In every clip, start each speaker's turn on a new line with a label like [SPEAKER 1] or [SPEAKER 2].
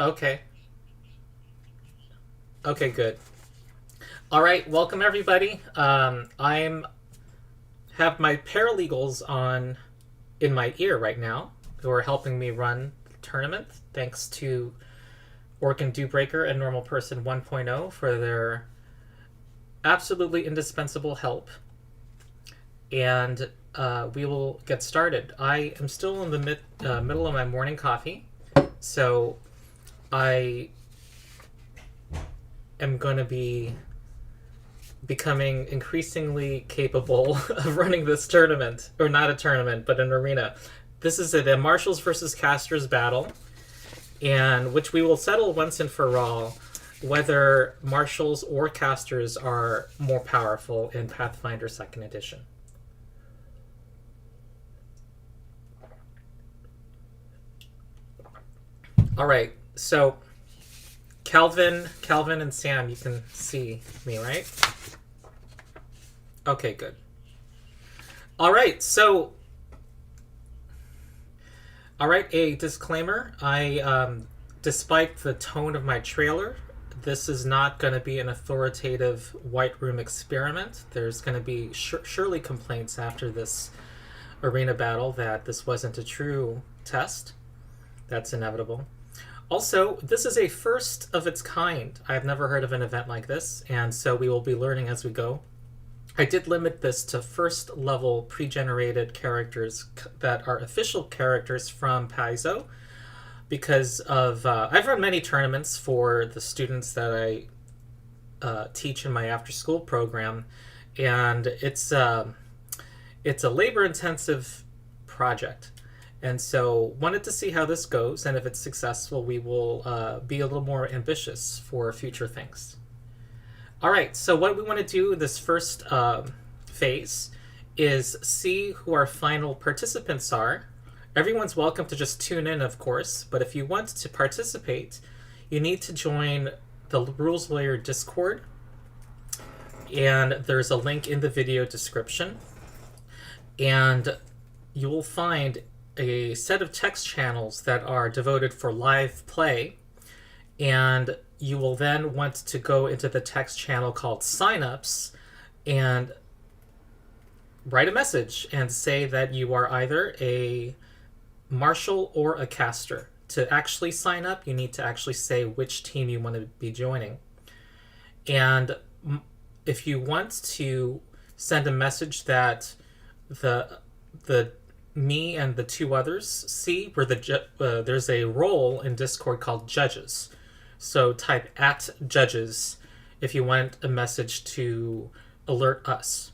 [SPEAKER 1] Okay. Okay, good. All right, welcome everybody. I'm have my paralegals on in my ear right now, who are helping me run the tournament. Thanks to Orkin Dewbreaker and Normal Person 1.0 for their absolutely indispensable help. And we will get started. I am still in the middle of my morning coffee, so I am going to be becoming increasingly capable of running this tournament, or not a tournament, but an arena. This is a Marshals versus Casters battle, and which we will settle once and for all whether Marshals or Casters are more powerful in Pathfinder 2nd Edition. All right, so Calvin, and Sam, you can see me, right? Okay, good. All right, so, a disclaimer. Despite the tone of my trailer, this is not going to be an authoritative White Room experiment. There's going to be surely complaints after this arena battle that this wasn't a true test. That's inevitable. Also, this is a first of its kind. I've never heard of an event like this, and so we will be learning as we go. I did limit this to first level pre-generated characters that are official characters from Paizo because of I've run many tournaments for the students that I teach in my after school program, and it's a labor intensive project. And so wanted to see how this goes, and if it's successful, we will be a little more ambitious for future things. All right, so what we want to do this first phase is see who our final participants are. Everyone's welcome to just tune in, of course, but if you want to participate, you need to join the Rules Lawyer Discord, and there's a link in the video description, and you will find a set of text channels that are devoted for live play, and you will then want to go into the text channel called signups and write a message and say that you are either a marshal or a caster. To actually sign up, you need to actually say which team you want to be joining. And if you want to send a message that the me and the two others see, where there's a role in Discord called Judges. So type @Judges if you want a message to alert us.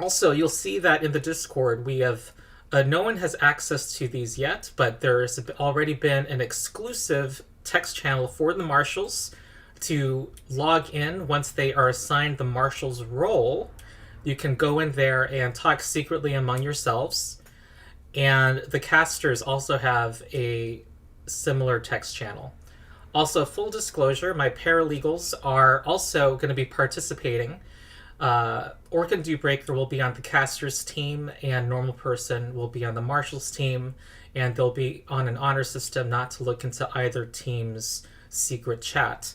[SPEAKER 1] Also, you'll see that in the Discord we have no one has access to these yet, but there's already been an exclusive text channel for the Marshals to log in once they are assigned the Marshal's role. You can go in there and talk secretly among yourselves. And the casters also have a similar text channel. Also, full disclosure, my paralegals are also going to be participating. Orkin Dewbreaker will be on the casters team, and Normal Person will be on the Marshals team, and they'll be on an honor system not to look into either team's secret chat.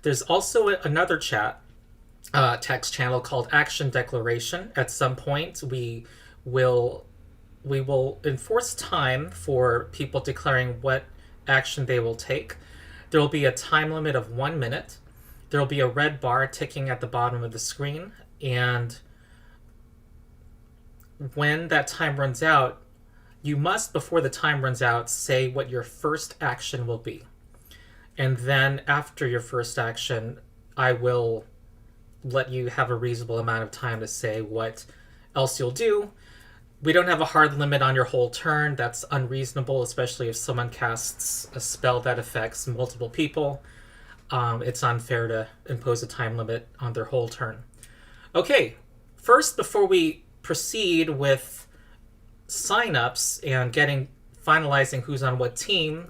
[SPEAKER 1] There's also another chat text channel called Action Declaration. At some point, we will enforce time for people declaring what action they will take. There will be a time limit of 1 minute. There will be a red bar ticking at the bottom of the screen, and when that time runs out, you must, before the time runs out, say what your first action will be. And then after your first action, I will let you have a reasonable amount of time to say what else you'll do. We don't have a hard limit on your whole turn. That's unreasonable, especially if someone casts a spell that affects multiple people. It's unfair to impose a time limit on their whole turn. Okay, first, before we proceed with signups and finalizing who's on what team,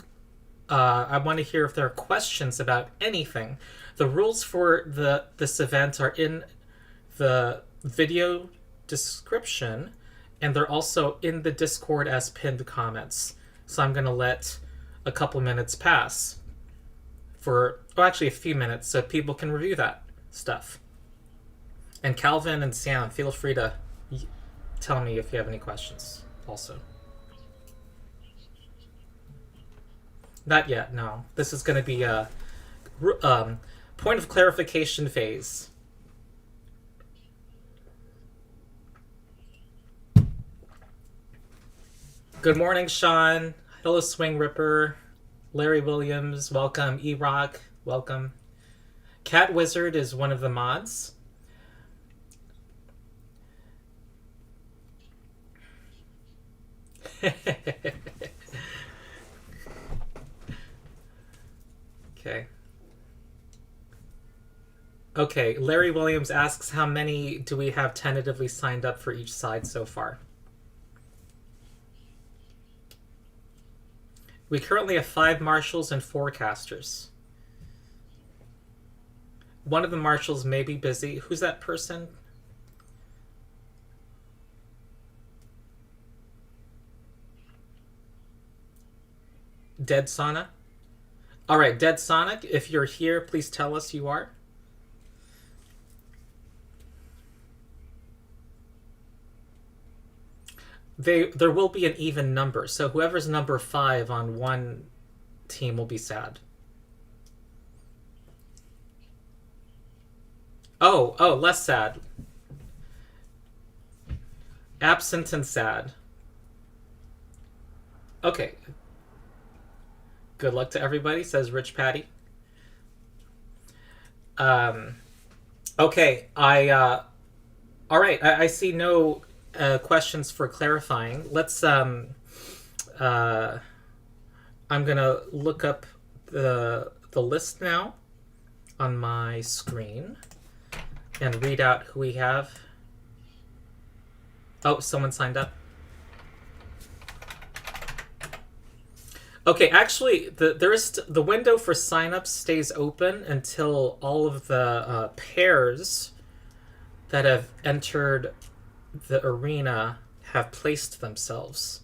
[SPEAKER 1] I want to hear if there are questions about anything. The rules for this event are in the video description, and they're also in the Discord as pinned comments. So I'm going to let a couple minutes pass. for, oh, actually a few minutes so people can review that stuff. And Calvin and Sam, feel free to tell me if you have any questions also. Not yet, no. This is going to be a point of clarification phase. Good morning, Sean. Hello, Swing Ripper. Larry Williams, welcome. E-Rock, welcome. Cat Wizard is one of the mods. Okay. Okay, Larry Williams asks how many do we have tentatively signed up for each side so far? We currently have 5 marshals and 4 casters. One of the marshals may be busy. Who's that person? Dead Sonic? Alright, Dead Sonic, if you're here, please tell us you are. There will be an even number, so whoever's number 5 on one team will be sad. Oh, less sad. Absent and sad. Okay. Good luck to everybody, says Rich Patty. Okay, all right, I see no questions for clarifying. Let's I'm gonna look up the list now on my screen and read out who we have. Oh, someone signed up. Okay, actually, the window for signups stays open until all of the pairs that have entered the arena have placed themselves.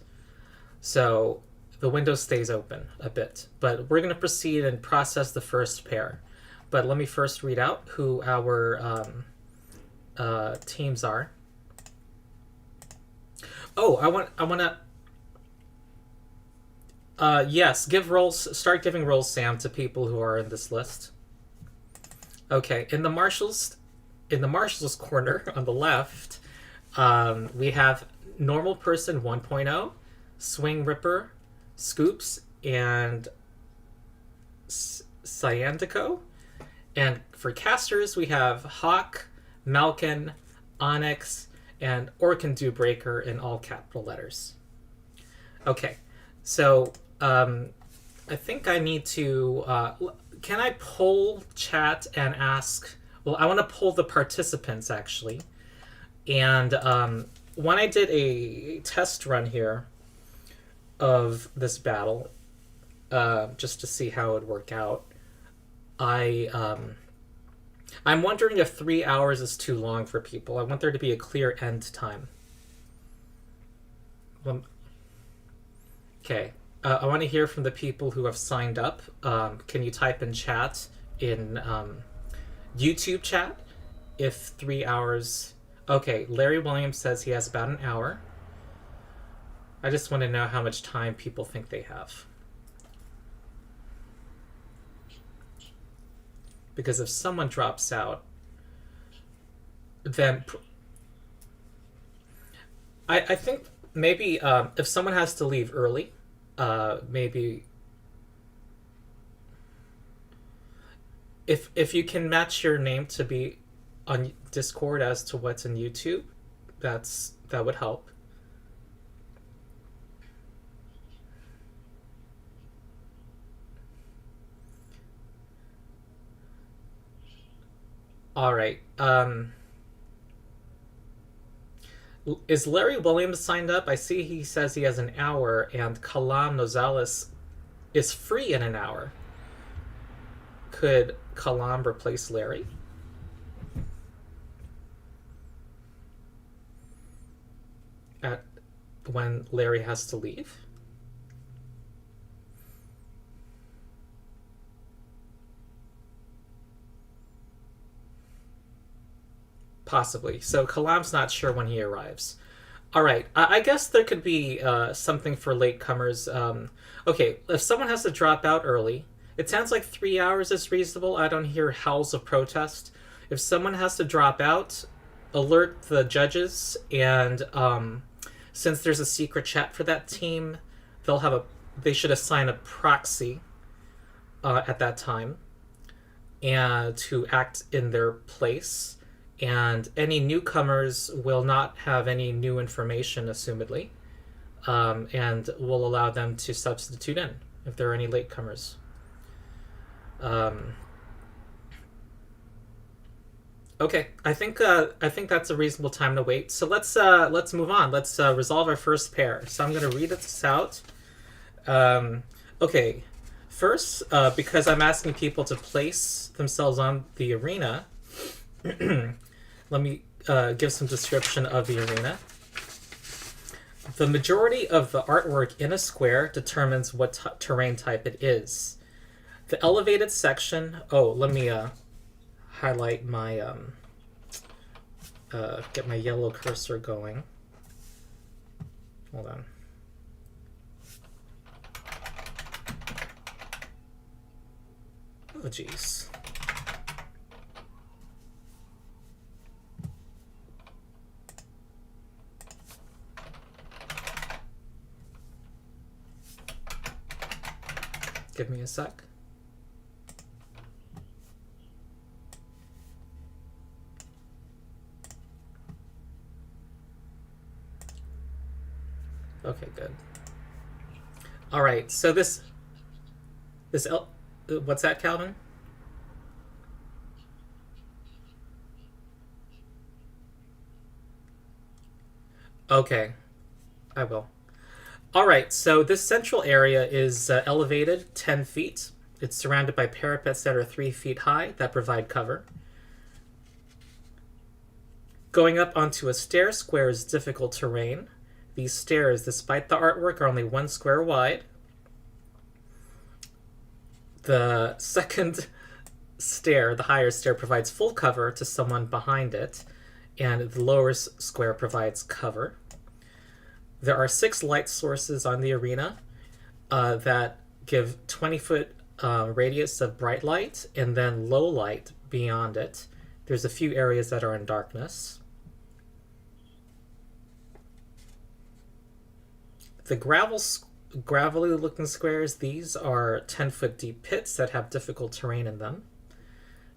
[SPEAKER 1] So the window stays open a bit, but we're going to proceed and process the first pair. But let me first read out who our teams are. Oh, I want to. Yes, start giving roles, Sam, to people who are in this list. Okay, in the marshals corner on the left, we have Normal Person 1.0, Swing Ripper, Scoops, and Cyandico. And for casters, we have Hawk, Malkin, Onyx, and Orchid Breaker in all capital letters. Okay, so I think I need to... can I poll chat and ask... Well, I want to poll the participants, actually. And when I did a test run here of this battle, just to see how it would work out, I'm wondering if 3 hours is too long for people. I want there to be a clear end time. Okay. I want to hear from the people who have signed up. Can you type in chat in YouTube chat if 3 hours... Okay, Larry Williams says he has about an hour. I just want to know how much time people think they have. Because if someone drops out, then... I think maybe if someone has to leave early, maybe... If you can match your name to be on Discord as to what's in YouTube, that would help. All right. Is Larry Williams signed up? I see he says he has an hour, and Kalam Nozales is free in an hour. Could Kalam replace Larry? When Larry has to leave? Possibly. So Kalam's not sure when he arrives. All right. I guess there could be something for latecomers. Okay, if someone has to drop out early, it sounds like 3 hours is reasonable. I don't hear howls of protest. If someone has to drop out, alert the judges, and since there's a secret chat for that team, they should assign a proxy at that time and to act in their place. And any newcomers will not have any new information, assumedly, and will allow them to substitute in if there are any latecomers. Okay, I think that's a reasonable time to wait. So let's move on. Let's resolve our first pair. So I'm going to read this out. Okay, first, because I'm asking people to place themselves on the arena. Let me give some description of the arena. The majority of the artwork in a square determines what terrain type it is. The elevated section... Oh, let me highlight my... get my yellow cursor going. Hold on. Oh, jeez. Give me a sec. Okay, good. All right, so what's that, Calvin? Okay, I will. All right, so this central area is elevated 10 feet. It's surrounded by parapets that are 3 feet high that provide cover. Going up onto a stair square is difficult terrain. These stairs, despite the artwork, are only 1 square wide. The second stair, the higher stair, provides full cover to someone behind it, and the lower square provides cover. There are 6 light sources on the arena that give 20-foot radius of bright light, and then low light beyond it. There's a few areas that are in darkness. The gravelly-looking squares, these are 10-foot deep pits that have difficult terrain in them.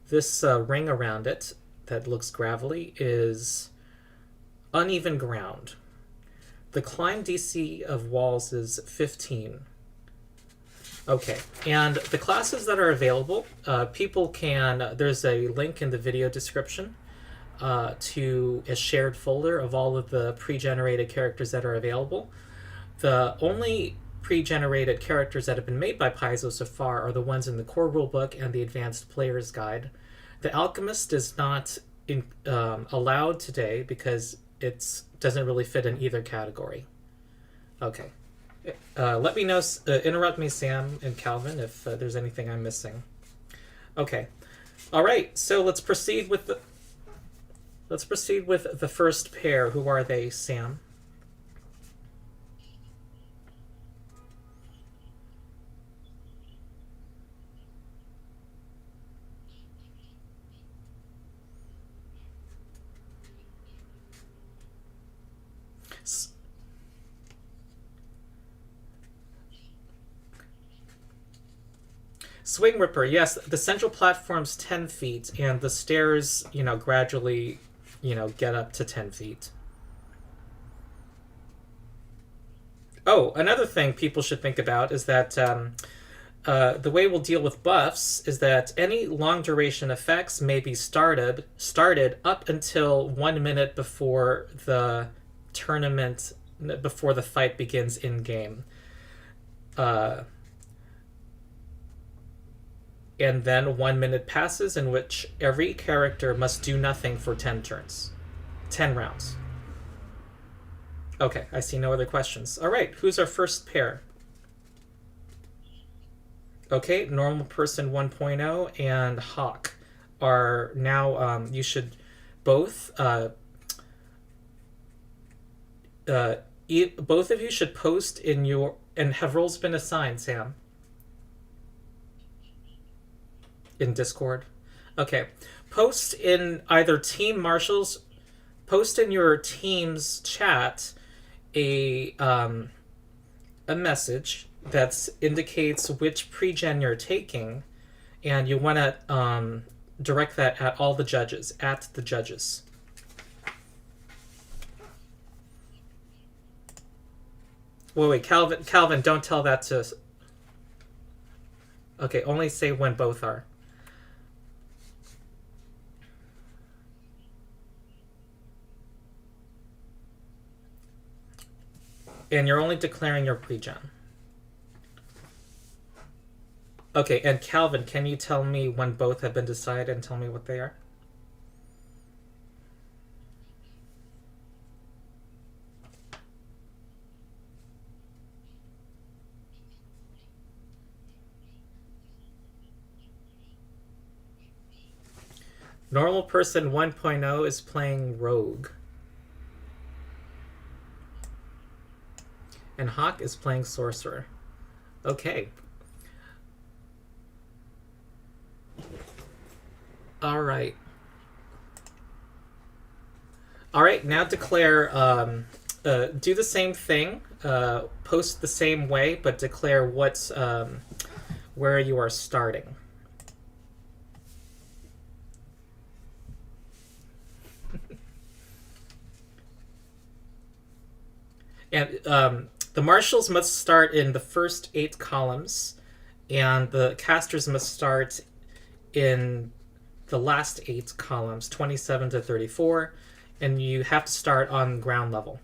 [SPEAKER 1] This ring around it that looks gravelly is uneven ground. The climb DC of walls is 15. Okay, and the classes that are available, people can... There's a link in the video description to a shared folder of all of the pre-generated characters that are available. The only pre-generated characters that have been made by Paizo so far are the ones in the core rulebook and the advanced player's guide. The alchemist is not allowed today because it doesn't really fit in either category. Okay. Let me know, interrupt me, Sam and Calvin, if there's anything I'm missing. Okay. All right, so let's proceed with the first pair. Who are they, Sam? Swing Ripper, yes. The central platform's 10 feet, and the stairs, gradually, get up to 10 feet. Oh, another thing people should think about is that the way we'll deal with buffs is that any long-duration effects may be started up until 1 minute before the tournament, before the fight begins in-game. And then 1 minute passes in which every character must do nothing for 10 turns. 10 rounds. Okay, I see no other questions. All right, who's our first pair? Okay, Normal Person 1.0 and Hawk are now, you should both both of you should post in your, and have roles been assigned, Sam? In Discord? Okay. Post in either Team Marshall's, post in your team's chat a message that indicates which pregen you're taking, and you want to direct that at all the judges, at the judges. Wait, Calvin, don't tell that to... Okay, only say when both are. And you're only declaring your pregen. Okay, and Calvin, can you tell me when both have been decided and tell me what they are? Normal Person 1.0 is playing Rogue. And Hawk is playing Sorcerer. Okay. Alright. Alright, now declare, do the same thing, post the same way, but declare what's, where you are starting. And the marshals must start in the first 8 columns, and the casters must start in the last 8 columns, 27 to 34, and you have to start on ground level.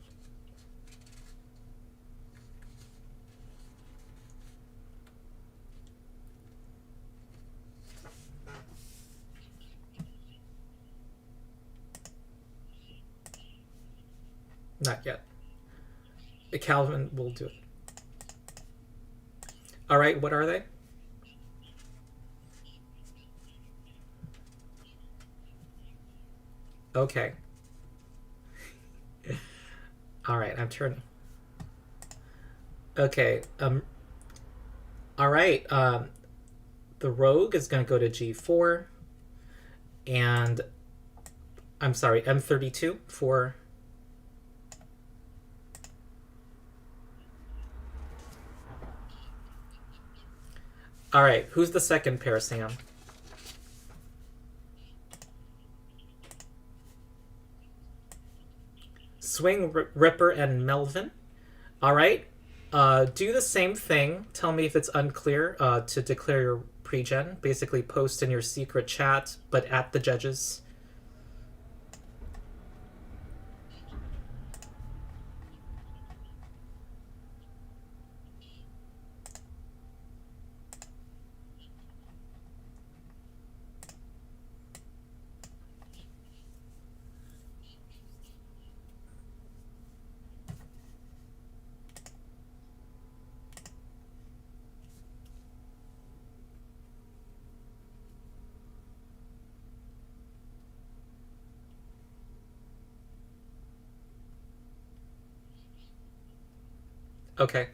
[SPEAKER 1] Not yet. Calvin will do it. All right, what are they? Okay. All right, I'm turning. Okay. All right. The rogue is going to go to G4, and I'm sorry, M32 for. All right, who's the second pair, Sam? Swing, Ripper, and Melvin. All right, do the same thing. Tell me if it's unclear to declare your pregen. Basically, post in your secret chat, but at the judges. Okay.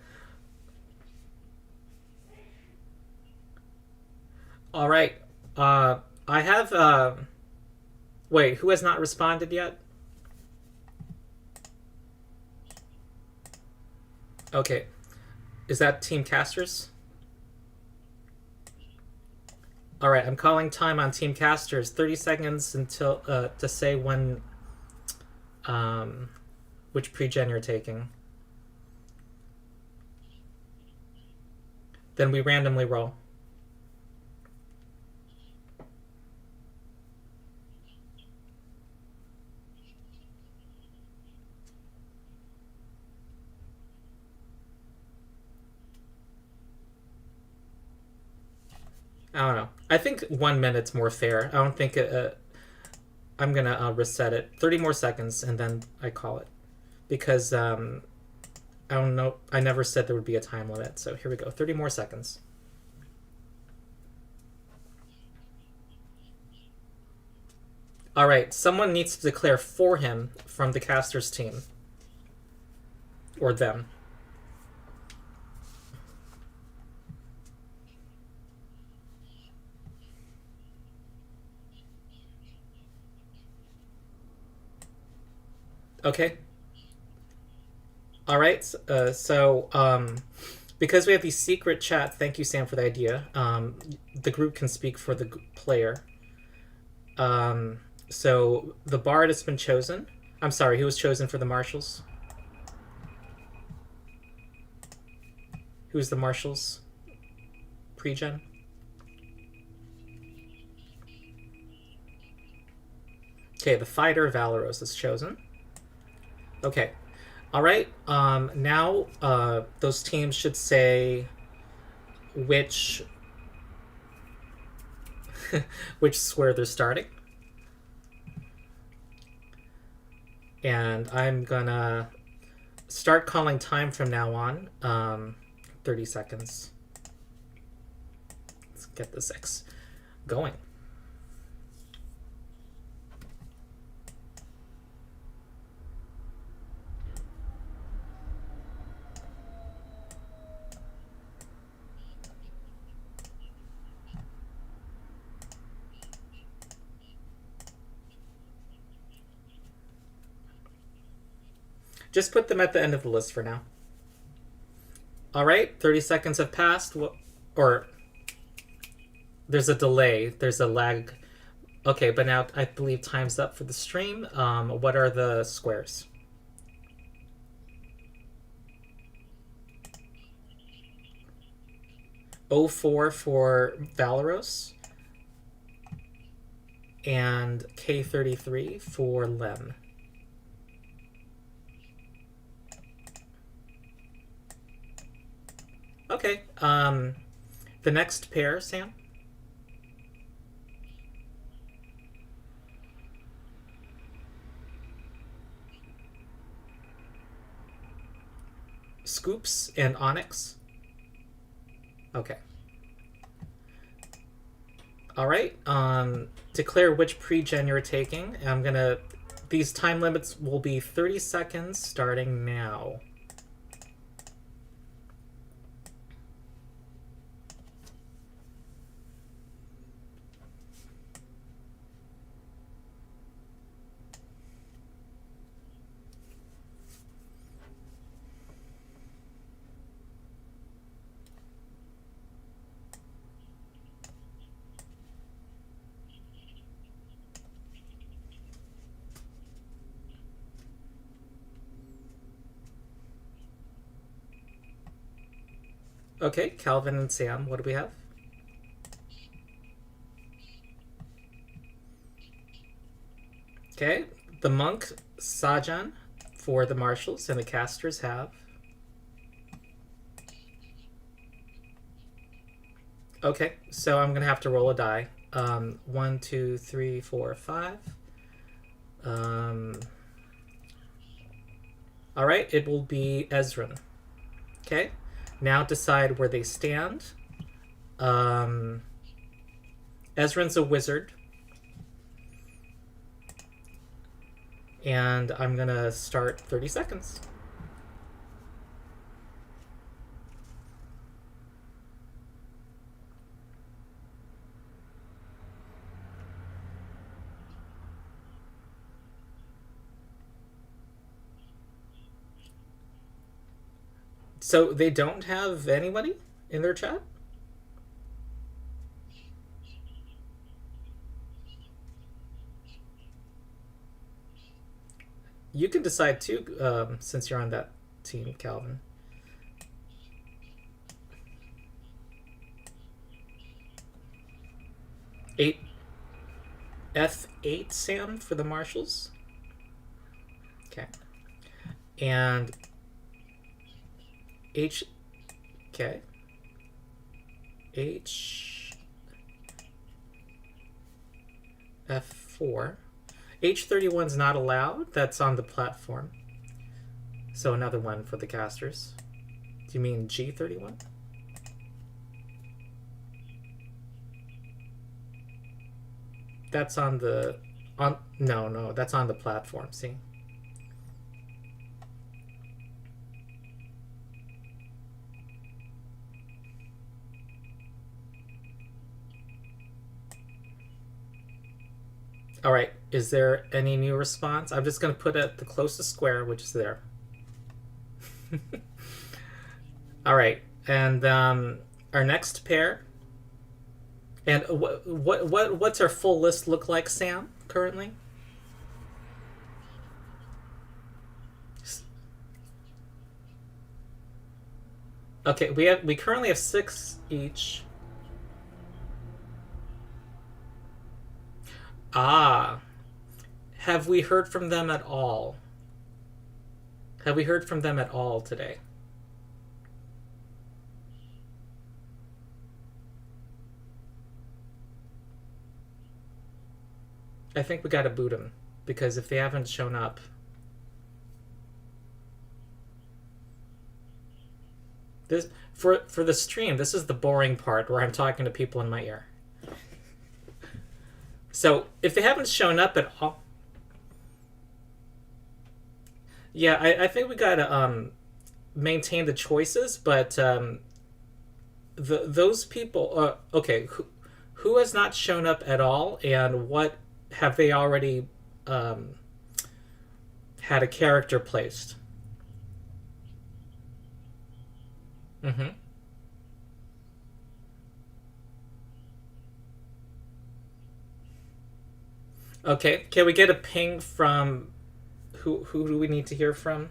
[SPEAKER 1] All right. I have. Wait, who has not responded yet? Okay. Is that Team Casters? All right, I'm calling time on Team Casters. 30 seconds until to say when, which pregen you're taking. Then we randomly roll. I don't know. I think 1 minute's more fair. I don't think I'm gonna reset it. 30 more seconds and then I call it, because I don't know. I never said there would be a time limit. So here we go. 30 more seconds. All right, someone needs to declare for him from the caster's team. Or them. Okay. All right. Because we have the secret chat, thank you, Sam, for the idea. The group can speak for the player. So the bard has been chosen. I'm sorry, who was chosen for the marshals? Who's the marshals? Pre-gen? Okay, the fighter Valeros is chosen. Okay. All right. Now those teams should say which which square they're starting. And I'm gonna start calling time from now on. 30 seconds. Let's get this X going. Just put them at the end of the list for now. All right, 30 seconds have passed. Or there's a delay. There's a lag. Okay, but now I believe time's up for the stream. What are the squares? O4 for Valeros. And K33 for Lem. Okay. The next pair, Sam? Scoops and Onyx? Okay. All right. Declare which pre-gen you're taking. I'm gonna... These time limits will be 30 seconds starting now. Okay, Calvin and Sam, what do we have? Okay, the monk, Sajan, for the marshals, and the casters have... Okay, so I'm going to have to roll a die. 1, 2, 3, 4, 5. All right, it will be Ezran. Okay, now decide where they stand. Ezran's a wizard. And I'm going to start 30 seconds. So they don't have anybody in their chat? You can decide too, since you're on that team, Calvin. F8, Sam, for the marshals. Okay. And H... Okay. F4. H31's not allowed. That's on the platform. So another one for the casters. Do you mean G31? That's on the No, that's on the platform. See. All right. Is there any new response? I'm just going to put it at the closest square, which is there. All right. And our next pair. And what's our full list look like, Sam, currently? Okay, we currently have 6 each. Ah, have we heard from them at all? Have we heard from them at all today? I think we gotta boot them, because if they haven't shown up... This for the stream, this is the boring part where I'm talking to people in my ear. So if they haven't shown up at all... Yeah, I think we gotta maintain the choices, but those people... okay, who has not shown up at all, and what have they already had a character placed? Mm-hmm. Okay, can we get a ping from... Who do we need to hear from?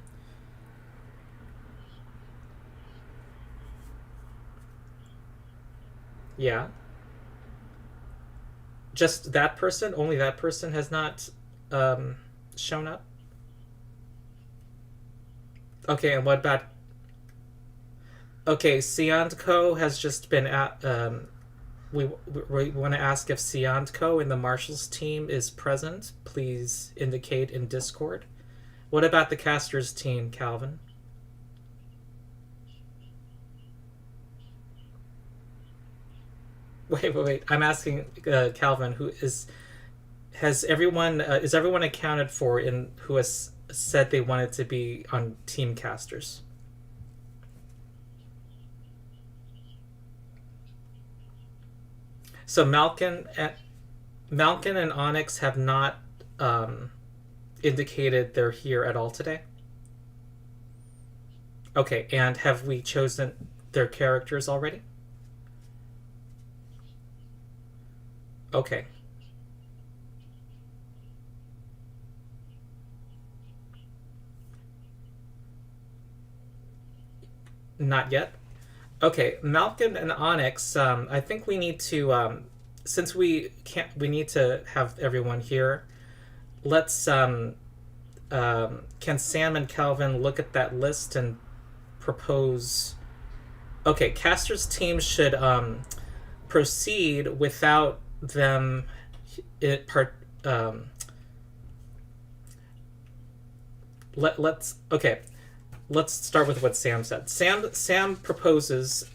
[SPEAKER 1] Yeah. Just that person? Only that person has not shown up? Okay, and what about... Okay, Siantco has just been at... we want to ask if Siantco in the Marshals team is present. Please indicate in Discord. What about the Casters team, Calvin? Wait. I'm asking Calvin, who is... Has everyone... is everyone accounted for in who has said they wanted to be on Team Casters? So Malkin and Onyx have not indicated they're here at all today? Okay, and have we chosen their characters already? Okay. Not yet? Okay, Malkin and Onyx, I think we need to, since we need to have everyone here. Let's, can Sam and Calvin look at that list and propose... Okay, Caster's team should proceed without them... let's... Okay, let's start with what Sam said. Sam proposes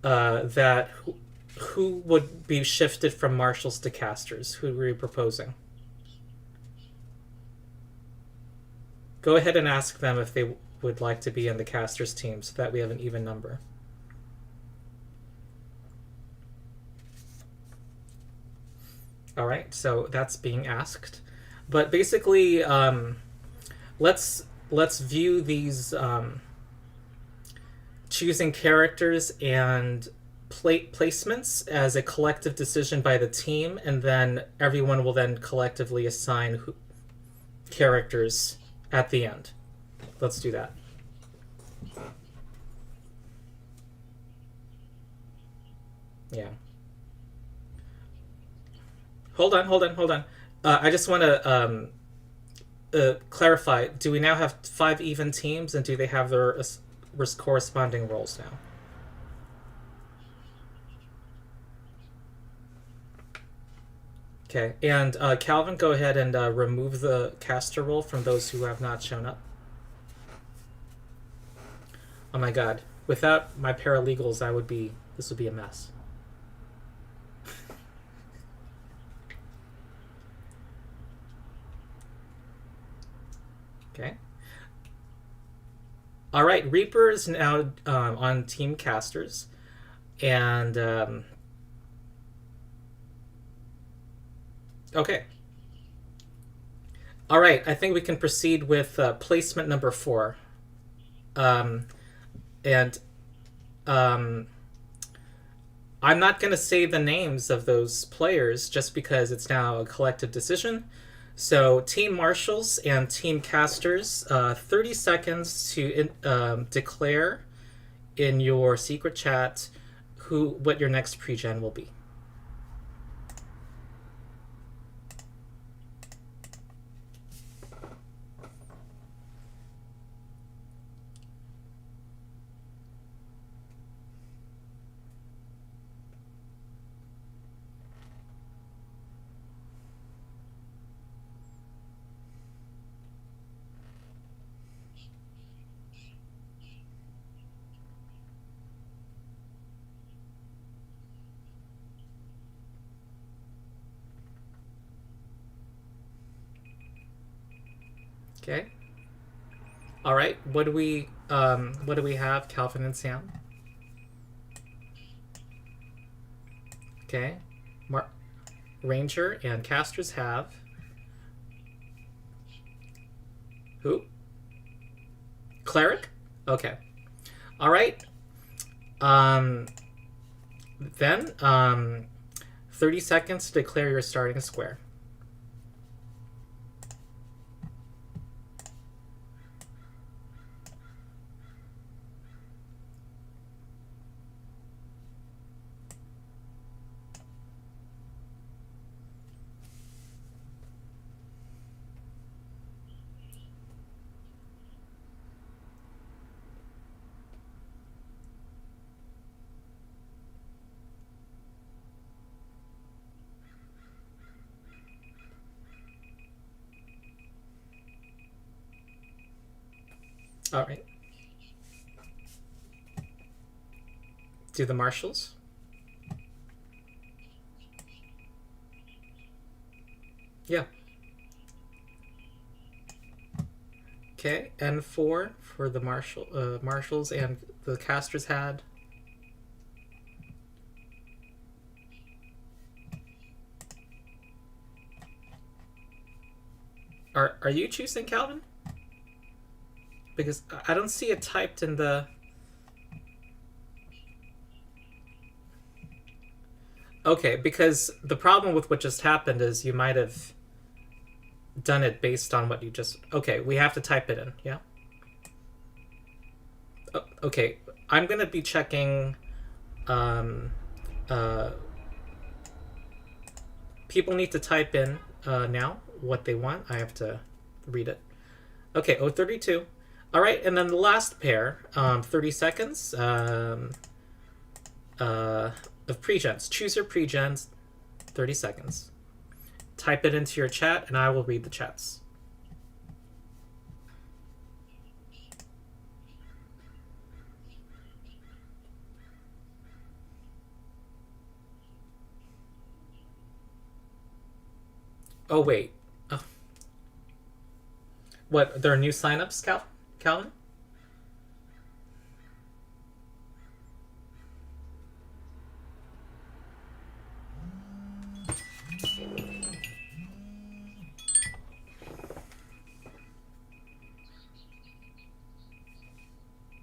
[SPEAKER 1] that who would be shifted from Marshals to Casters? Who were you proposing? Go ahead and ask them if they would like to be in the Casters team so that we have an even number. All right, so that's being asked. But basically, let's view these choosing characters and placements as a collective decision by the team, and then everyone will then collectively assign characters at the end. Let's do that. Yeah. Hold on. I just want to clarify. Do we now have 5 even teams, and do they have their corresponding roles now? Okay, and Calvin, go ahead and remove the caster role from those who have not shown up. Oh my god. Without my paralegals, this would be a mess. Okay. All right, Reaper is now on Team Casters, and okay. All right, I think we can proceed with placement number 4, and um, I'm not going to say the names of those players just because it's now a collective decision. So, Team Marshals and Team Casters, 30 seconds to declare in your secret chat what your next pre-gen will be. Okay. All right. What do we have, Calvin and Sam? Okay. Ranger and Casters have who? Cleric? Okay. All right. Then 30 seconds to declare your starting square. All right. Do the marshals. Yeah. Okay, N4 for the marshals, and the casters had. Are you choosing Calvin? Because I don't see it typed in the. Okay, because the problem with what just happened is you might have done it based on what you just. Okay, we have to type it in. Yeah. Okay, I'm gonna be checking. People need to type in now what they want. I have to read it. Okay, 032. All right, and then the last pair, 30 seconds of pregens. Choose your pregens, 30 seconds. Type it into your chat, and I will read the chats. Oh, wait. Oh. What, there are new signups, Calvin?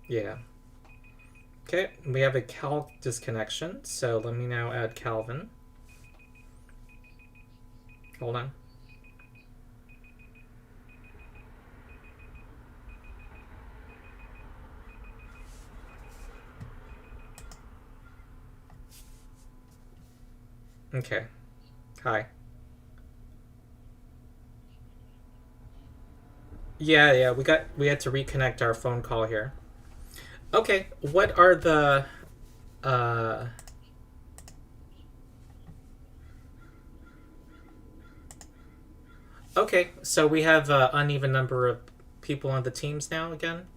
[SPEAKER 1] Yeah. Okay, we have a Cal disconnection, so let me now add Calvin. Hold on. Okay. Hi. Yeah, we had to reconnect our phone call here. Okay, what are the okay, so we have an uneven number of people on the teams now again.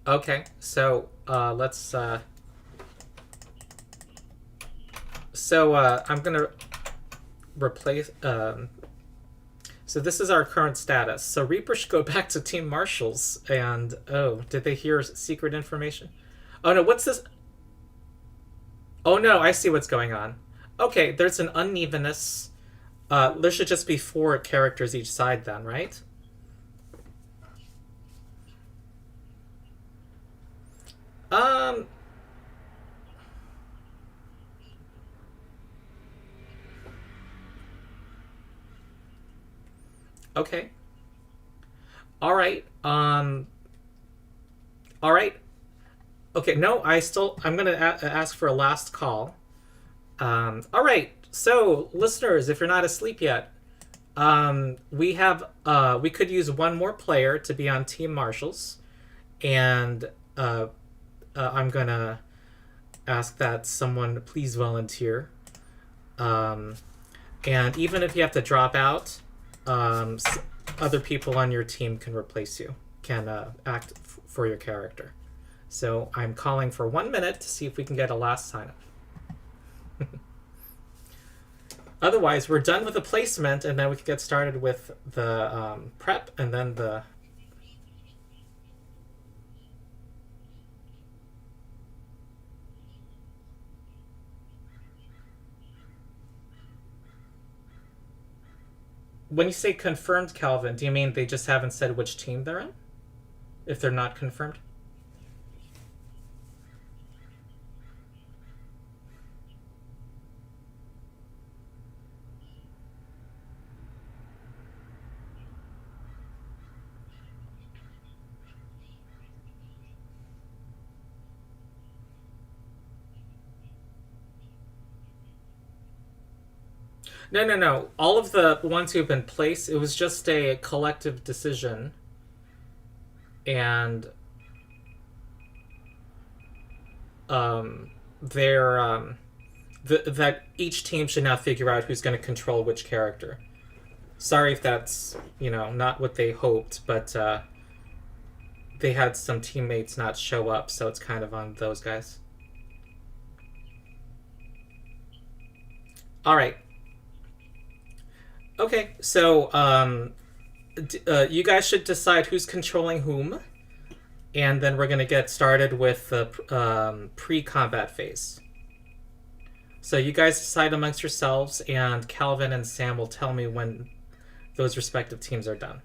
[SPEAKER 1] Okay, so let's. I'm gonna replace. So this is our current status. So Reaper should go back to Team Marshals. And oh, did they hear secret information? Oh no, what's this? Oh no, I see what's going on. Okay, there's an unevenness. There should just be 4 characters each side then, right? Um. Okay. All right. All right. Okay. No, I'm gonna ask for a last call. All right. So, listeners, if you're not asleep yet, we could use one more player to be on Team Marshals, and I'm gonna ask that someone please volunteer. Um, and even if you have to drop out, other people on your team can replace you, can act for your character. So I'm calling for 1 minute to see if we can get a last sign up. Otherwise, we're done with the placement, and then we can get started with the prep, and then the... When you say confirmed, Calvin, do you mean they just haven't said which team they're in? If they're not confirmed? No, no, no. All of the ones who've been placed, it was just a collective decision, and they're that each team should now figure out who's going to control which character. Sorry if that's not what they hoped, but they had some teammates not show up, so it's kind of on those guys. All right. Okay, so you guys should decide who's controlling whom, and then we're going to get started with the pre-combat phase. So you guys decide amongst yourselves, and Calvin and Sam will tell me when those respective teams are done.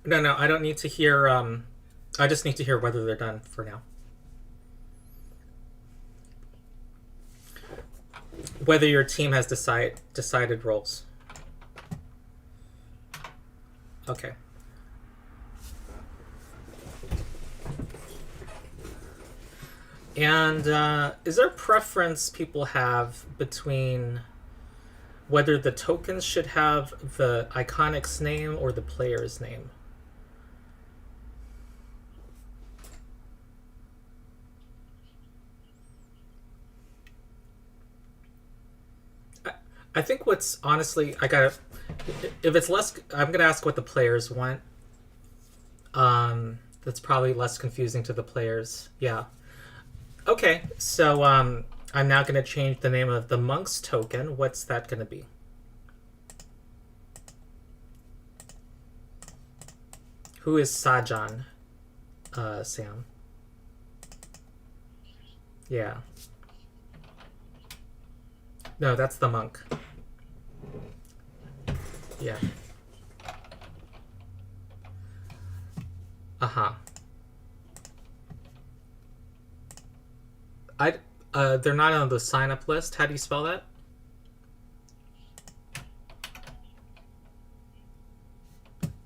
[SPEAKER 1] No, no, I don't need to hear. I just need to hear whether they're done for now. Whether your team has decided roles. Okay. And is there a preference people have between whether the tokens should have the iconic's name or the player's name? I think what's honestly, if it's less, I'm gonna ask what the players want. That's probably less confusing to the players. Yeah. Okay, so I'm now gonna change the name of the monk's token. What's that gonna be? Who is Sajan? Sam. Yeah. No, that's the monk. Yeah. Uh-huh. They're not on the sign-up list. How do you spell that?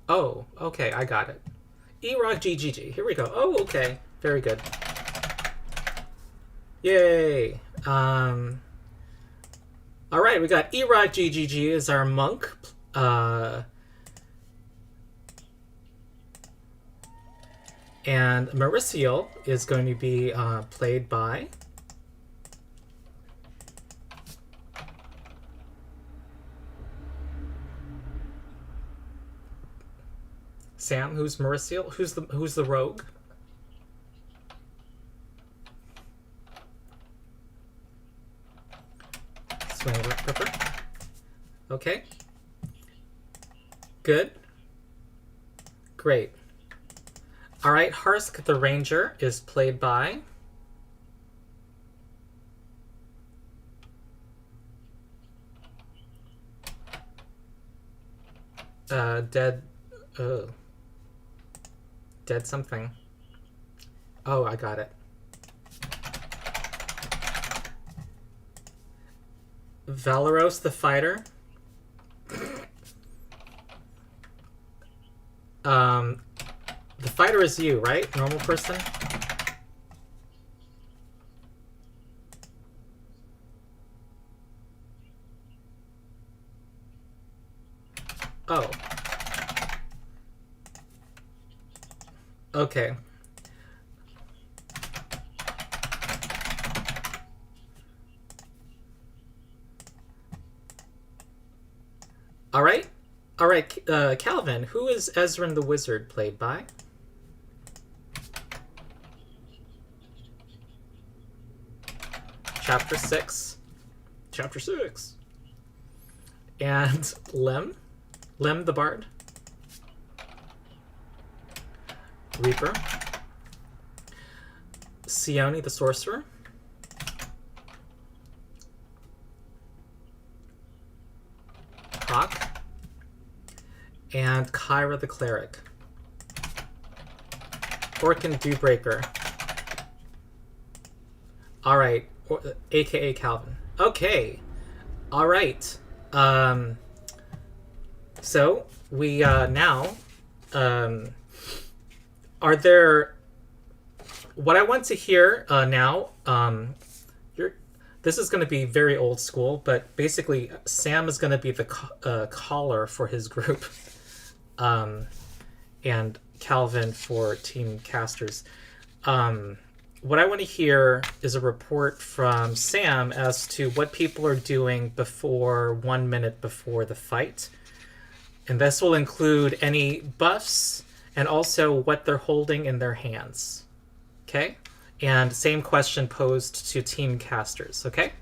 [SPEAKER 1] Oh, okay, I got it. E-Rock GGG. Here we go. Oh, okay. Very good. Yay. All right, we got E-Rock GGG as our monk. And Mauricio is going to be played by Sam. Who's Mauricio? Who's the rogue? Swing Ripper. Okay. Good. Great. All right, Harsk the Ranger is played by Dead something. Oh, I got it. Valeros the Fighter. The fighter is you, right? Normal person? Oh. Okay. All right. All right, Calvin, who is Ezrin the Wizard played by? Chapter 6. Chapter 6. And Lem the Bard. Reaper. Sione the Sorcerer. Hawk. And Kyra the Cleric. Orkin Dewbreaker. Alright, aka Calvin. Okay. Alright. So, we now... are there... What I want to hear now... This is going to be very old school, but basically Sam is going to be the caller for his group. And Calvin for team casters. What I want to hear is a report from Sam as to what people are doing before 1 minute before the fight. And this will include any buffs and also what they're holding in their hands. Okay? And same question posed to team casters, okay?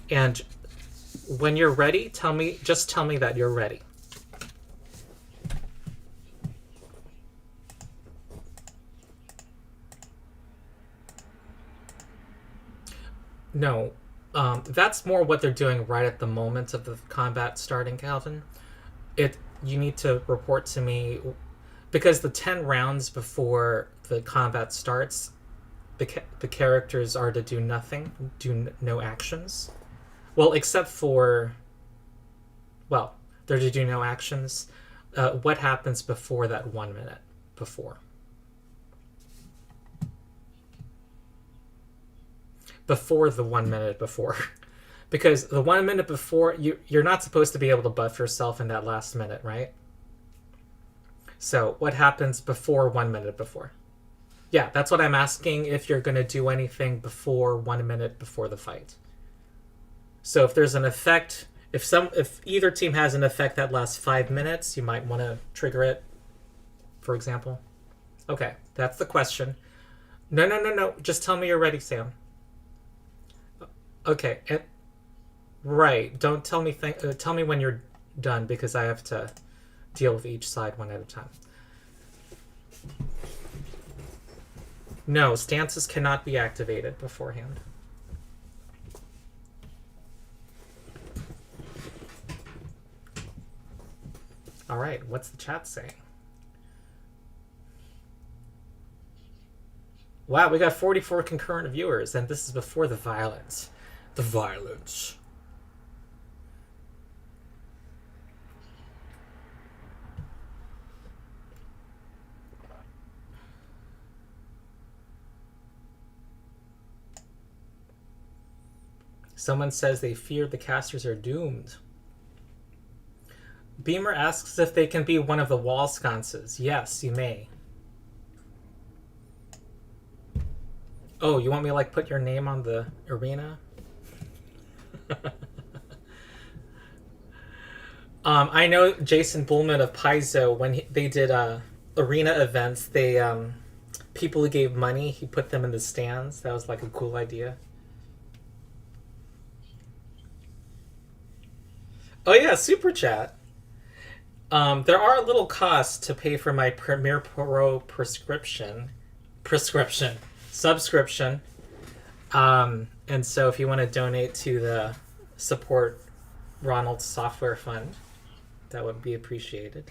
[SPEAKER 1] And when you're ready, just tell me that you're ready. No, that's more what they're doing right at the moment of the combat starting, Calvin. You need to report to me, because the 10 rounds before the combat starts, the characters are to do nothing, do no actions. Well, except for... Well, they're to do no actions. What happens before that 1 minute before? Before the 1 minute before. Because the 1 minute before, you're not supposed to be able to buff yourself in that last minute, right? So, what happens before 1 minute before? Yeah, that's what I'm asking, if you're going to do anything before 1 minute before the fight. So if there's an effect, if either team has an effect that lasts 5 minutes, you might want to trigger it, for example. Okay, that's the question. No. Just tell me you're ready, Sam. Okay. Right. Don't tell me. Tell me when you're done, because I have to deal with each side one at a time. No, stances cannot be activated beforehand. All right, what's the chat saying? Wow, we got 44 concurrent viewers, and this is before the violence. The violence. Someone says they fear the casters are doomed. Beamer asks if they can be one of the wall sconces. Yes, you may. Oh, you want me to like put your name on the arena? I know Jason Bullman of Paizo, when they did arena events, they people who gave money, he put them in the stands. That was like a cool idea. Oh yeah, super chat. There are little costs to pay for my Premiere Pro prescription, subscription. And so if you want to donate to the support Ronald's software fund, that would be appreciated.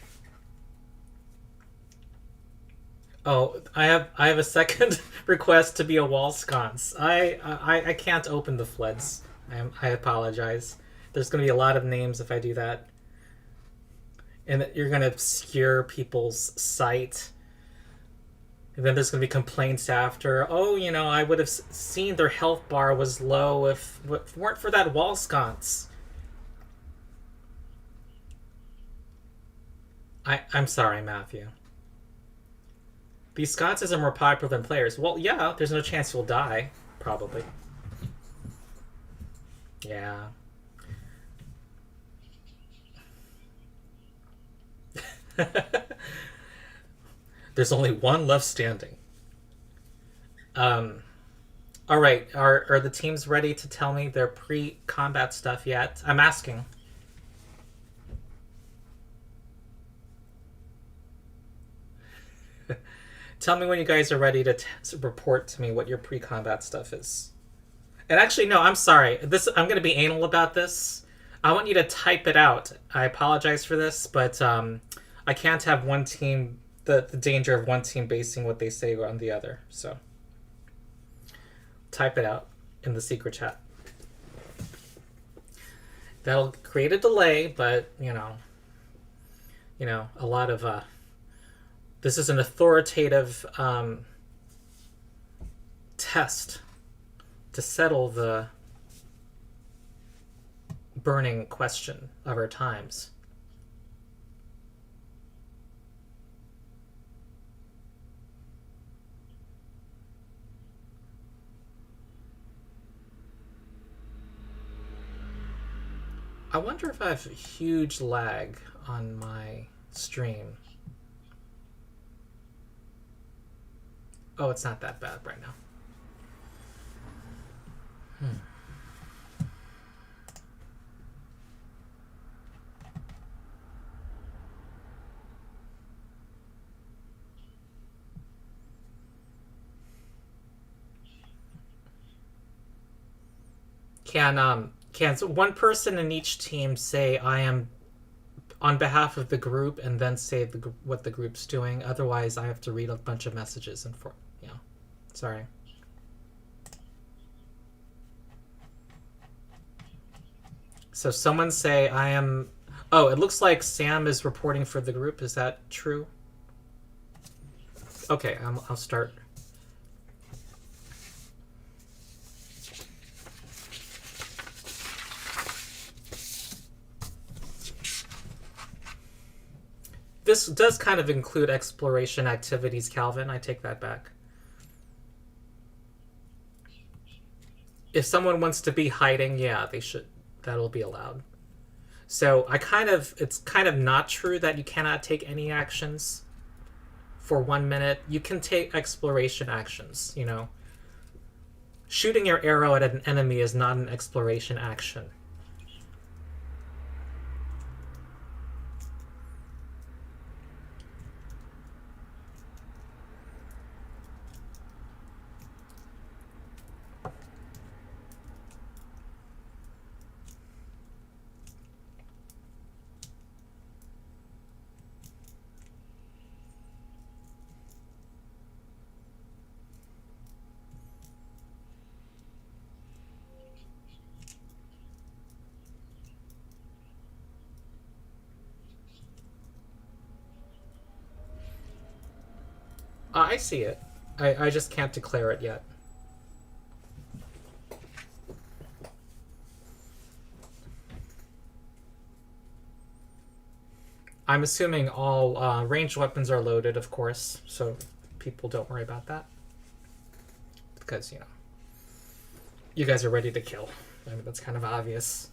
[SPEAKER 1] Oh, I have a second request to be a wall sconce. I can't open the floods. I apologize. There's going to be a lot of names if I do that, and that you're going to obscure people's sight. And then there's going to be complaints after. Oh, I would have seen their health bar was low if it weren't for that wall sconce. I'm sorry, Matthew. These sconces are more popular than players. Well, yeah, there's no chance you'll die, probably. Yeah. There's only one left standing. Um, all right, are the teams ready to tell me their pre-combat stuff yet? I'm asking. Tell me when you guys are ready to report to me what your pre-combat stuff is. And actually, no, I'm sorry. I'm going to be anal about this. I want you to type it out. I apologize for this, but I can't have one team, the danger of one team basing what they say on the other. So type it out in the secret chat. That'll create a delay, but a lot of this is an authoritative test to settle the burning question of our times. I wonder if I have huge lag on my stream. Oh, it's not that bad right now. Can one person in each team say I am on behalf of the group and then say what the group's doing? Otherwise, I have to read a bunch of messages and sorry. So someone say I am. Oh, it looks like Sam is reporting for the group. Is that true? Okay, I'll start. This does kind of include exploration activities, Calvin. I take that back. If someone wants to be hiding, yeah, they should. That'll be allowed. So it's kind of not true that you cannot take any actions for 1 minute. You can take exploration actions, Shooting your arrow at an enemy is not an exploration action. I see it. I just can't declare it yet. I'm assuming all ranged weapons are loaded, of course, so people don't worry about that. because, you guys are ready to kill. I mean, that's kind of obvious.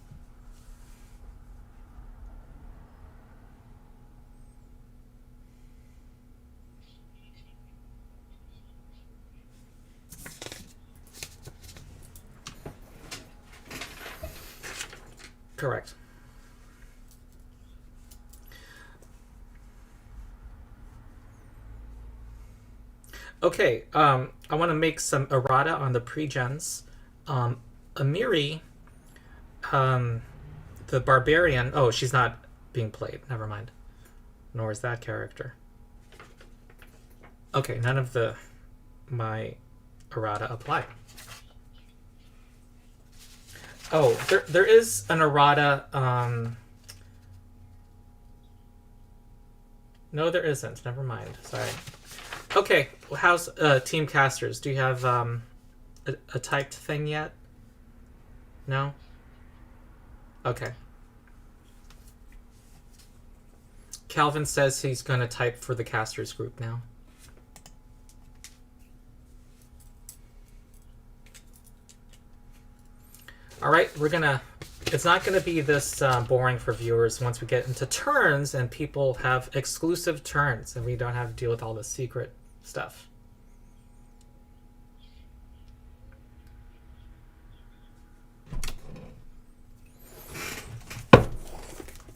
[SPEAKER 1] Correct. Okay, I want to make some errata on the pre-gens. Amiri, the barbarian... Oh, she's not being played. Never mind. Nor is that character. Okay, none of my errata apply. Oh, there is an errata... No, there isn't. Never mind. Sorry. Okay, how's team casters? Do you have a typed thing yet? No? Okay. Calvin says he's going to type for the casters group now. All right, we're going to... It's not going to be this boring for viewers once we get into turns and people have exclusive turns and we don't have to deal with all the secret stuff.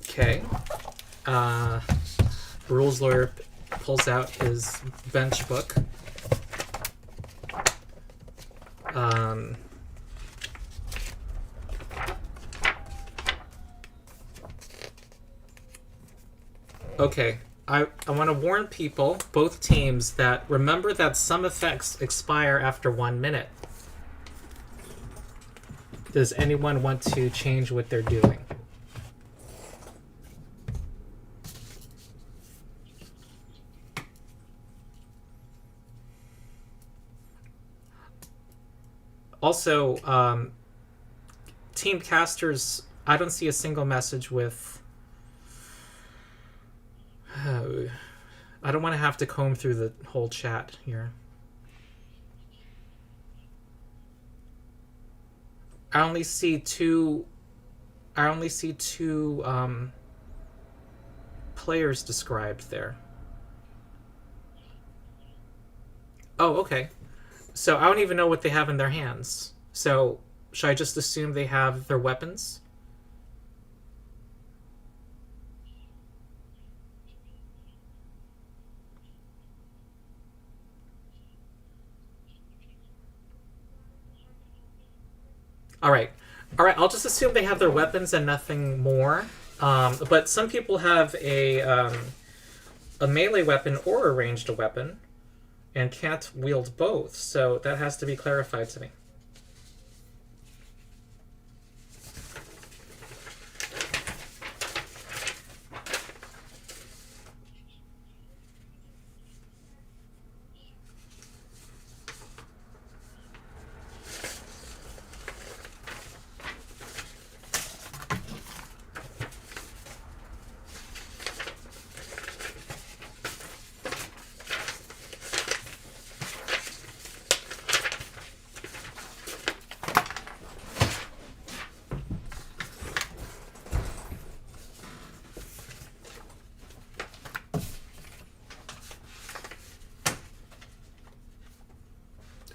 [SPEAKER 1] Okay. Rules lawyer pulls out his bench book. Okay, I want to warn people, both teams, that remember that some effects expire after 1 minute. Does anyone want to change what they're doing? Also, team casters, I don't see a single message with... I don't want to have to comb through the whole chat here. I only see two players described there. Oh, okay. So I don't even know what they have in their hands. So should I just assume they have their weapons? All right, I'll just assume they have their weapons and nothing more. But some people have a melee weapon or a ranged weapon and can't wield both, so that has to be clarified to me.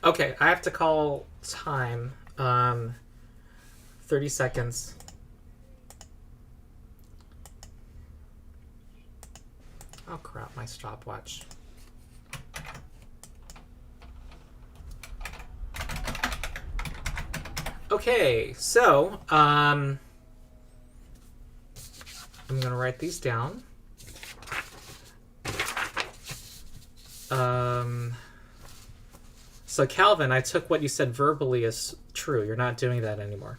[SPEAKER 1] Okay, I have to call time. 30 seconds. Oh crap, my stopwatch. Okay, so I'm gonna write these down. So Calvin, I took what you said verbally as true. You're not doing that anymore.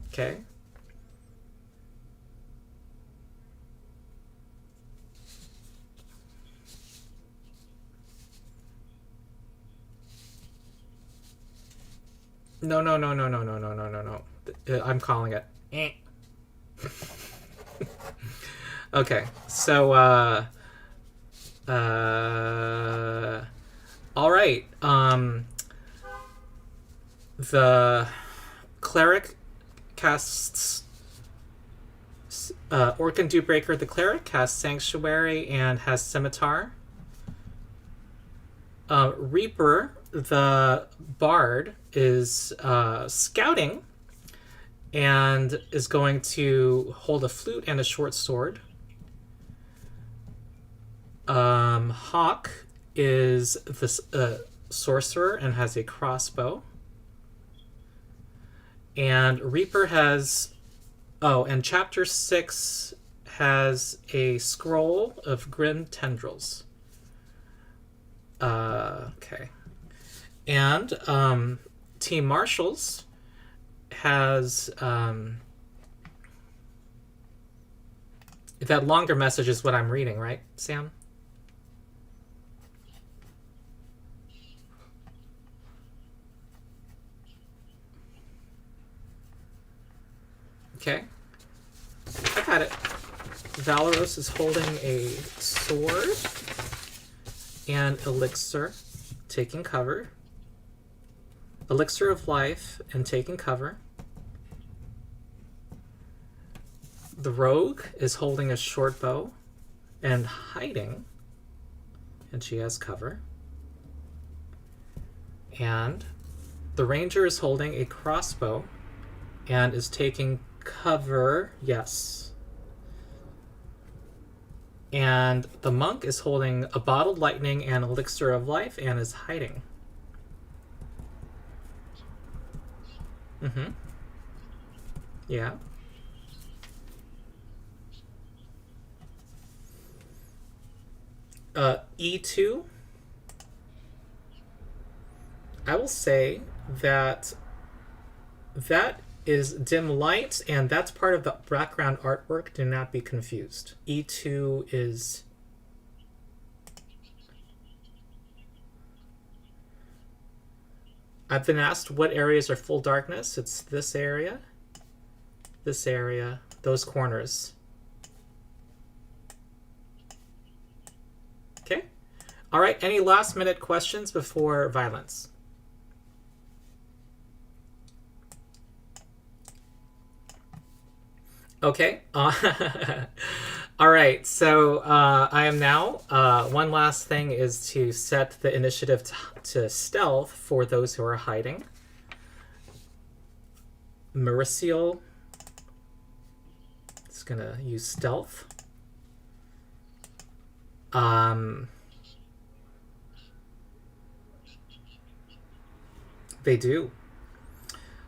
[SPEAKER 1] Okay. No. I'm calling it. Okay, so All right. The cleric casts Orcan Dewbreaker. The cleric casts Sanctuary and has Scimitar. Reaper, the bard, is scouting and is going to hold a flute and a short sword. Hawk is the sorcerer and has a crossbow. And Reaper has... Oh, and Chapter 6 has a scroll of grim tendrils. Okay. And Team Marshals has... that longer message is what I'm reading, right, Sam? Okay. I got it. Valoros is holding a sword and elixir, taking cover. Elixir of life and taking cover. The rogue is holding a short bow and hiding, and she has cover. And the ranger is holding a crossbow and is taking cover. Yes. And the monk is holding a bottled lightning and elixir of life and is hiding. Mm-hmm. Yeah. E2. I will say that is dim light, and that's part of the background artwork. Do not be confused. E2 is... I've been asked what areas are full darkness. It's this area, those corners. Okay. All right, any last minute questions before violence? Okay. All right. So I am now. One last thing is to set the initiative to stealth for those who are hiding. Mauricio is going to use stealth. They do.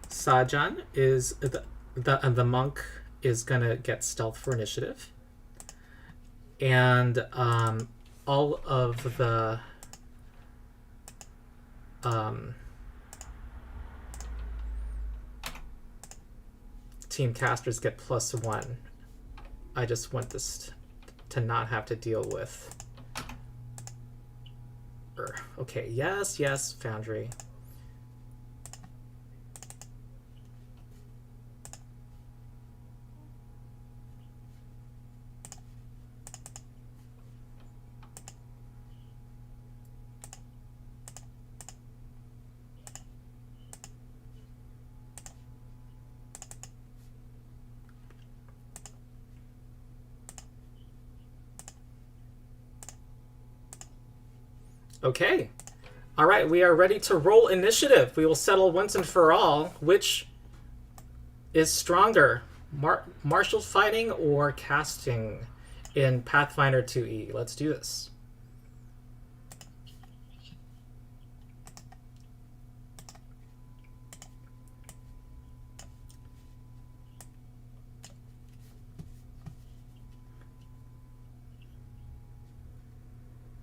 [SPEAKER 1] Sajan is the monk is gonna get stealth for initiative, and all of the team casters get +1. I just want this to not have to deal with. Okay, yes, Foundry. Okay. All right, we are ready to roll initiative. We will settle once and for all which is stronger, martial fighting or casting in Pathfinder 2e. Let's do this.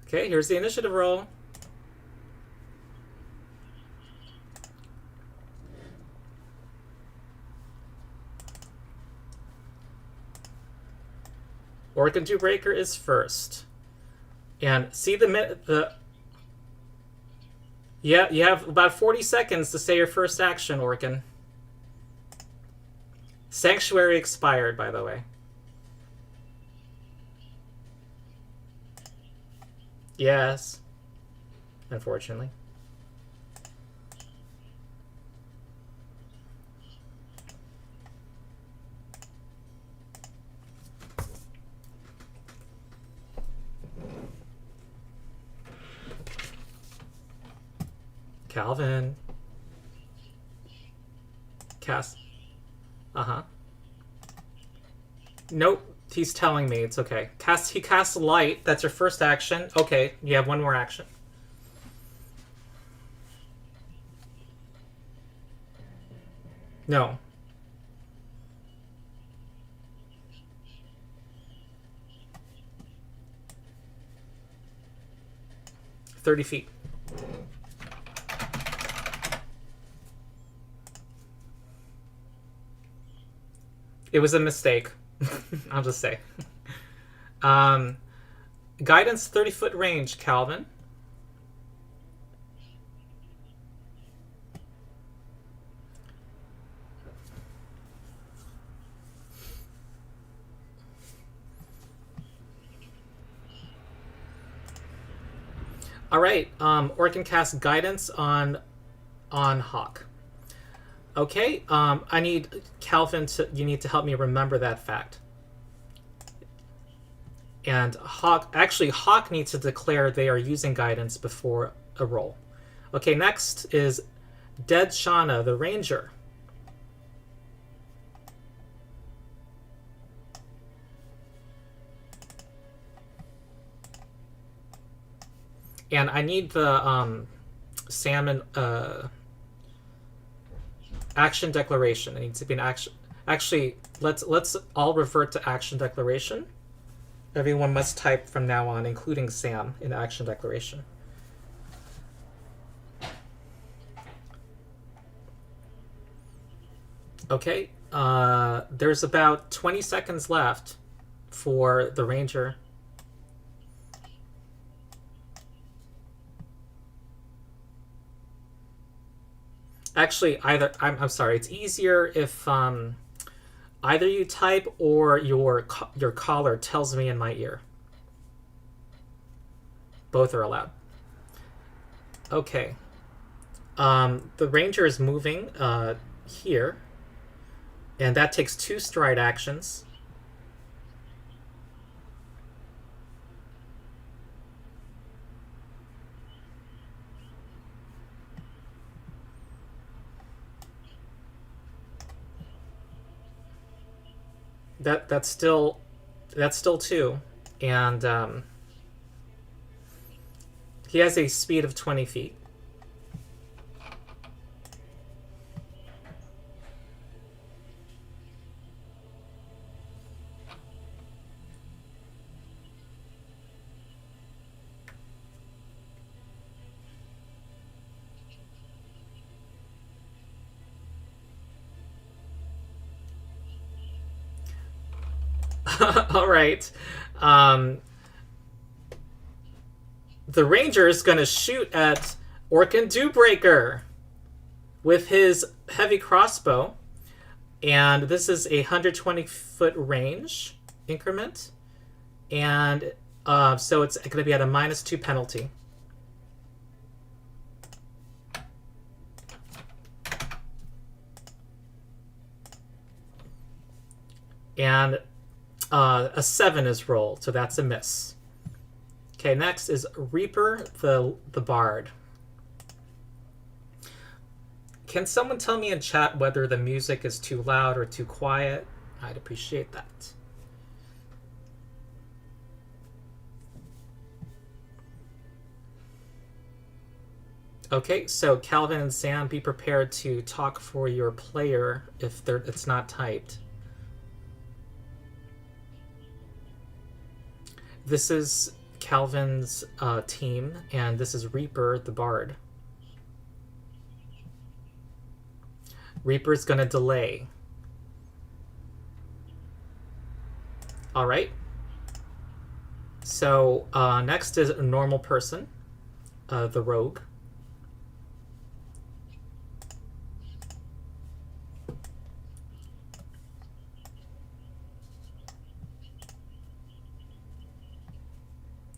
[SPEAKER 1] Okay, here's the initiative roll. Orcan Dewbreaker is first. And see the yeah, you have about 40 seconds to say your first action, Orcan. Sanctuary expired, by the way. Yes, unfortunately. Calvin. Cast. Uh-huh. Nope. He's telling me it's okay. He casts light. That's your first action. Okay, you have one more action. No. 30 feet. It was a mistake. I'll just say. Um, Guidance 30-foot range, Calvin. All right. Or can cast guidance on Hawk. Okay. I need Calvin to. You need to help me remember that fact. And Hawk needs to declare they are using guidance before a roll. Okay. Next is Dead Shauna, the ranger. And I need the salmon action declaration. It needs to be an action. Actually, let's all revert to action declaration. Everyone must type from now on, including Sam, in action declaration. Okay. There's about 20 seconds left for the ranger. Actually, I'm sorry. It's easier if either you type or your caller tells me in my ear. Both are allowed. Okay. The ranger is moving here, and that takes 2 stride actions. That's still 2, and he has a speed of 20 feet. All right. The ranger is going to shoot at Orkin Dewbreaker with his heavy crossbow. And this is a 120-foot range increment. And so it's going to be at a -2 penalty. And a 7 is rolled, so that's a miss. Okay, next is Reaper the Bard. Can someone tell me in chat whether the music is too loud or too quiet? I'd appreciate that. Okay, so Calvin and Sam, be prepared to talk for your player if it's not typed. This is Calvin's team, and this is Reaper the Bard. Reaper's going to delay. All right. So next is a normal person, the rogue.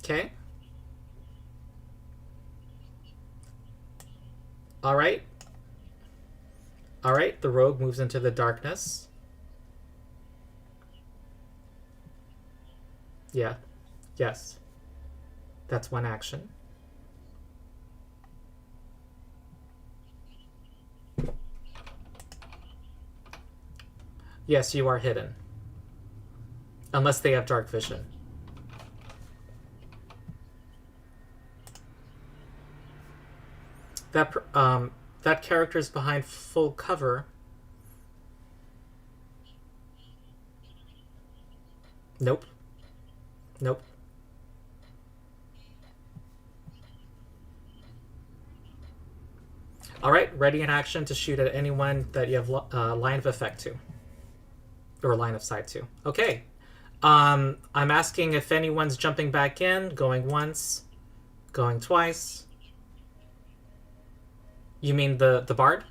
[SPEAKER 1] Okay. All right. All right, the rogue moves into the darkness. Yeah. Yes. That's one action. Yes, you are hidden. Unless they have dark vision. That character is behind full cover. Nope. Nope. All right, ready in action to shoot at anyone that you have line of effect to. Or line of sight to. Okay. I'm asking if anyone's jumping back in, going once, going twice. You mean the bard?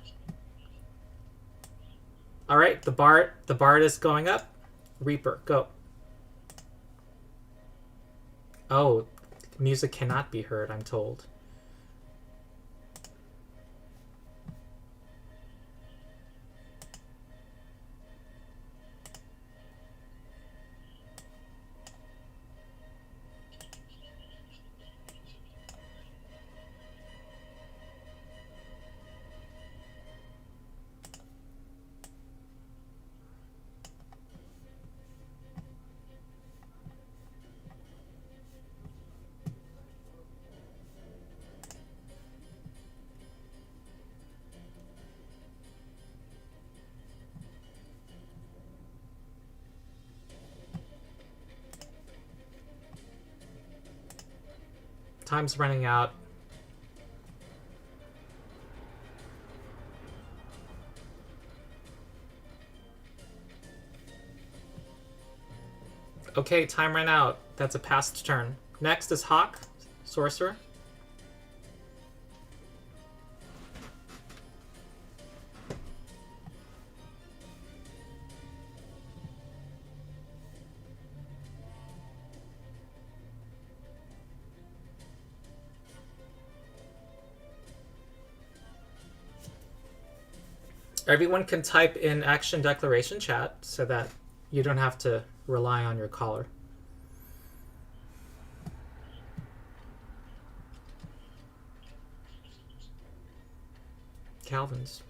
[SPEAKER 1] All right, the bard is going up. Reaper, go. Oh, music cannot be heard, I'm told. Time's running out. Okay, time ran out. That's a past turn. Next is Hawk, Sorcerer. Everyone can type in action declaration chat so that you don't have to rely on your caller. Calvin's.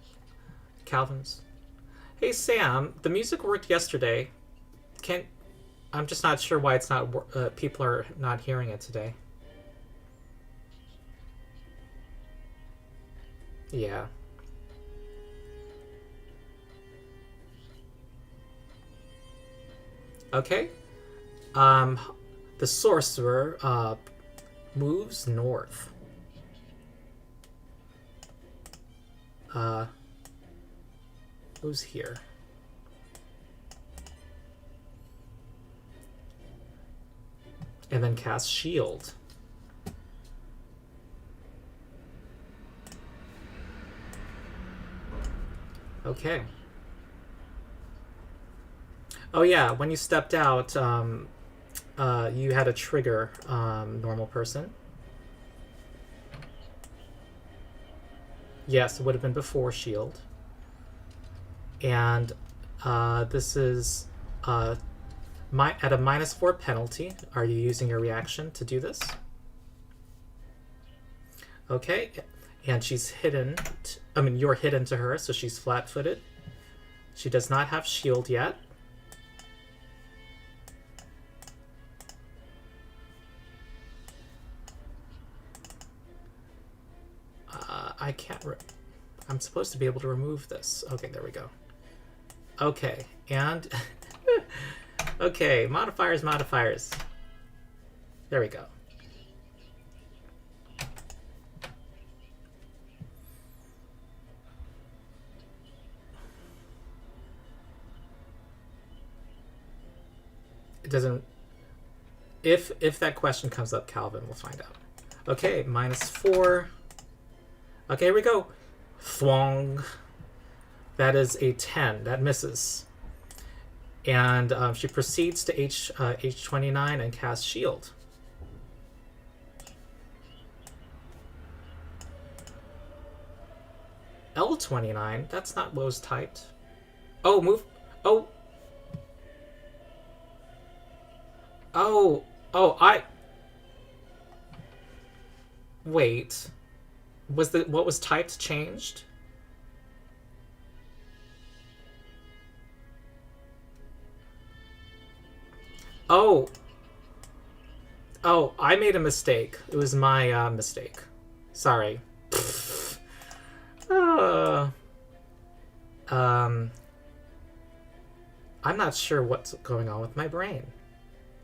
[SPEAKER 1] Hey Sam, the music worked yesterday. I'm just not sure why it's not. People are not hearing it today. Yeah. Okay. The sorcerer moves north. Who's here? And then cast shield. Okay. Oh yeah, when you stepped out, you had a trigger, normal person. Yes, it would have been before shield. And this is at a -4 penalty. Are you using your reaction to do this? Okay, and she's hidden. You're hidden to her, so she's flat-footed. She does not have shield yet. I can't. I'm supposed to be able to remove this. Okay, there we go. Okay, and okay, modifiers. There we go. It doesn't. If that question comes up, Calvin will find out. Okay, -4. Okay, here we go. Thwong. That is a 10. That misses. And she proceeds to H29 and casts shield. I-29. That's not what was typed. Oh, move. Oh. Oh. Oh, Wait. Was what was typed changed? Oh. Oh, I made a mistake. It was my mistake. Sorry. I'm not sure what's going on with my brain.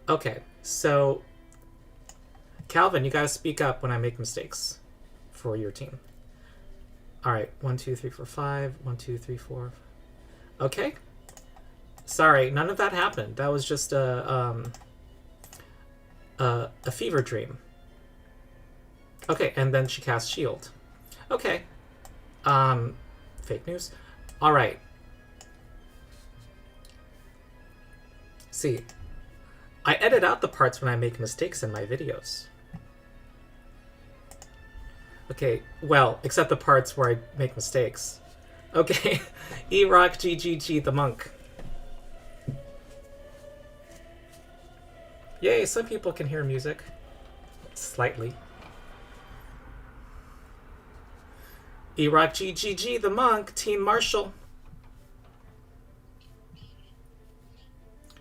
[SPEAKER 1] Okay, so Calvin, you gotta speak up when I make mistakes for your team. All right, 1, 2, 3, 4, 5. 1, 2, 3, 4. Okay. Sorry, none of that happened. That was just a fever dream. Okay, and then she cast shield. Okay. Fake news. All right. See, I edit out the parts when I make mistakes in my videos. Okay, well, except the parts where I make mistakes. Okay, E-Rock GGG the monk. Yay, some people can hear music. Slightly. E-Rock GGG the monk, Team Marshall.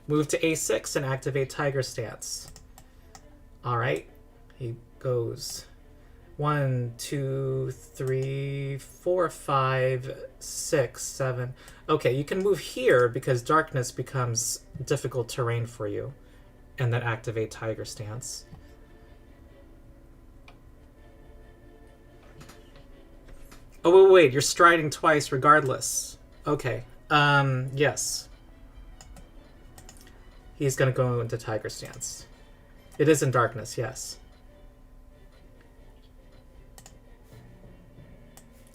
[SPEAKER 1] Move to A6 and activate Tiger Stance. Alright, he goes 1, 2, 3, 4, 5, 6, 7. Okay, you can move here because darkness becomes difficult terrain for you. And then activate Tiger Stance. Oh, wait, you're striding twice regardless. Okay, yes. He's gonna go into Tiger Stance. It is in darkness, yes.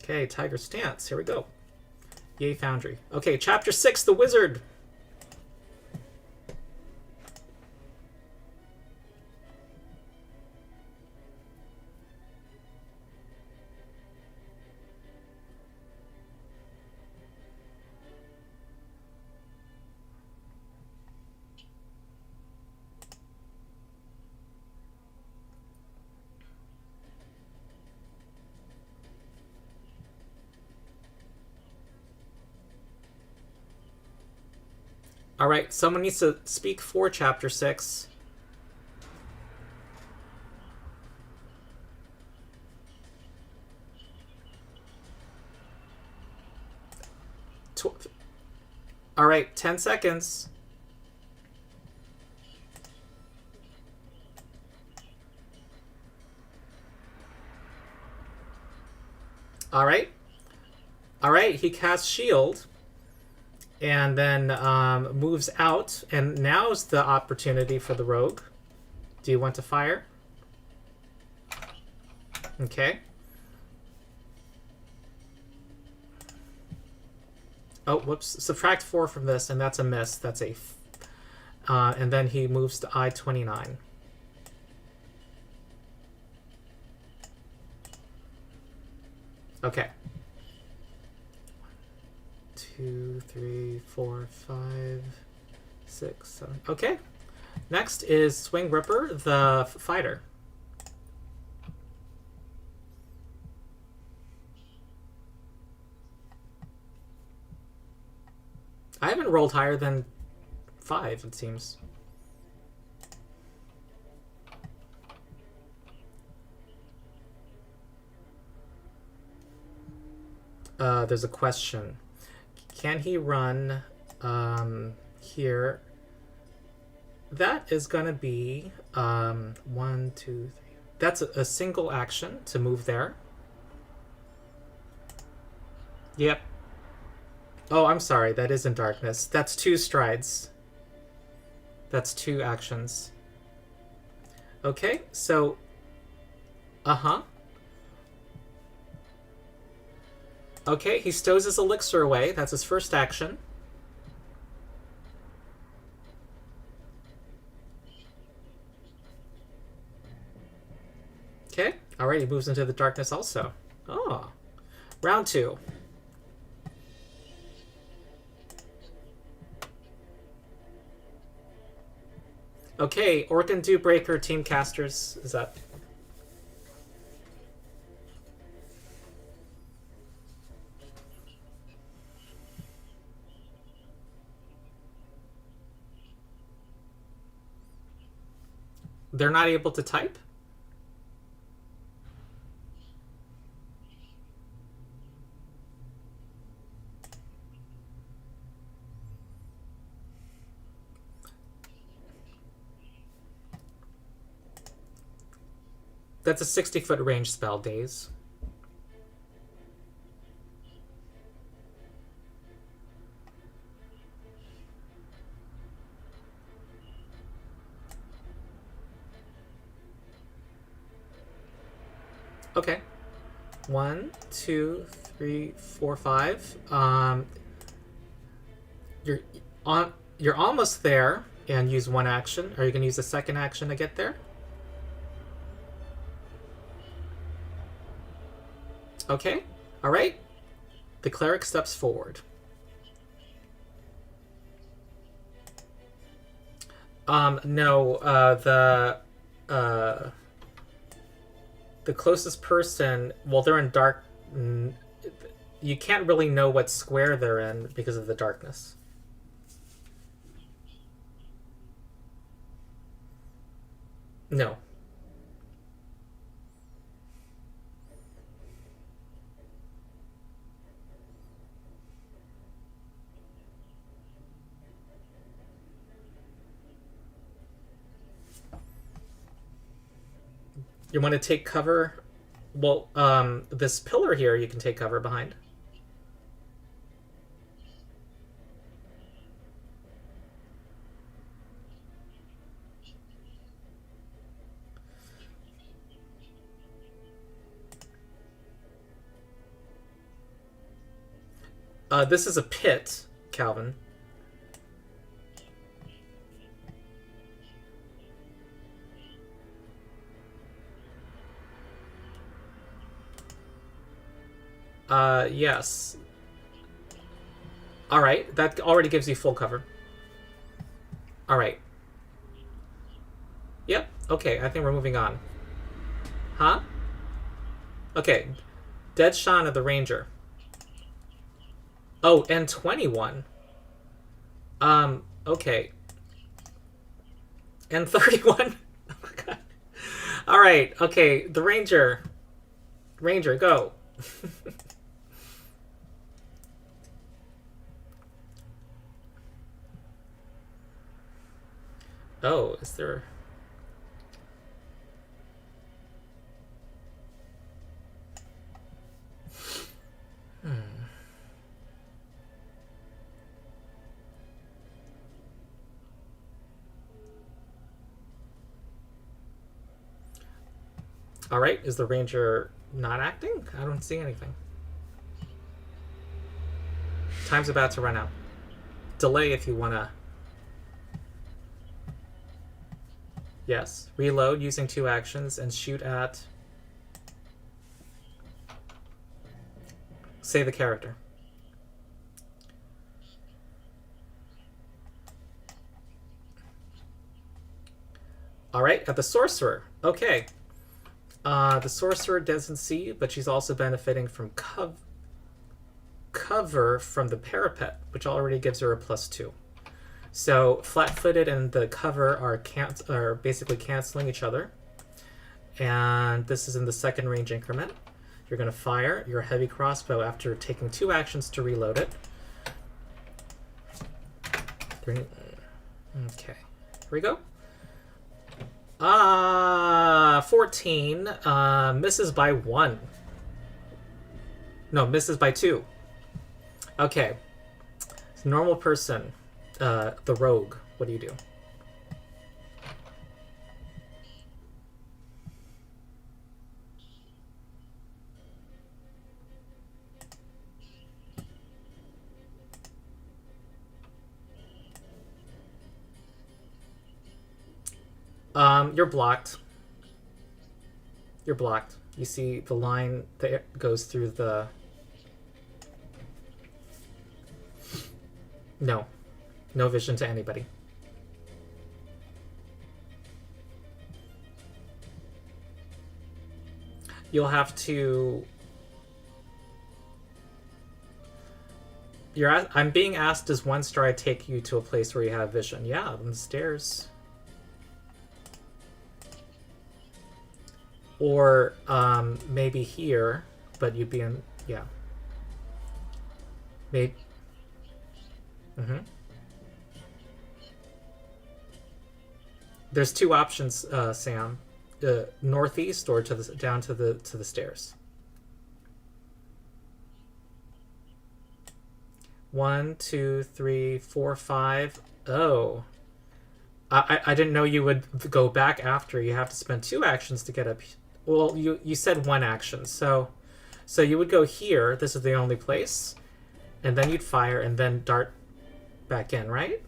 [SPEAKER 1] Okay, Tiger Stance, here we go. Yay, Foundry. Okay, Chapter 6, The Wizard. All right, someone needs to speak for Chapter 6. All right, 10 seconds. All right. All right, he casts shield. And then moves out, and now's the opportunity for the rogue. Do you want to fire? Okay. Oh, whoops. Subtract 4 from this, and that's a miss. That's a... and then he moves to I-29. Okay. 2, 3, 4, 5, 6, 7. Okay. Next is Swing Ripper, the fighter. I haven't rolled higher than 5, it seems. There's a question. Can he run here? That is going to be 1, 2, 3. That's a single action to move there. Yep. Oh, I'm sorry. That is in darkness. That's 2 strides. That's 2 actions. Okay, so... Uh-huh. Okay, he stows his elixir away. That's his first action. Okay, alright, he moves into the darkness also. Oh. Round 2. Okay, Orc Dew Breaker team casters is up. They're not able to type? That's a 60-foot range spell, Daze. Okay. 1, 2, 3, 4, 5. You're almost there, and use one action. Are you going to use the second action to get there? Okay. All right. The cleric steps forward. No. The closest person, well, they're in dark. You can't really know what square they're in because of the darkness. No. You want to take cover? Well, this pillar here you can take cover behind. This is a pit, Calvin. Yes. Alright, that already gives you full cover. Alright. Yep, okay, I think we're moving on. Huh? Okay. Dead Sean of the Ranger. Oh, and 21. Okay. And 31. Oh my god. Alright, okay, the Ranger. Ranger, go. Oh, is there... Alright, is the Ranger not acting? I don't see anything. Time's about to run out. Delay if you wanna... Yes. Reload using 2 actions and shoot at... Say the character. Alright, at the Sorcerer. Okay. The Sorcerer doesn't see you, but she's also benefiting from cover from the parapet, which already gives her a +2. So flat-footed and the cover are basically canceling each other. And this is in the second range increment. You're going to fire your heavy crossbow after taking 2 actions to reload it. Okay, here we go. 14. Misses by 1. No, misses by 2. Okay. Normal person. The rogue. What do you do? You're blocked. You're blocked. You see the line that goes through the... No. No vision to anybody. you'll have to... I'm being asked, does one stride take you to a place where you have vision? Yeah, on the stairs. Or maybe here, but you'd be in... Yeah. Maybe... Mm-hmm. There's two options, Sam. Northeast or down to the stairs. 1, 2, 3, 4, 5. Oh. I didn't know you would go back after. You have to spend 2 actions to get up. Well, you said 1 action. So you would go here. This is the only place. And then you'd fire and then dart back in, right?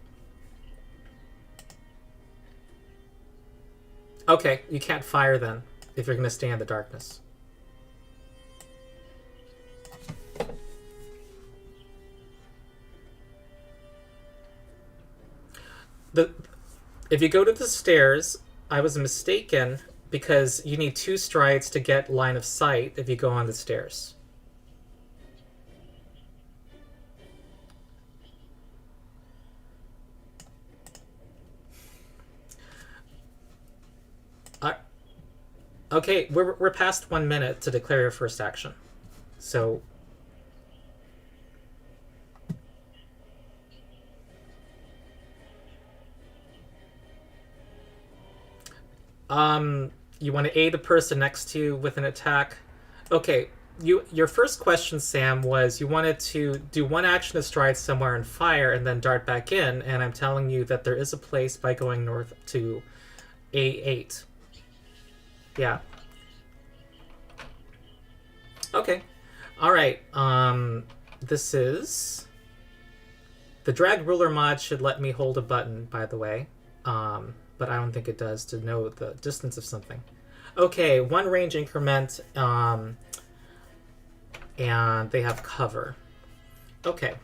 [SPEAKER 1] Okay, you can't fire then if you're going to stay in the darkness. If you go to the stairs, I was mistaken because you need 2 strides to get line of sight if you go on the stairs. Okay, we're past 1 minute to declare your first action. So... you want to aid the person next to you with an attack. Okay, your first question, Sam, was you wanted to do 1 action to stride somewhere and fire and then dart back in, and I'm telling you that there is a place by going north to A8. Yeah. Okay. Alright, this is... The drag ruler mod should let me hold a button, by the way. But I don't think it does to know the distance of something. Okay, 1 range increment, and they have cover. Okay.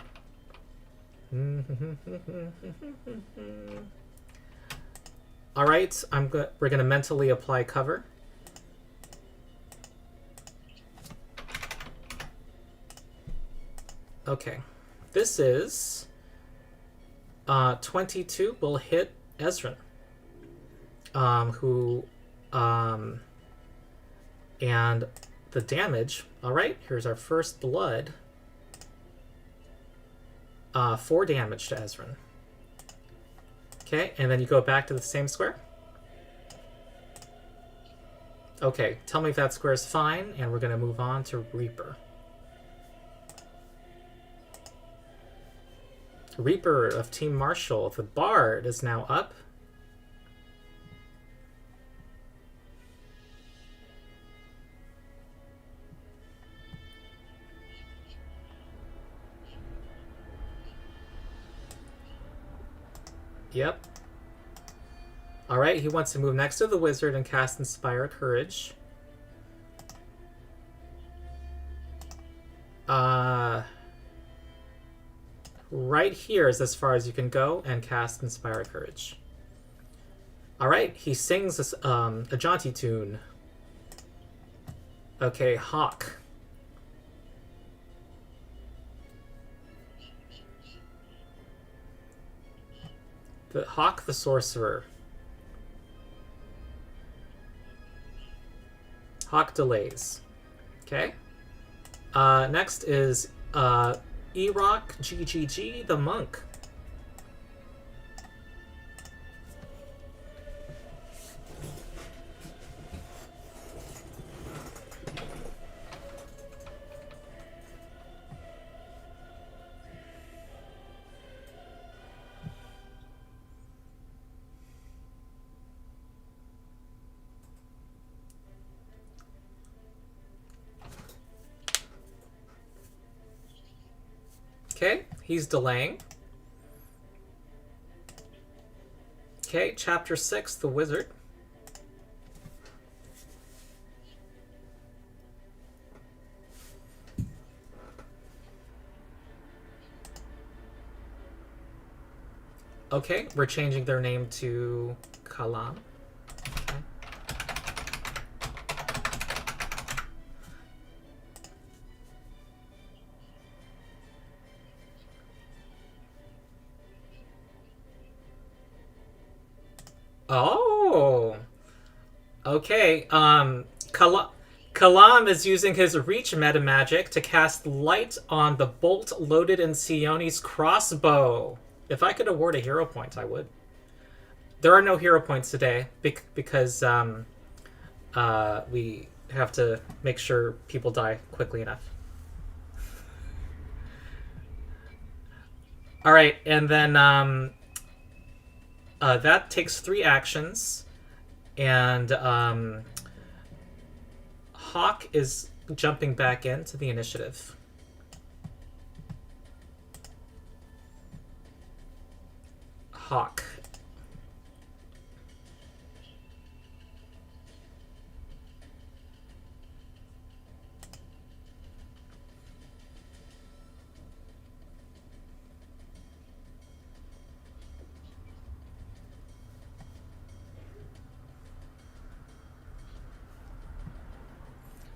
[SPEAKER 1] All right, we're gonna mentally apply cover. Okay, this is 22 will hit Ezrin. And the damage, all right, here's our first blood. 4 damage to Ezrin. Okay, and then you go back to the same square. Okay, tell me if that square is fine, and we're gonna move on to Reaper. Reaper of Team Marshall, the Bard is now up. Yep. Alright, he wants to move next to the wizard and cast Inspire Courage. Right here is as far as you can go and cast Inspire Courage. Alright, he sings a jaunty tune. Okay, Hawk. Hawk the Sorcerer. Hawk delays. Okay. Next is E-Rock GGG the Monk. Okay, he's delaying. Okay, Chapter 6, the Wizard. Okay, we're changing their name to Kalam. Okay. Oh, okay. Kalam is using his reach meta magic to cast light on the bolt loaded in Sione's crossbow. If I could award a hero point, I would. There are no hero points today because we have to make sure people die quickly enough. All right, and then that takes 3 actions, and Hawk is jumping back into the initiative. Hawk.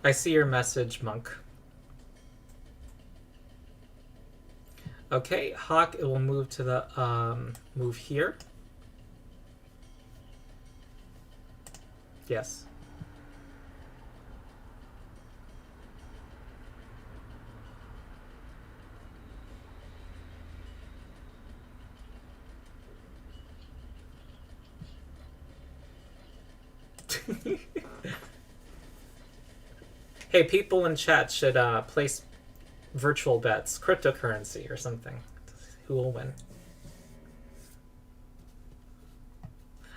[SPEAKER 1] I see your message, Monk. Okay, Hawk, it will move to the move here. Yes. Hey, people in chat should place virtual bets, cryptocurrency or something. Who will win?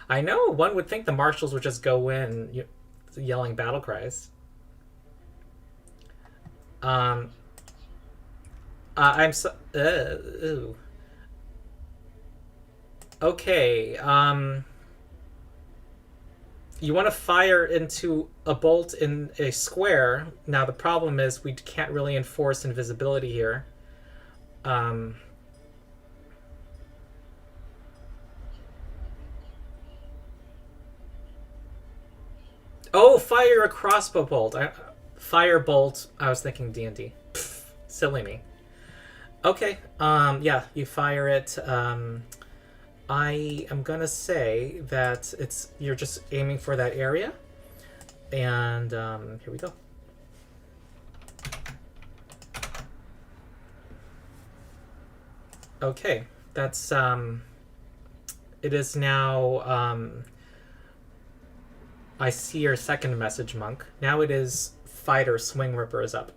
[SPEAKER 1] I know, one would think the marshals would just go in yelling battle cries. I'm so... ooh. Okay, you want to fire into a bolt in a square. Now, the problem is we can't really enforce invisibility here. Oh, fire a crossbow bolt. Fire bolt. I was thinking D&D. Pfft, silly me. Okay, yeah, you fire it. I am gonna say that you're just aiming for that area, and here we go. Okay, that's it is now. I see your second message, Monk. Now it is Fighter Swing Ripper is up.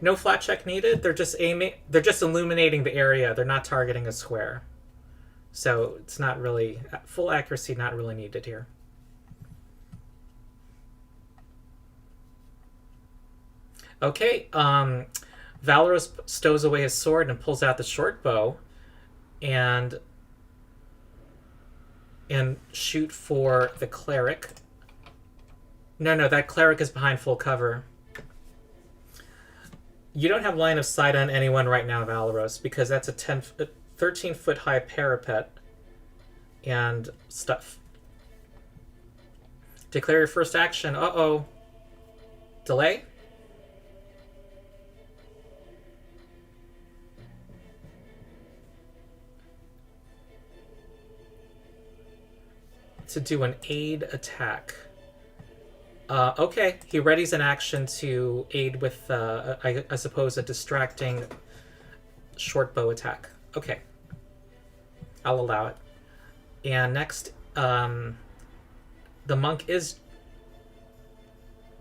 [SPEAKER 1] No flat check needed. They're just illuminating the area. They're not targeting a square. So it's not really full accuracy, not really needed here. Okay, Valoros stows away his sword and pulls out the short bow and shoot for the cleric. No, that cleric is behind full cover. You don't have line of sight on anyone right now, Valoros, because that's a 13-foot high parapet and stuff. Declare your first action. Uh-oh. Delay? To do an aid attack. Okay, he readies an action to aid with, I suppose, a distracting short bow attack. Okay. I'll allow it. And next, the monk is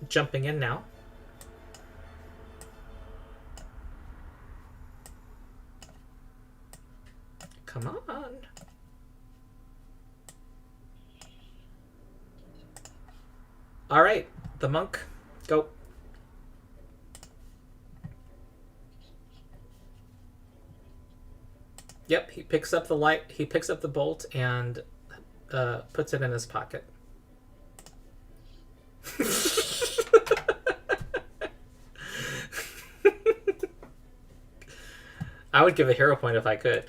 [SPEAKER 1] jumping in now. Come on. All right, the monk, go. Yep, he picks up the light. He picks up the bolt and puts it in his pocket. I would give a hero point if I could.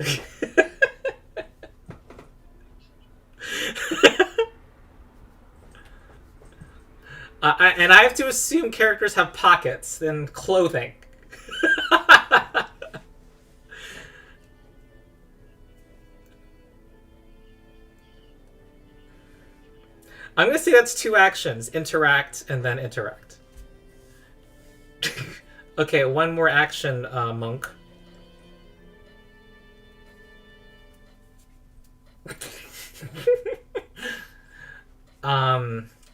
[SPEAKER 1] And I have to assume characters have pockets and clothing. I'm going to say that's 2 actions. Interact and then interact. Okay, 1 more action, monk.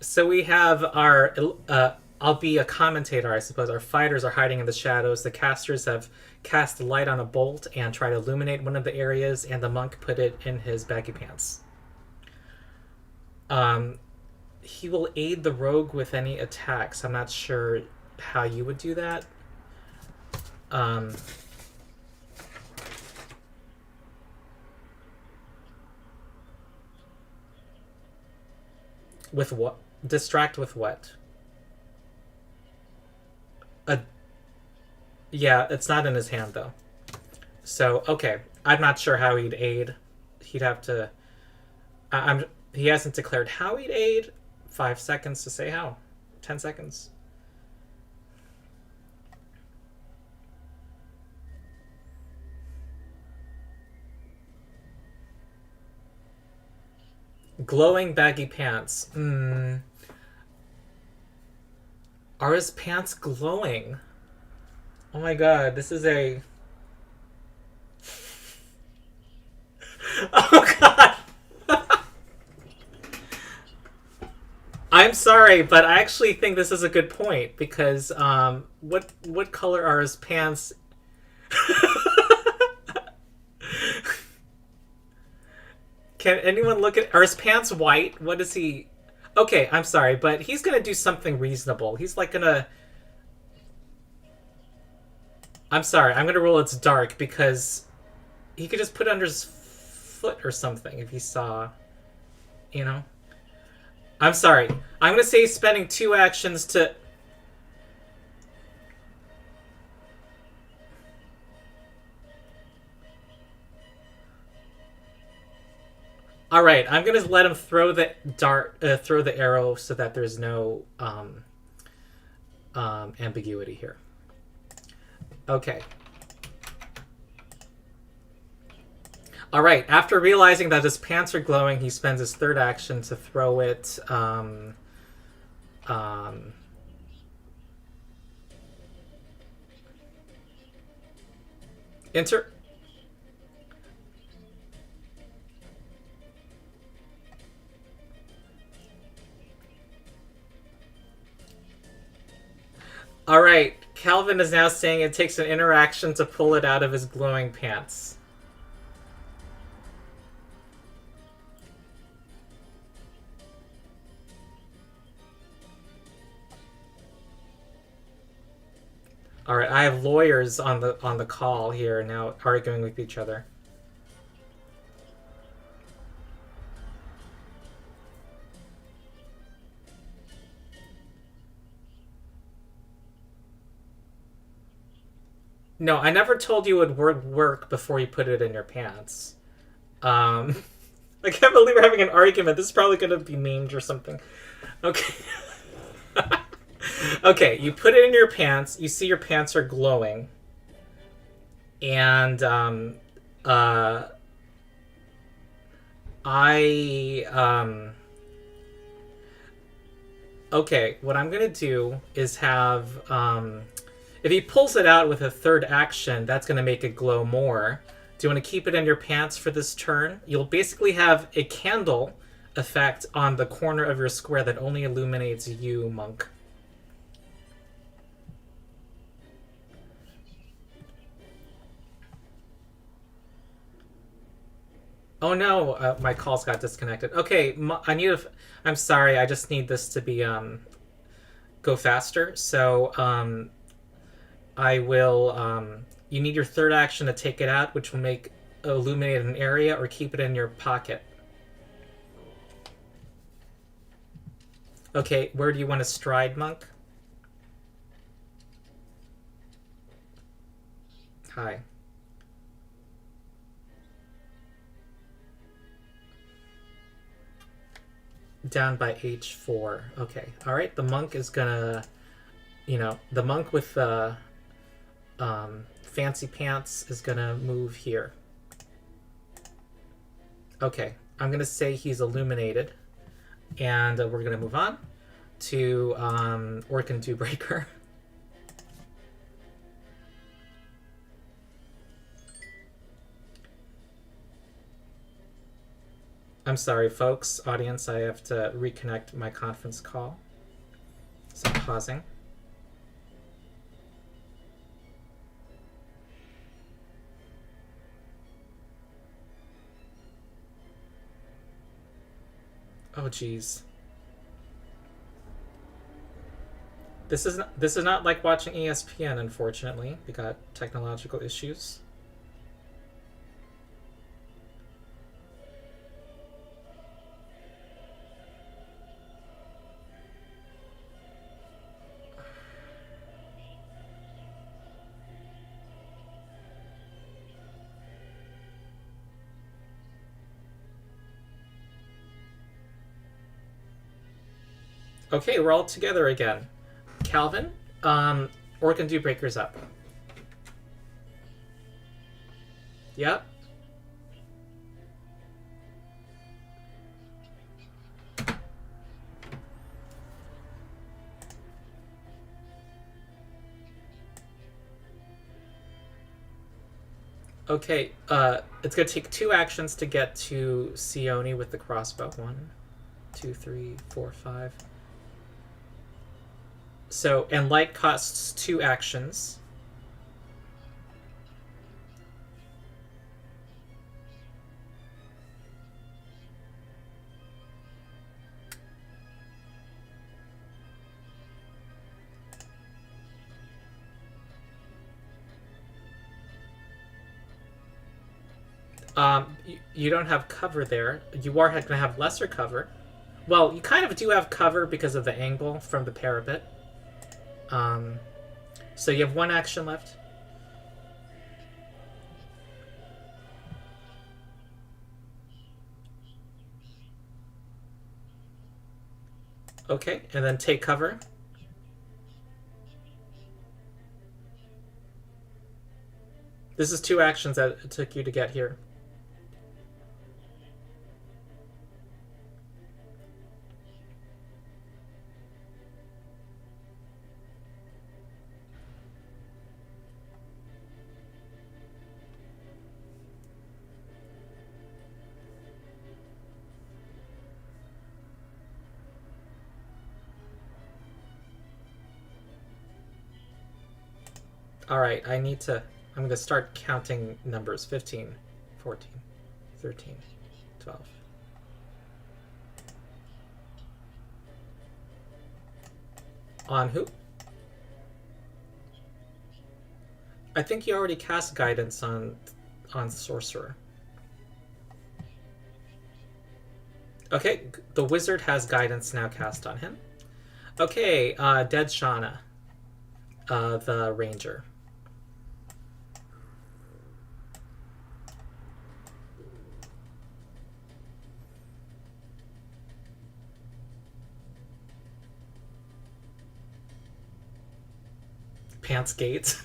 [SPEAKER 1] So we have our... I'll be a commentator, I suppose. Our fighters are hiding in the shadows. The casters have cast light on a bolt and try to illuminate one of the areas, and the monk put it in his baggy pants. He will aid the rogue with any attacks. I'm not sure how you would do that. With what? Distract with what? Yeah, it's not in his hand, though. So, okay. I'm not sure how he'd aid. He'd have to... He hasn't declared how he'd aid. 5 seconds to say how. 10 seconds. Glowing baggy pants. Are his pants glowing? Oh my god, this is a... Oh god! I'm sorry, but I actually think this is a good point, because what color are his pants? Can anyone look at... Are his pants white? What is he... Okay, I'm sorry, but he's gonna do something reasonable. He's like gonna... I'm sorry, I'm gonna rule it's dark, because he could just put it under his foot or something if he saw... You know? I'm sorry. I'm gonna say he's spending 2 actions to... Alright, I'm gonna let him throw the throw the arrow so that there's no ambiguity here. Okay. Alright, after realizing that his pants are glowing, he spends his 3rd action to throw it Alright, Calvin is now saying it takes an interaction to pull it out of his glowing pants. Alright, I have lawyers on the call here now arguing with each other. No, I never told you it would work before you put it in your pants. I can't believe we're having an argument. This is probably going to be named or something. Okay. Okay, you put it in your pants. You see your pants are glowing. And, okay, what I'm going to do is have, if he pulls it out with a 3rd action, that's going to make it glow more. Do you want to keep it in your pants for this turn? You'll basically have a candle effect on the corner of your square that only illuminates you, monk. Oh no, my calls got disconnected. Okay, I'm sorry, I just need this to be, go faster. So, I will, you need your 3rd action to take it out, which will make illuminate an area, or keep it in your pocket. Okay, where do you want to stride, monk? Hi. down by h4. Okay, all right. The monk is gonna, the monk with the fancy pants is gonna move here. Okay, I'm gonna say he's illuminated, and we're gonna move on to Orc and Dewbreaker. I'm sorry, folks, audience, I have to reconnect my conference call. So I'm pausing. Oh, geez. This is not like watching ESPN, unfortunately. We got technological issues. Okay, we're all together again. Calvin, Orc and Dewbreaker's up. Yep. Okay, it's gonna take 2 actions to get to Sione with the crossbow. 1, 2, 3, 4, 5. So, and light costs 2 actions. You don't have cover there. You are going to have lesser cover. Well, you kind of do have cover because of the angle from the parapet. So you have 1 action left. Okay, and then take cover. This is 2 actions that it took you to get here. All right, I'm going to start counting numbers. 15, 14, 13, 12. On who? I think you already cast guidance on Sorcerer. Okay, the wizard has guidance now cast on him. Okay, Dead Shauna, the ranger. Pants Gates.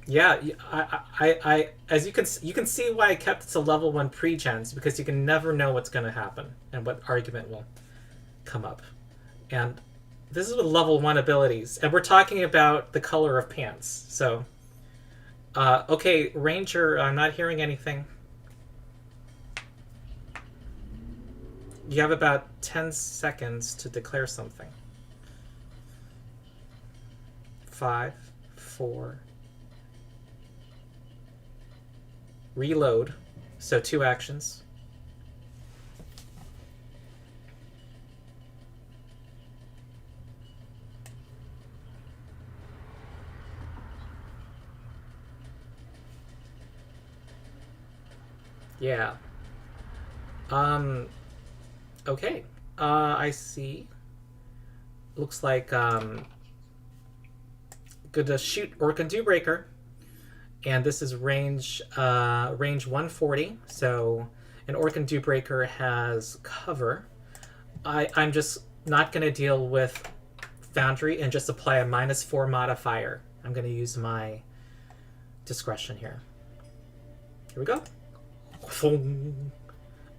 [SPEAKER 1] Yeah, I as you can see why I kept it to level 1 pre-gens, because you can never know what's going to happen and what argument will come up. And this is with level 1 abilities, and we're talking about the color of pants. So, okay, Ranger, I'm not hearing anything. You have about 10 seconds to declare something. 5, 4. Reload. So 2 actions. Yeah. Okay. I see. Looks like gonna shoot Orc and Dewbreaker, and this is range 140. So an Orc and Dewbreaker has cover. I'm just not gonna deal with Foundry and just apply a -4 modifier. I'm gonna use my discretion here. Here we go.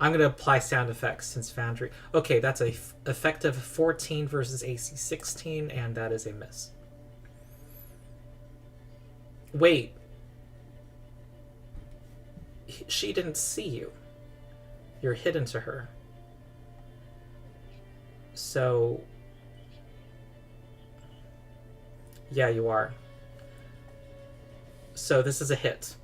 [SPEAKER 1] I'm gonna apply sound effects since Foundry. Okay, that's a effective 14 versus AC 16, and that is a miss. Wait. She didn't see you. You're hidden to her. So... yeah, you are. So this is a hit.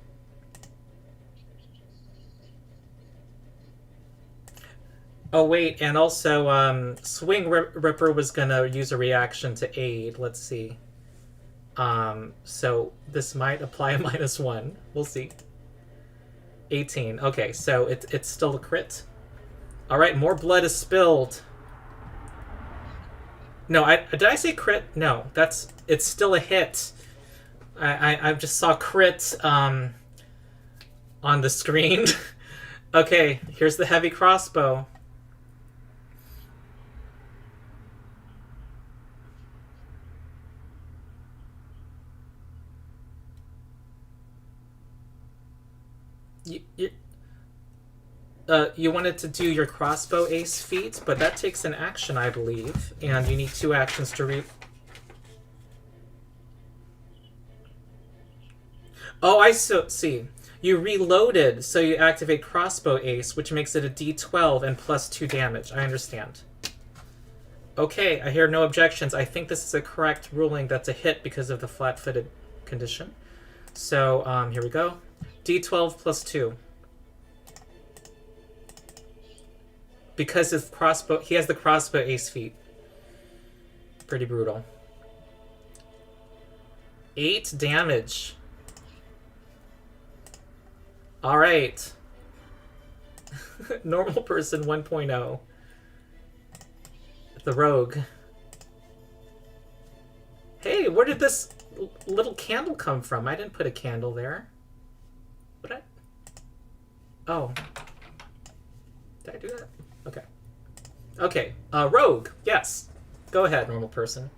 [SPEAKER 1] Oh, wait, and also, Swing Ripper was gonna use a reaction to aid. Let's see. So this might apply a -1. We'll see. 18. Okay, so it's still a crit. Alright, more blood is spilled. No, did I say crit? No, it's still a hit. I just saw crit, on the screen. Okay, here's the heavy crossbow. You wanted to do your crossbow ace feat, but that takes an action, I believe, and you need 2 actions to Oh, I see. You reloaded, so you activate crossbow ace, which makes it a D12 and +2 damage. I understand. Okay, I hear no objections. I think this is a correct ruling. That's a hit because of the flat-footed condition. So, here we go. D12 +2. Because his crossbow, he has the crossbow ace feat. Pretty brutal. 8 damage. Alright. Normal person 1.0. The rogue. Hey, where did this little candle come from? I didn't put a candle there. What? Oh. Did I do that? Okay. Okay. Rogue. Yes. Go ahead, normal person.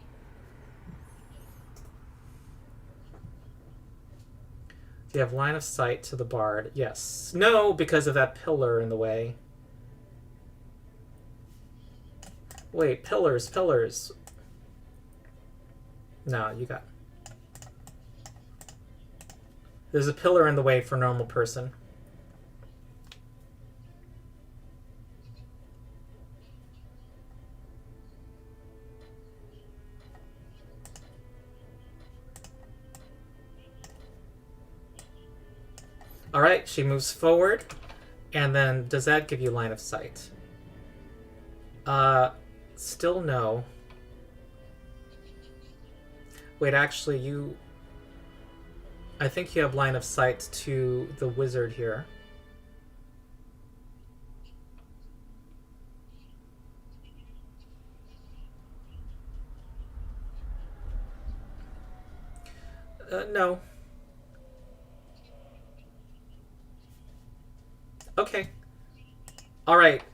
[SPEAKER 1] Do you have line of sight to the bard? Yes. No, because of that pillar in the way. Wait, pillars. No, you got... There's a pillar in the way for normal person. Alright, she moves forward, and then does that give you line of sight? Still no. Wait, actually, you... I think you have line of sight to the wizard here. No. Okay. Alright.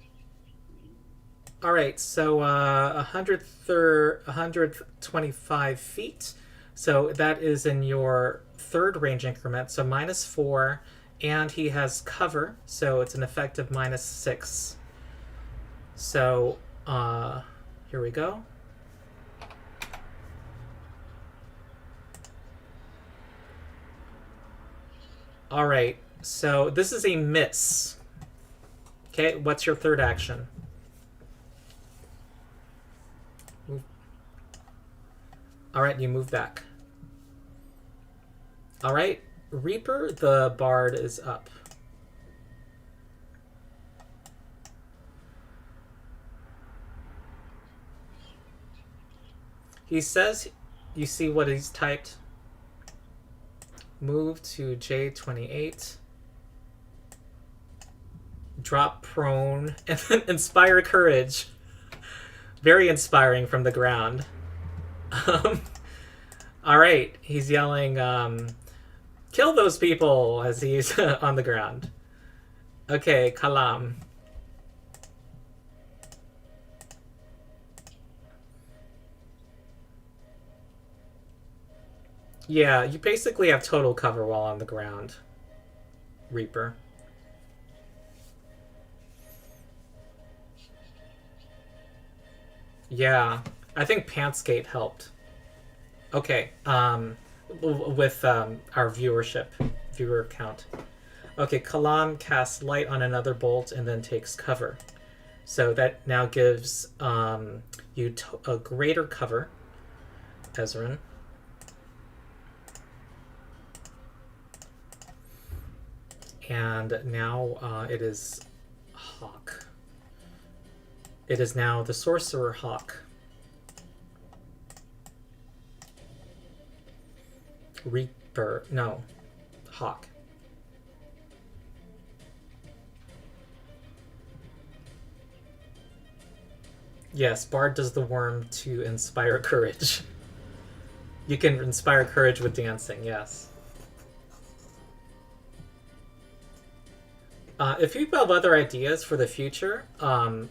[SPEAKER 1] Alright, so 125 feet. So that is in your 3rd range increment, so -4, and he has cover, so it's an effective -6. So, here we go. Alright, so this is a miss. Okay, what's your 3rd action? Move. Alright, you move back. Alright, Reaper, the bard, is up. He says, you see what he's typed? Move to J28. Drop prone, and then inspire courage. Very inspiring from the ground. All right, he's yelling, kill those people as he's on the ground. Okay, Kalam. Yeah, you basically have total cover while on the ground, Reaper. Yeah, I think Pantsgate helped. Okay, with our viewer count. Okay, Kalam casts light on another bolt and then takes cover. So that now gives you a greater cover, Ezrin. And now it is Hawk. It is now the Sorcerer Hawk. Reaper. No. Hawk. Yes, Bard does the worm to inspire courage. You can inspire courage with dancing, yes. If you have other ideas for the future,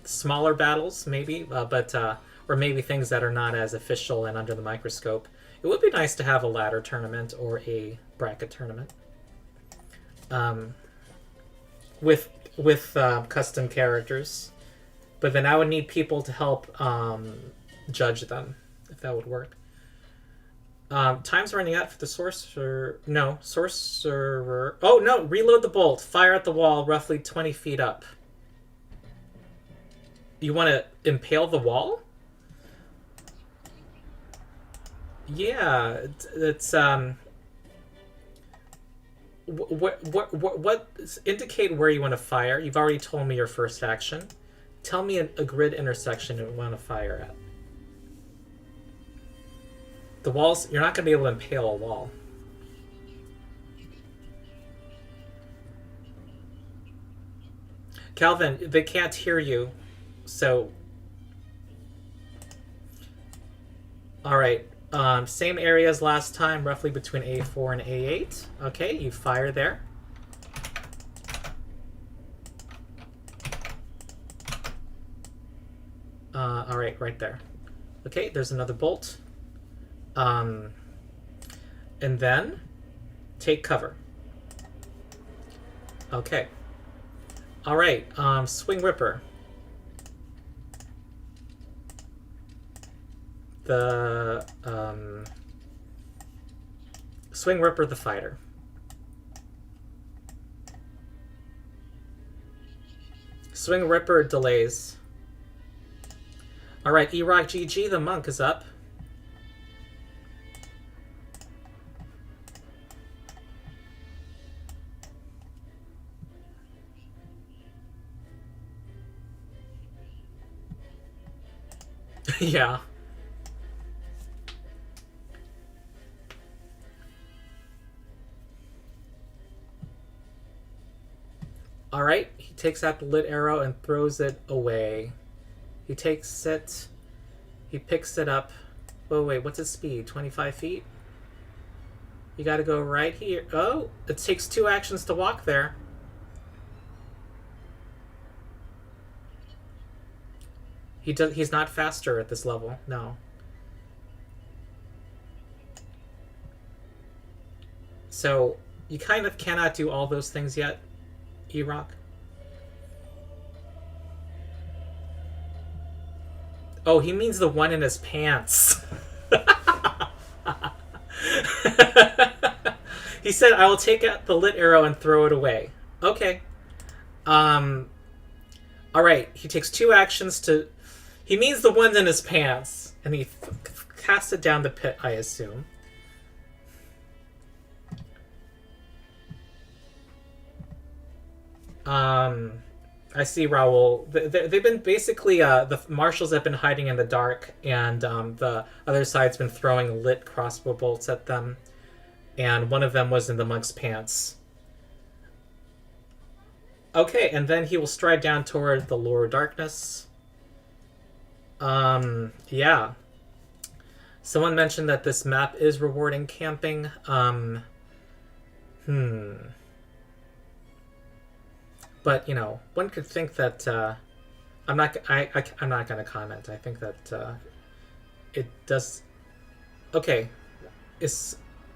[SPEAKER 1] smaller battles maybe, or maybe things that are not as official and under the microscope, it would be nice to have a ladder tournament or a bracket tournament with custom characters. But then I would need people to help judge them, if that would work. Time's running out for the Sorcerer. No, Sorcerer. Oh, no, reload the bolt. Fire at the wall roughly 20 feet up. You want to impale the wall? Yeah, it's what indicate where you want to fire. You've already told me your first action. Tell me a grid intersection you want to fire at. The walls, you're not going to be able to impale a wall. Calvin, they can't hear you, so... Alright, same area as last time, roughly between A4 and A8. Okay, you fire there. Alright, right there. Okay, there's another bolt. And then take cover. Okay. All right. Swing Ripper. The Swing Ripper, the fighter. Swing Ripper delays. All right, E-Rock GG, the monk is up. Yeah. Alright, he takes out the lit arrow and throws it away. He takes it, he picks it up. Oh wait, what's his speed? 25 feet? You gotta go right here. Oh, it takes 2 actions to walk there. He's not faster at this level, no. So, you kind of cannot do all those things yet, E-Rock. Oh, he means the one in his pants. He said, I will take out the lit arrow and throw it away. Okay. Alright, he takes 2 actions to... He means the ones in his pants. And he casts it down the pit, I assume. I see, Raul. They've been basically... the marshals have been hiding in the dark. And the other side's been throwing lit crossbow bolts at them. And one of them was in the monk's pants. Okay, and then he will stride down toward the lower darkness. Yeah. Someone mentioned that this map is rewarding camping. But, you know, one could think that I'm not going to comment. I think that it does. Okay,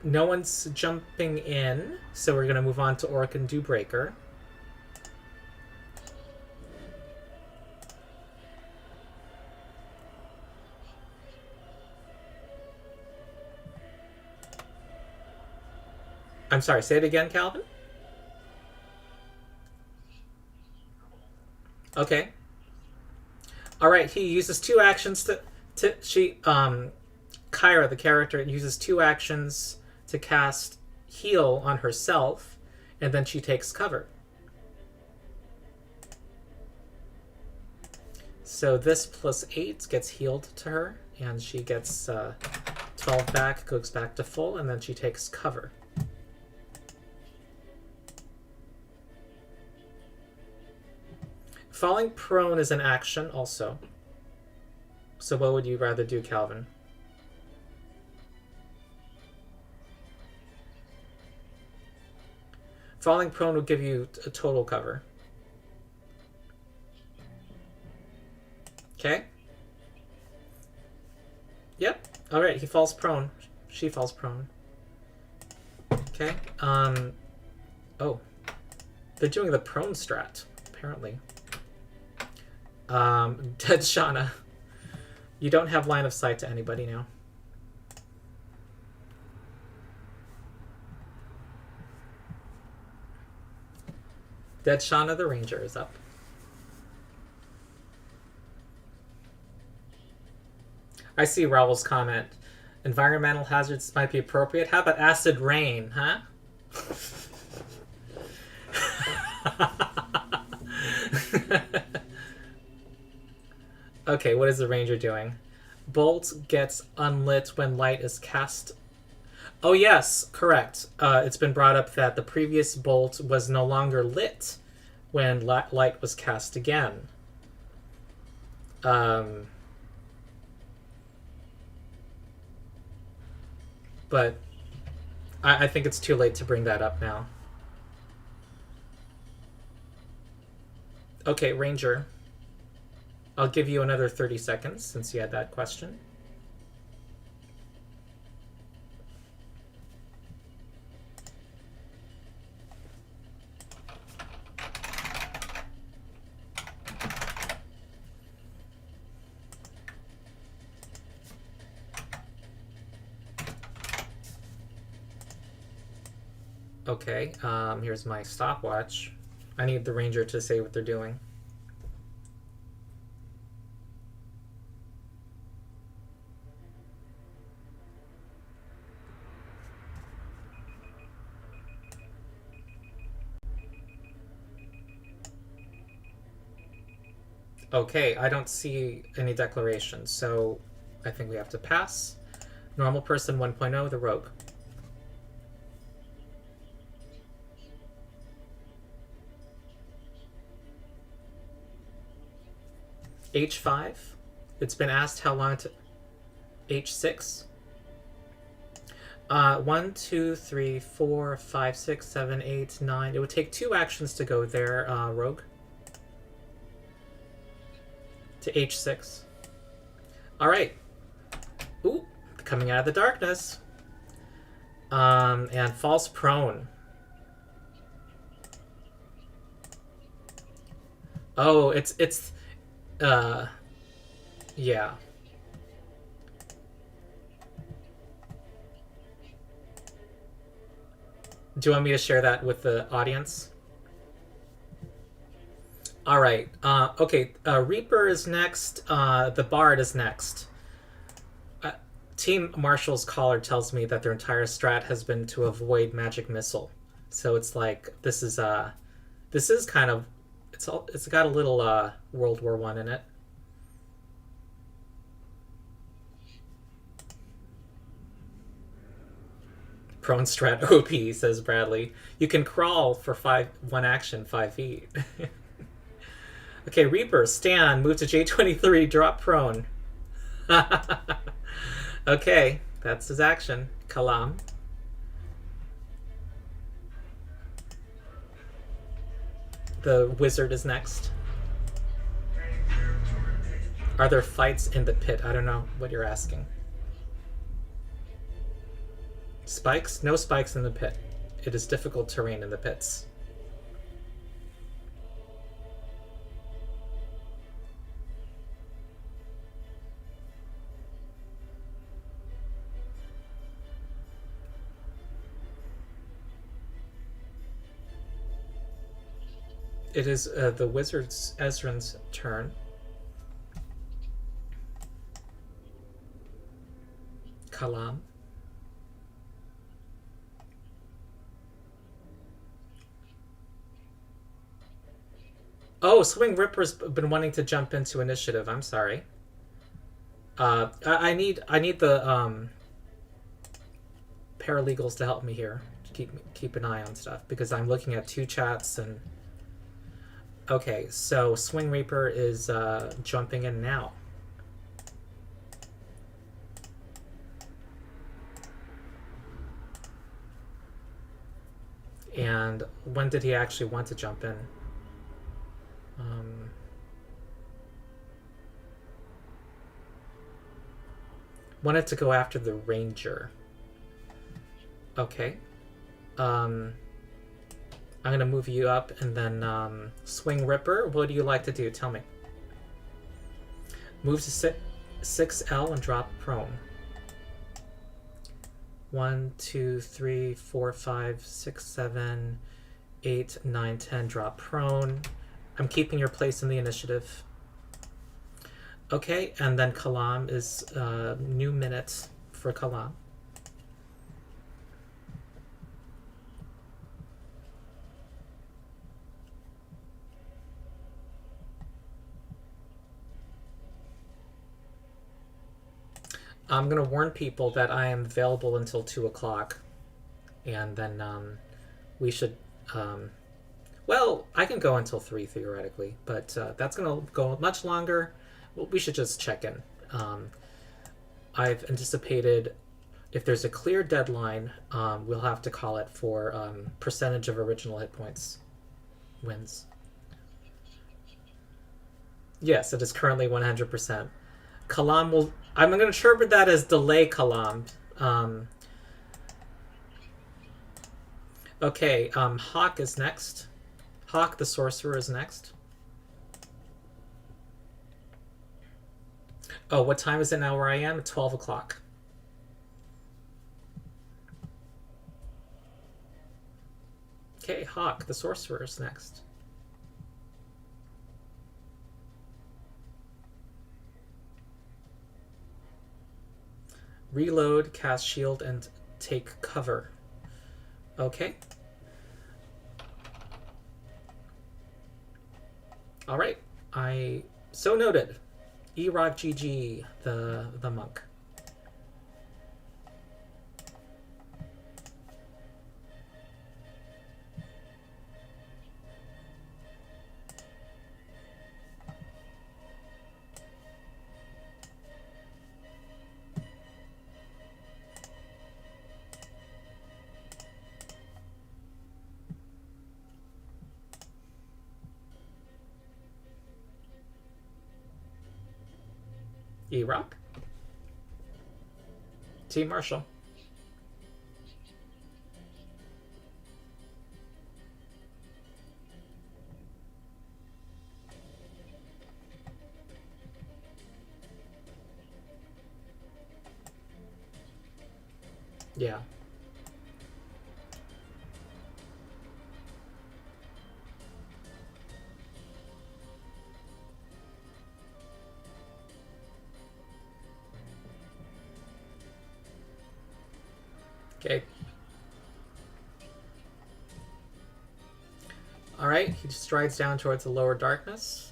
[SPEAKER 1] no one's jumping in, so we're going to move on to Orc and Dewbreaker. I'm sorry, say it again, Calvin? Okay. Alright, he uses 2 actions Kyra, the character, uses 2 actions to cast heal on herself, and then she takes cover. So this plus 8 gets healed to her, and she gets 12 back, goes back to full, and then she takes cover. Falling prone is an action also. So what would you rather do, Calvin? Falling prone will give you a total cover. Okay. Yep. Alright, he falls prone. She falls prone. Okay. Oh. They're doing the prone strat, apparently. Dead Shauna. You don't have line of sight to anybody now. Dead Shauna the Ranger is up. I see Raoul's comment. Environmental hazards might be appropriate. How about acid rain, huh? Okay, what is the Ranger doing? Bolt gets unlit when light is cast. Oh yes, correct. It's been brought up that the previous bolt was no longer lit when light was cast again. But I think it's too late to bring that up now. Okay, Ranger. I'll give you another 30 seconds since you had that question. Okay, here's my stopwatch. I need the Ranger to say what they're doing. Okay, I don't see any declarations, so I think we have to pass. Normal person 1.0, the rogue. H5. It's been asked how long to... H6. 1, 2, 3, 4, 5, 6, 7, 8, 9. It would take 2 actions to go there, rogue. To H6. Alright. Ooh, coming out of the darkness. And falls prone. Oh, it's yeah. Do you want me to share that with the audience? All right. Okay. Reaper is next. The Bard is next. Team Marshall's caller tells me that their entire strat has been to avoid magic missile. So it's like this is kind of it's got a little World War I in it. Prone strat OP, says Bradley. You can crawl for 1 action 5 feet. Okay, Reaper, Stan, move to J23, drop prone. Okay, that's his action. Kalam. The wizard is next. Are there fights in the pit? I don't know what you're asking. Spikes? No spikes in the pit. It is difficult terrain in the pits. It is the wizard's Ezran's turn. Kalam. Oh, Swing Ripper's been wanting to jump into initiative. I'm sorry. I need the paralegals to help me here. Keep an eye on stuff because I'm looking at two chats and. Okay, so Swing Reaper is jumping in now. And when did he actually want to jump in? Wanted to go after the ranger. Okay. I'm gonna move you up and then Swing Ripper. What do you like to do? Tell me. Move to 6L and drop prone. 1, 2, 3, 4, 5, 6, 7, 8, 9, 10. Drop prone. I'm keeping your place in the initiative. Okay, and then Kalam is new minute for Kalam. I'm going to warn people that I am available until 2 o'clock. And then we should... well, I can go until 3 theoretically, but that's going to go much longer. We should just check in. I've anticipated if there's a clear deadline, we'll have to call it for percentage of original hit points wins. Yes, it is currently 100%. Kalam will... I'm going to interpret that as delay Kalam. Okay, Hawk is next. Hawk the Sorcerer is next. Oh, what time is it now where I am? 12 o'clock. Okay, Hawk the Sorcerer is next. Reload, cast shield, and take cover. Okay. Alright. So noted. E-Rock GG, the monk. E-Rock. Team Marshall. Yeah. Okay. Alright, he strides down towards the lower darkness.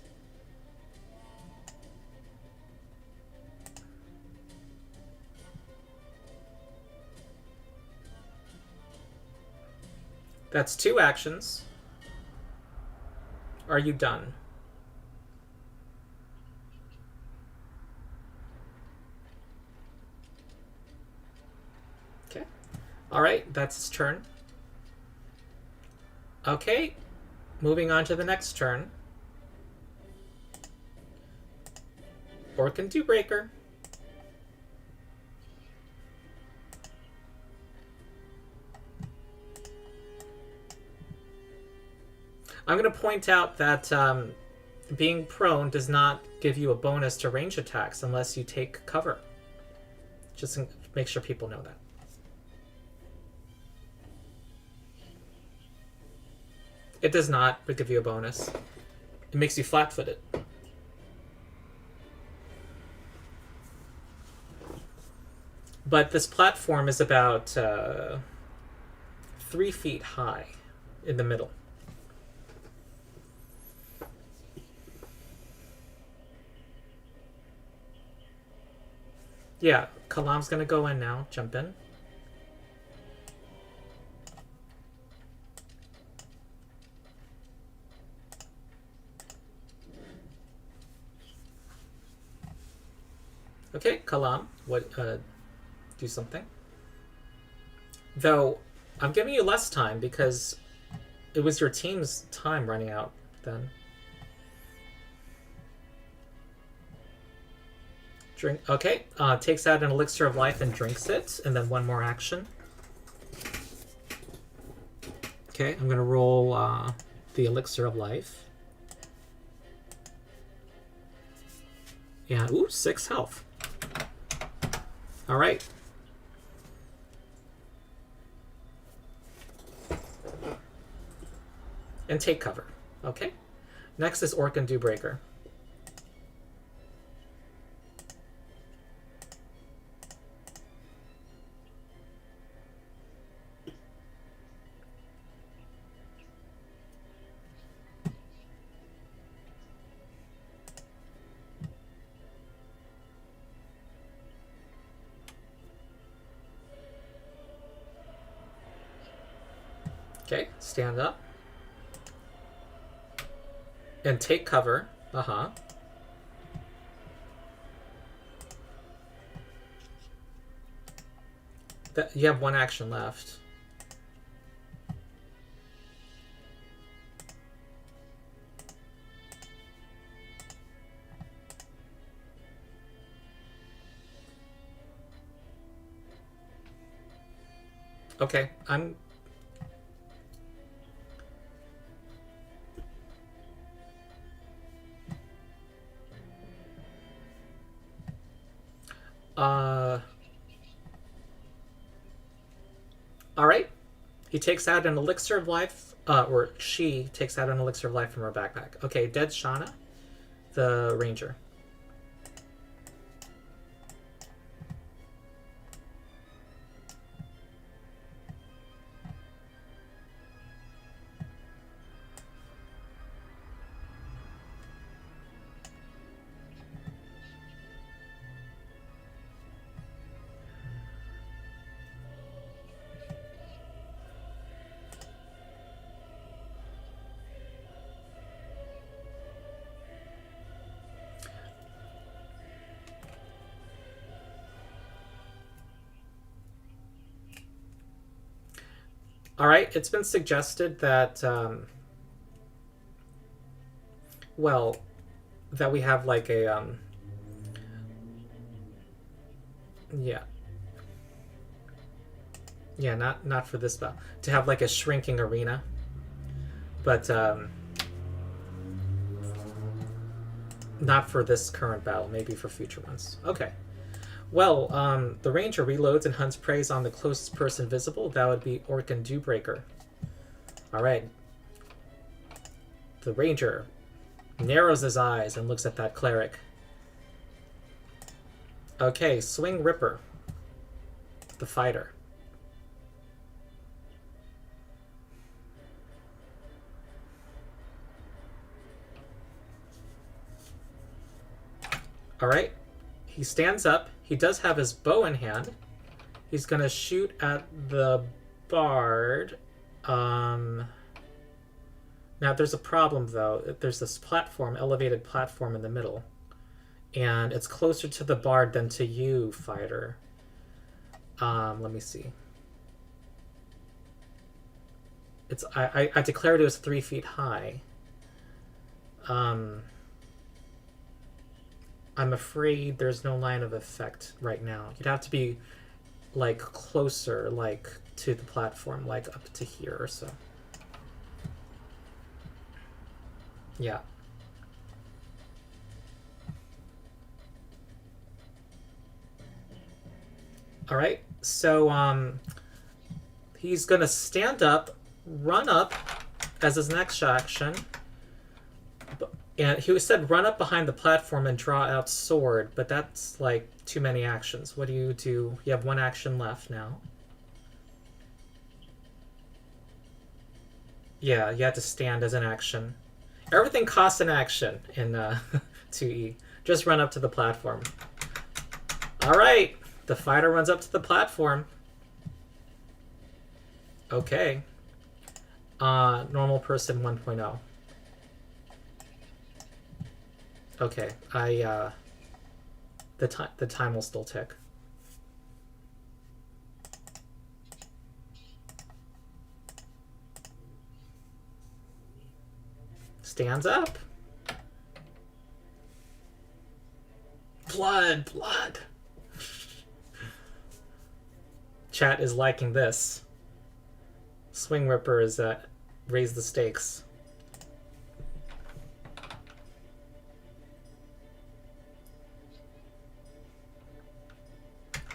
[SPEAKER 1] That's 2 actions. Are you done? All right, that's his turn. Okay, moving on to the next turn. Orc and Dewbreaker. I'm going to point out that being prone does not give you a bonus to range attacks unless you take cover. Just to make sure people know that. It does not give you a bonus. It makes you flat-footed. But this platform is about 3 feet high in the middle. Yeah, Kalam's gonna go in now. Jump in. Okay, Kalam, what? Do something. Though, I'm giving you less time because it was your team's time running out then. Drink. Okay, takes out an elixir of life and drinks it, and then one more action. Okay, I'm gonna roll the elixir of life. Yeah, ooh, 6 health. All right. And take cover. Okay. Next is Orc and Dewbreaker. Okay, stand up. And take cover. Uh-huh. You have 1 action left. Okay, I'm... Alright. He takes out an elixir of life, or she takes out an elixir of life from her backpack. Okay, dead Shauna, the ranger. All right, it's been suggested that, well, that we have like a, yeah. Yeah, not for this battle. To have like a shrinking arena. But, not for this current battle, maybe for future ones. Okay. Well, the ranger reloads and hunts prey on the closest person visible. That would be Orc and Dewbreaker. Alright. The ranger narrows his eyes and looks at that cleric. Okay, Swing Ripper. The fighter. Alright. He stands up. He does have his bow in hand. He's going to shoot at the bard. Now, there's a problem, though. There's this platform, elevated platform in the middle. And it's closer to the bard than to you, fighter. Let me see. It's I declared it was 3 feet high. I'm afraid there's no line of effect right now. You'd have to be like closer, like to the platform, like up to here or so. Yeah. All right. So he's gonna stand up, run up as his next action. And he said run up behind the platform and draw out sword, but that's like too many actions. What do? You have one action left now. Yeah, you have to stand as an action. Everything costs an action in 2E. Just run up to the platform. All right, the fighter runs up to the platform. Okay. Normal person 1.0. Okay, the time will still tick. Stands up. Blood. Chat is liking this. Swing Ripper is raise the stakes.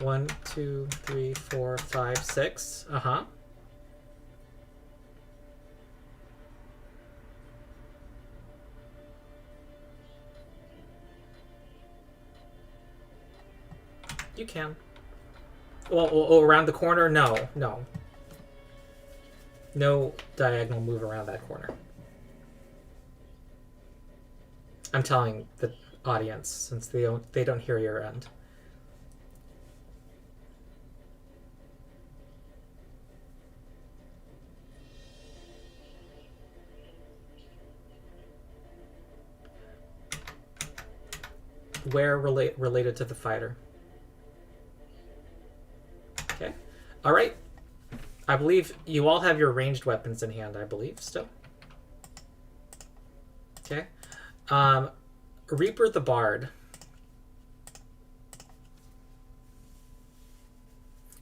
[SPEAKER 1] One, two, three, four, five, six. Uh-huh. You can. Well, around the corner? No. No diagonal move around that corner. I'm telling the audience since they don't hear your end. Where related to the fighter? Okay. All right. I believe you all have your ranged weapons in hand, I believe, still. Okay. Reaper the Bard.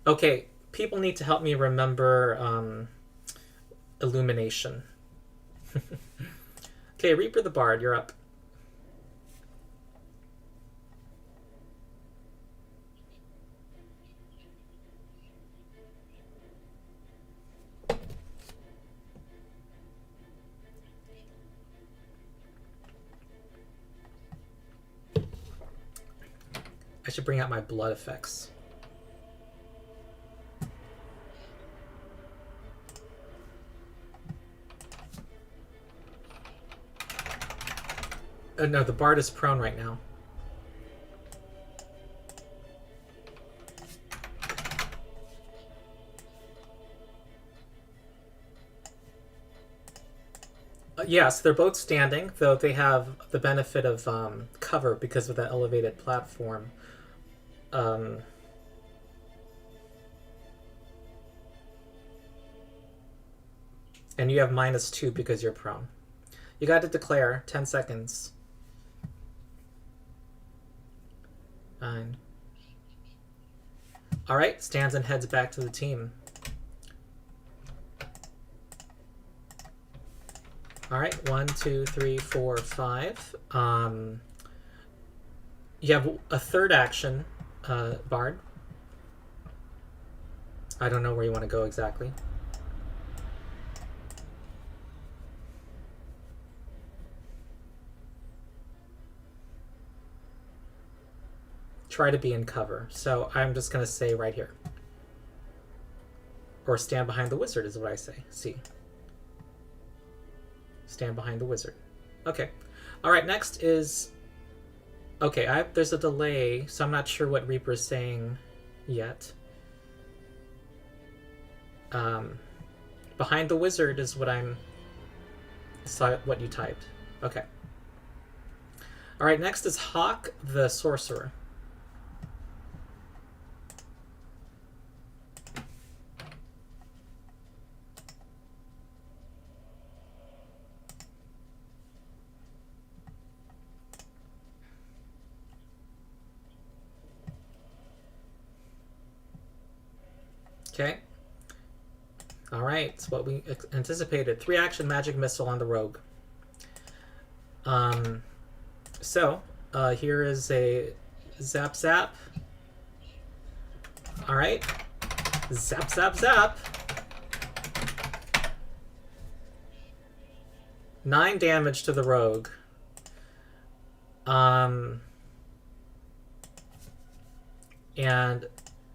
[SPEAKER 1] Okay, people need to help me remember illumination. Okay, Reaper the Bard, you're up. I should bring out my blood effects. No, the Bard is prone right now. Yes, they're both standing, though they have the benefit of cover because of that elevated platform. And you have -2 because you're prone. You got to declare 10 seconds. 9. All right, stands and heads back to the team. All right, 1, 2, 3, 4, 5. You have a third action, Bard. I don't know where you want to go exactly. Try to be in cover. So I'm just going to say right here. Or stand behind the wizard is what I say. See. Stand behind the wizard. Okay. All right, next is... Okay, there's a delay, so I'm not sure what Reaper's saying yet. Behind the wizard is what what you typed. Okay. All right, next is Hawk the Sorcerer. Okay. All right, it's what we anticipated. 3-action magic missile on the rogue. So here is a zap zap. All right, zap zap zap. 9 damage to the rogue. And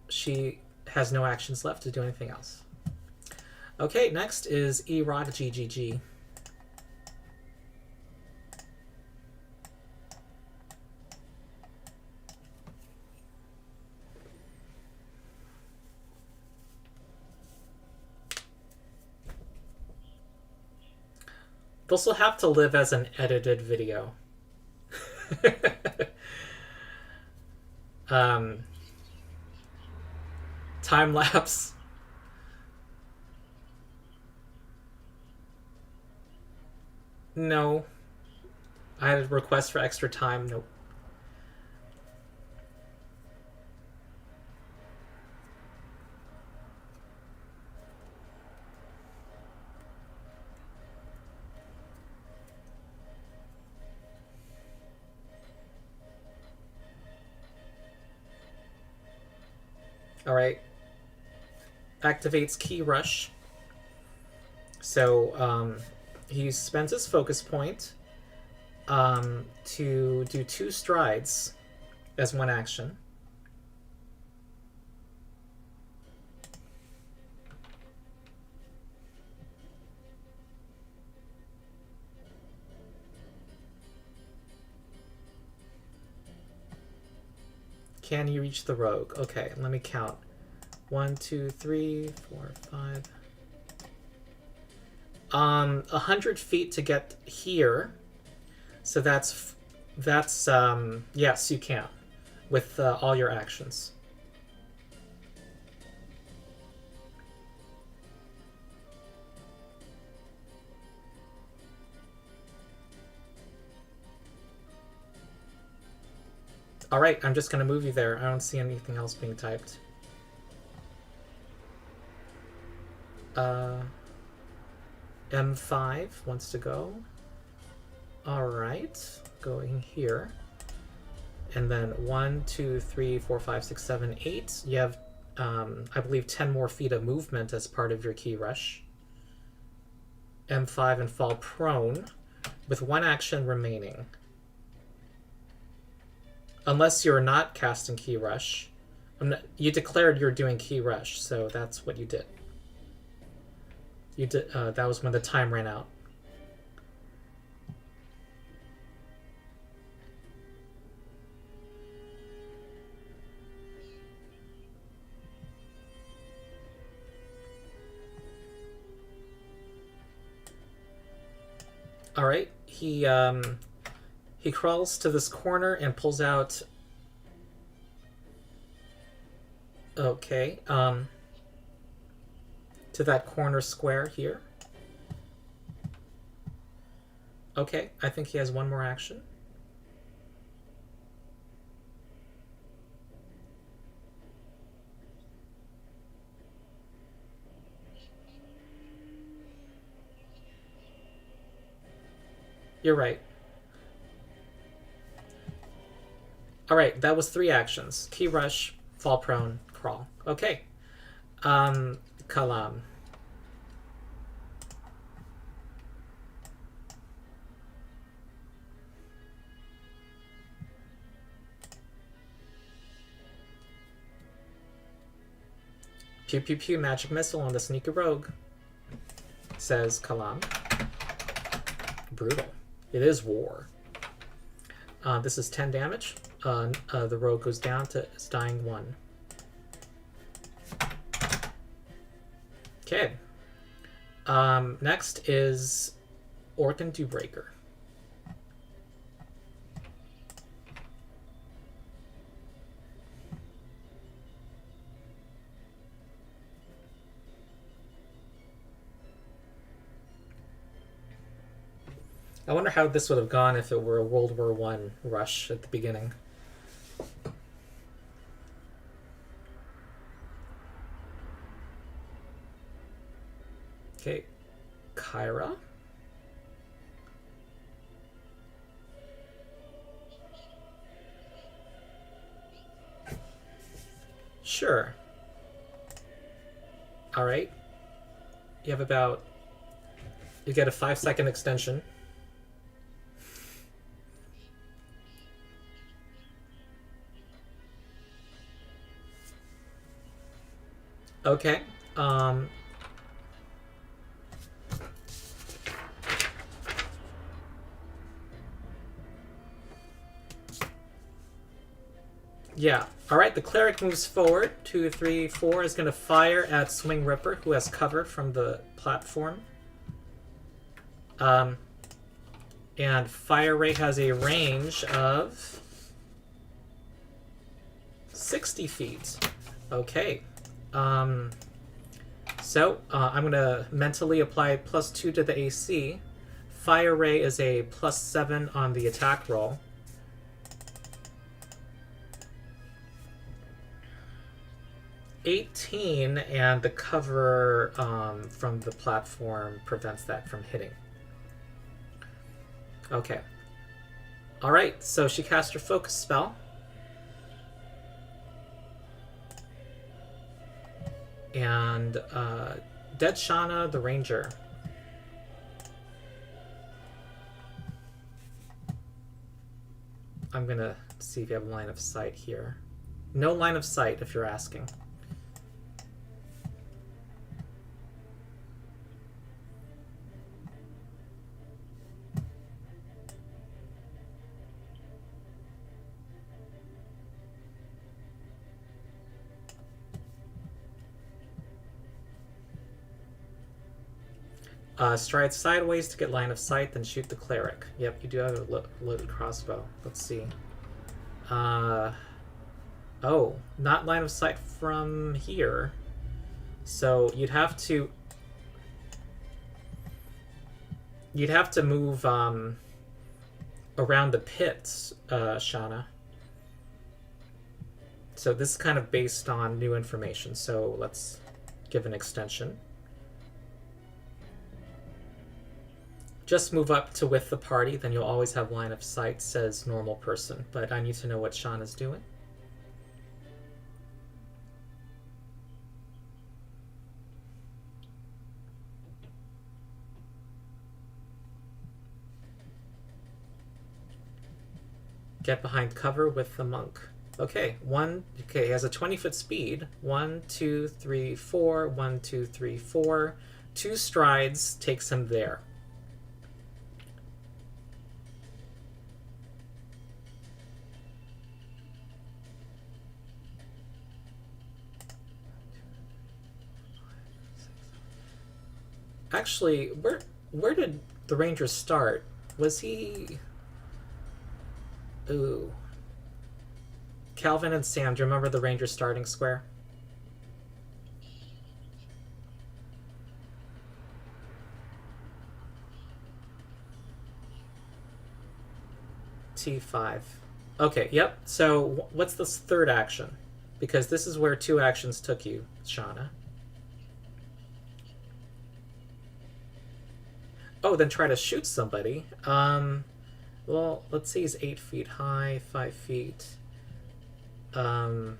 [SPEAKER 1] she has no actions left to do anything else. Okay, next is E-Rod GGG. This will have to live as an edited video. Time lapse. No. I had a request for extra time. Nope. All right. Activates Key Rush. So he spends his focus point to do 2 strides as 1 action. Can you reach the rogue? Okay, let me count. 1, 2, 3, 4, 5. 100 feet to get here. So that's yes, you can with all your actions. All right, I'm just going to move you there. I don't see anything else being typed. M5 wants to go. All right, going here. And then 1, 2, 3, 4, 5, 6, 7, 8. You have, I believe, 10 more feet of movement as part of your key rush. M5 and fall prone with 1 action remaining. Unless you're not casting Key Rush. You declared you're doing Key Rush, so that's what you did. You did. That was when the time ran out. All right. He crawls to this corner and pulls out. Okay. To that corner square here. Okay, I think he has 1 more action. You're right. All right, that was 3 actions. Key rush, fall prone, crawl. Okay. Kalam. Pew pew pew, magic missile on the sneaky rogue, says Kalam. Brutal. It is war. This is 10 damage. The rogue goes down to its dying 1. Okay. Next is Orcan Dewbreaker. I wonder how this would have gone if it were a World War I rush at the beginning. Okay, Kyra. Sure. All right. You have about... You get a 5-second extension. Okay. Yeah. All right, the cleric moves forward. 2, 3, 4 is going to fire at Swing Ripper, who has cover from the platform. And Fire Ray has a range of 60 feet. Okay. So I'm going to mentally apply +2 to the AC. Fire Ray is a +7 on the attack roll. (18), and the cover from the platform prevents that from hitting. Okay. Alright, so she cast her focus spell. And Dead Shauna, the ranger. I'm gonna see if you have line of sight here. No line of sight, if you're asking. Stride sideways to get line of sight, then shoot the cleric. Yep, you do have a loaded crossbow. Let's see. Oh, not line of sight from here. So you'd have to move around the pits, Shauna. So this is kind of based on new information. So let's give an extension. Just move up to with the party, then you'll always have line of sight, says normal person. But I need to know what Shauna's doing. Get behind cover with the monk. Okay, he has a 20-foot speed. 1, 2, 3, 4. 1, 2, 3, 4. 2 strides takes him there. Actually, where did the ranger start? Was he... Ooh. Calvin and Sam, do you remember the ranger starting square? T5. Okay, yep. So what's this third action? Because this is where 2 actions took you, Shauna. Oh, then try to shoot somebody. Well, let's see, he's 8 feet high, 5 feet. I'm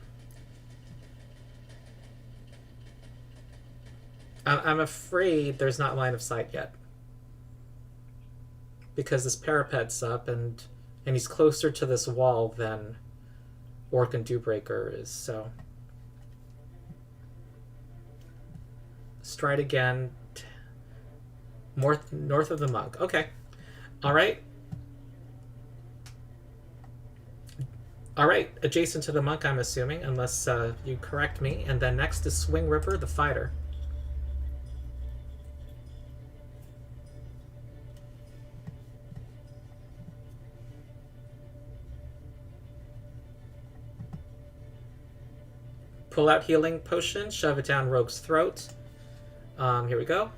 [SPEAKER 1] afraid there's not line of sight yet. Because this parapet's up, and he's closer to this wall than Orc and Dewbreaker is, so... Stride again. North of the monk. Okay. Alright. Alright, adjacent to the monk, I'm assuming, unless you correct me. And then next is Swing Ripper, the fighter. Pull out healing potion, shove it down Rogue's throat. Here we go.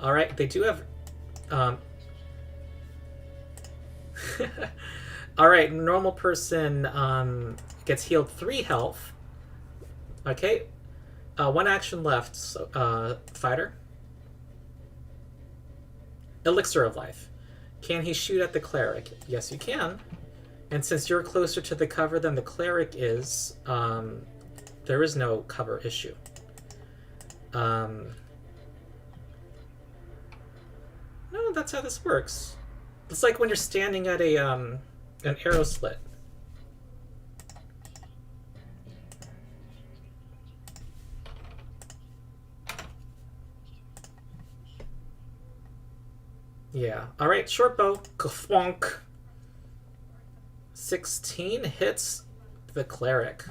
[SPEAKER 1] Alright, they do have... Alright, normal person gets healed 3 health. Okay, one action left, so, fighter. Elixir of Life. Can he shoot at the cleric? Yes, you can. And since you're closer to the cover than the cleric is, there is no cover issue. No, that's how this works. It's like when you're standing at a an arrow slit. Yeah. All right, short bow. Kafwonk. 16 hits the cleric.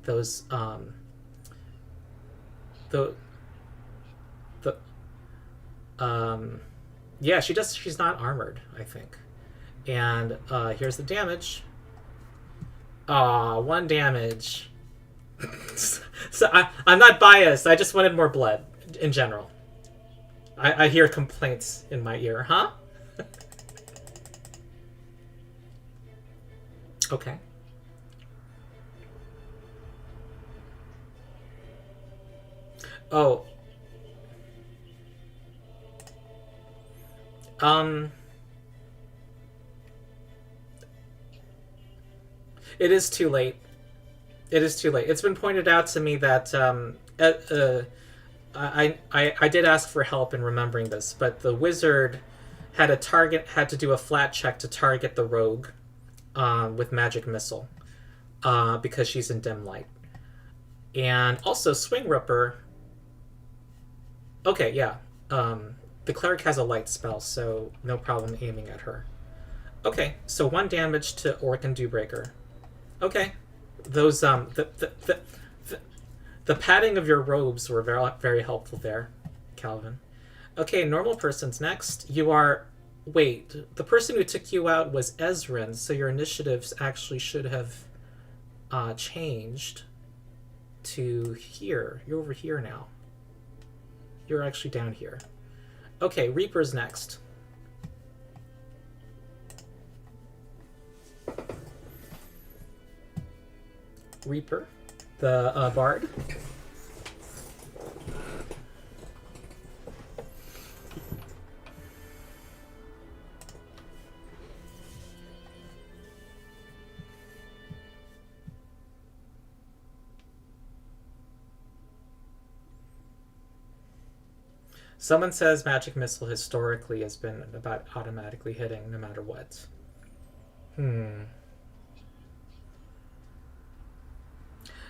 [SPEAKER 1] Those the yeah, she's not armored, I think. And here's the damage. Aw, 1 damage. So I'm not biased. I just wanted more blood in general. I hear complaints in my ear, huh? Okay. Oh. It is too late. It is too late. It's been pointed out to me that I did ask for help in remembering this, but the wizard had to do a flat check to target the rogue with magic missile because she's in dim light, and also Swing Ripper. Okay, yeah. The cleric has a light spell, so no problem aiming at her. Okay, so 1 damage to Orc and Dewbreaker. Okay, those the padding of your robes were very very helpful there, Calvin. Okay, normal person's next. You are. Wait, the person who took you out was Ezrin, so your initiatives actually should have changed to here. You're over here now. You're actually down here. Okay, Reaper's next. Reaper, the bard. Someone says Magic Missile historically has been about automatically hitting no matter what.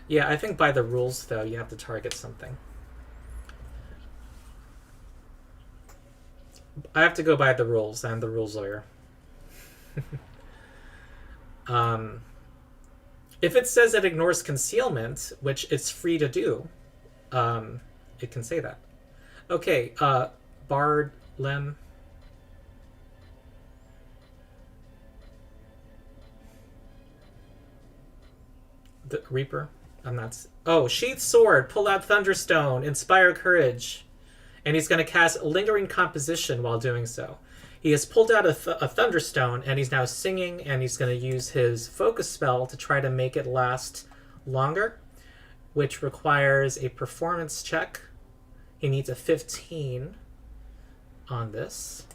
[SPEAKER 1] Yeah, I think by the rules, though, you have to target something. I have to go by the rules. I'm the rules lawyer. If it says it ignores concealment, which it's free to do, it can say that. Okay, Bard, Lem. The Reaper. I'm not. Oh, Sheath Sword. Pull out Thunderstone. Inspire Courage. And he's going to cast Lingering Composition while doing so. He has pulled out a Thunderstone, and he's now singing, and he's going to use his Focus Spell to try to make it last longer, which requires a performance check. He needs a 15 on this.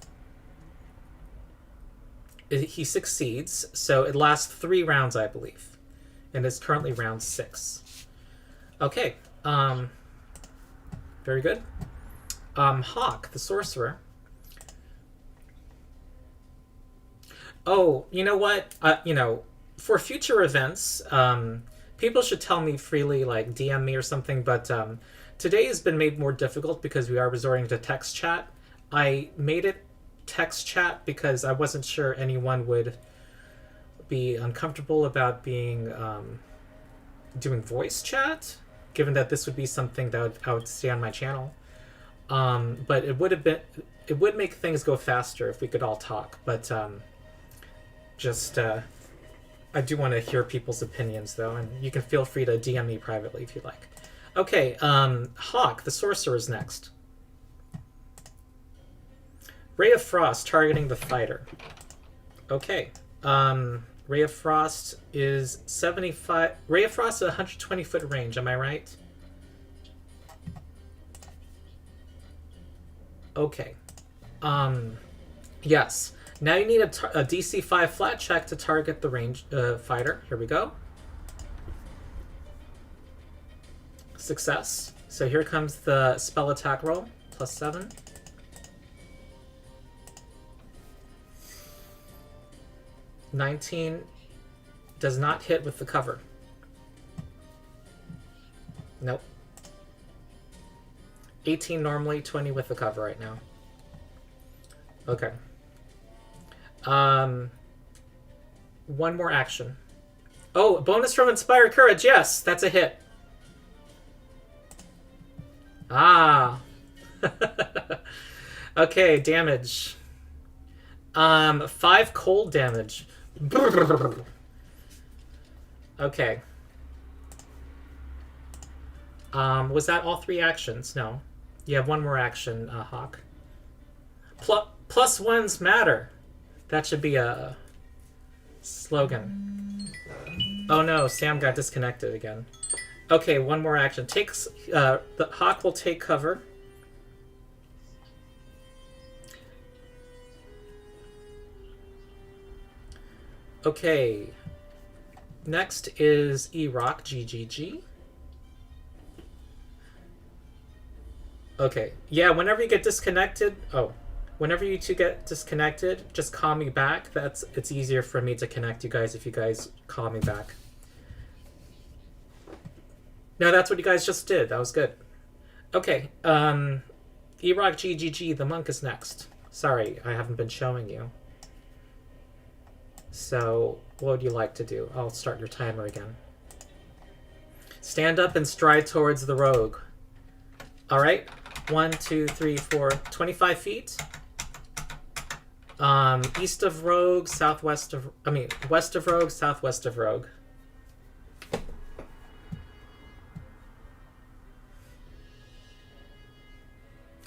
[SPEAKER 1] He succeeds, so it lasts 3 rounds, I believe. And it's currently round 6. Okay. Very good. Hawk, the Sorcerer. Oh, you know what? For future events, people should tell me freely, like DM me or something, but today has been made more difficult because we are resorting to text chat. I made it text chat because I wasn't sure anyone would be uncomfortable about being doing voice chat, given that this would be something that I would see on my channel. But it would make things go faster if we could all talk. But I do want to hear people's opinions, though, and you can feel free to DM me privately if you'd like. Okay, Hawk, the Sorcerer, is next. Ray of Frost targeting the fighter. Okay. Ray of Frost is 75. Ray of Frost is 120-foot range, am I right? Okay. Yes. Now you need a DC 5 flat check to target the range fighter. Here we go. Success. So here comes the spell attack roll. +7. $19 does not hit with the cover. Nope. 18 normally, 20 with the cover right now. Okay. One more action. Oh, bonus from Inspired Courage. Yes, that's a hit. Ah. Okay, damage. 5 cold damage. Okay. Was that all 3 actions? No. You have one more action, Hawk. Plus ones matter. That should be a slogan. Oh no, Sam got disconnected again. Okay, one more action. The Hawk will take cover. Okay. Next is E-Rock, GGG. Okay. Yeah, whenever you get disconnected... Oh. Whenever you two get disconnected, just call me back. It's easier for me to connect you guys if you guys call me back. No, that's what you guys just did. That was good. Okay. E-Rock, GGG, the monk is next. Sorry, I haven't been showing you. So, what would you like to do? I'll start your timer again. Stand up and stride towards the rogue. Alright. 1, 2, 3, 4, 25 feet. East of rogue, southwest of... I mean, west of rogue, southwest of rogue.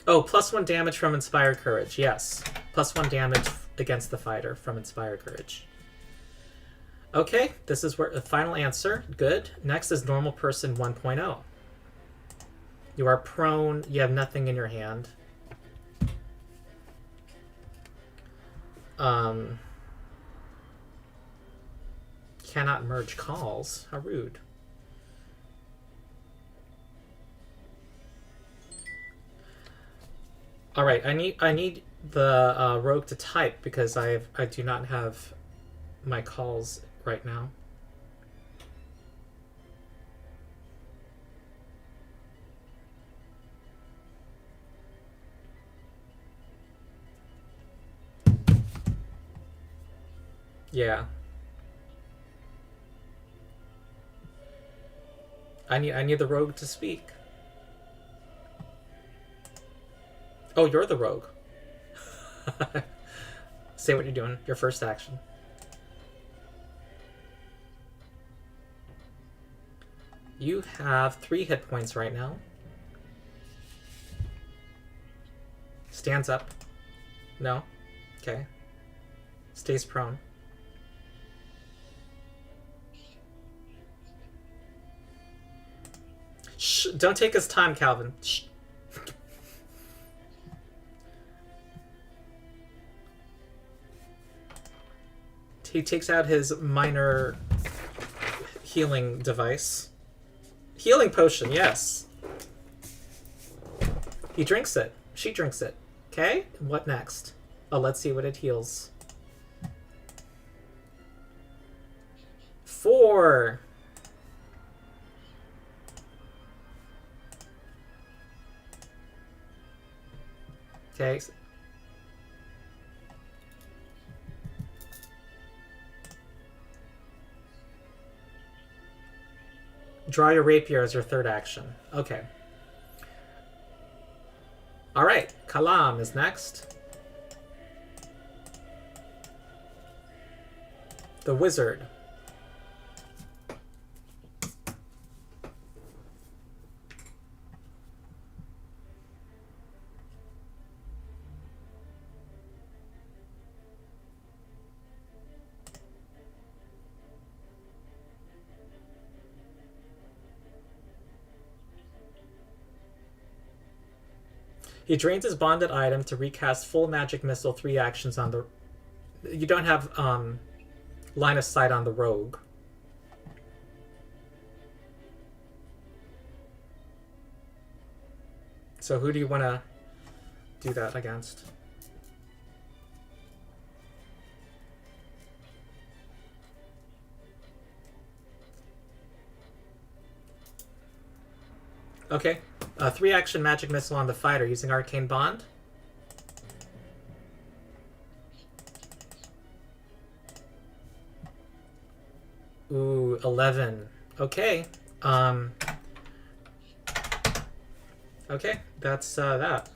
[SPEAKER 1] Oh, +1 damage from Inspired Courage. Yes. +1 damage against the fighter from Inspired Courage. Okay, this is where the final answer. Good. Next is Normal Person 1.0. You are prone. You have nothing in your hand. Cannot merge calls. How rude. All right, I need the rogue to type because I do not have my calls right now. Yeah. I need the rogue to speak. Oh, you're the rogue. Say what you're doing. Your first action. You have 3 hit points right now. Stands up. No? Okay. Stays prone. Shh! Don't take his time, Calvin. Shh. He takes out his minor healing device. Healing potion, yes. He drinks it. She drinks it. Okay, what next? Oh, let's see what it heals. 4. Okay. Draw your rapier as your third action. Okay. Alright, Kalam is next. The wizard. He drains his bonded item to recast full magic missile 3 actions on the... You don't have line of sight on the rogue. So who do you want to do that against? Okay. 3 action magic missile on the fighter using Arcane Bond. Ooh, 11. Okay. Okay, that's that.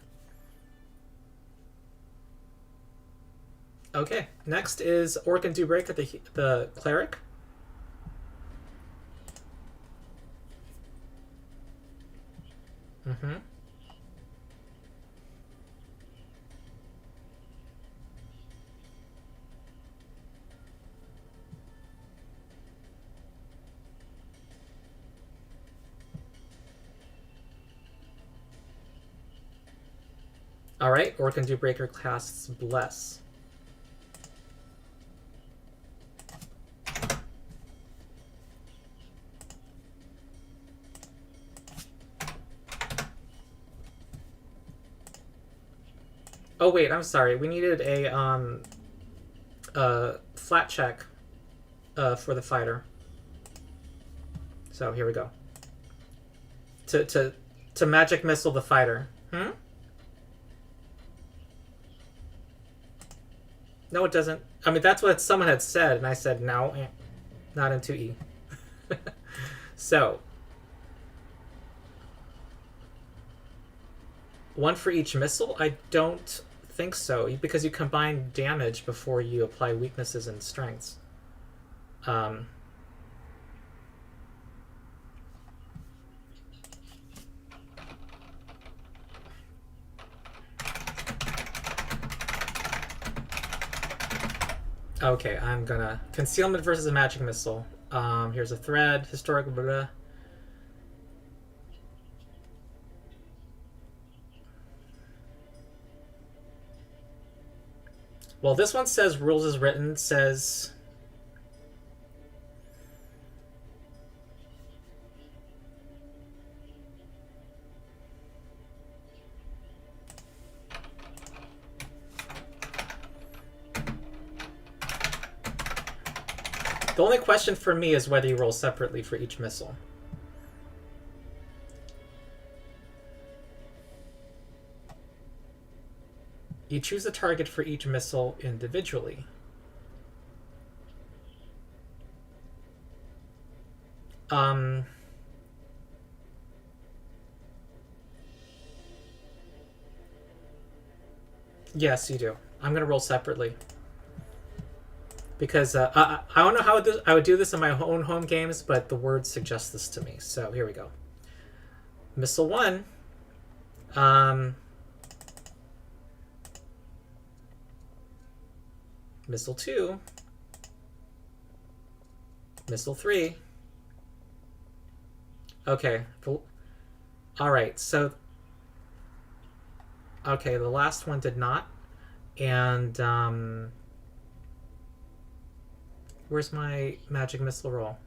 [SPEAKER 1] Okay, next is Orc and Dewbreaker, the cleric. Mm-hmm. All right, Orc and Dewbreaker casts Bless. Oh wait, I'm sorry. We needed a flat check for the fighter. So here we go. To magic missile the fighter. Hmm? No, it doesn't. I mean, that's what someone had said, and I said, no, not in 2E. So, 1 for each missile? I don't think so, because you combine damage before you apply weaknesses and strengths. Okay, I'm gonna... Concealment versus a magic missile. Here's a thread. Historic... Blah, blah. Well, this one says rules as written, says... The only question for me is whether you roll separately for each missile. You choose a target for each missile individually. Yes, you do. I'm going to roll separately. Because I don't know how I would do this in my own home games, but the words suggest this to me. So here we go. Missile 1. Missile 2. Missile 3. Okay. Alright, so... Okay, the last one did not. And, where's my magic missile roll?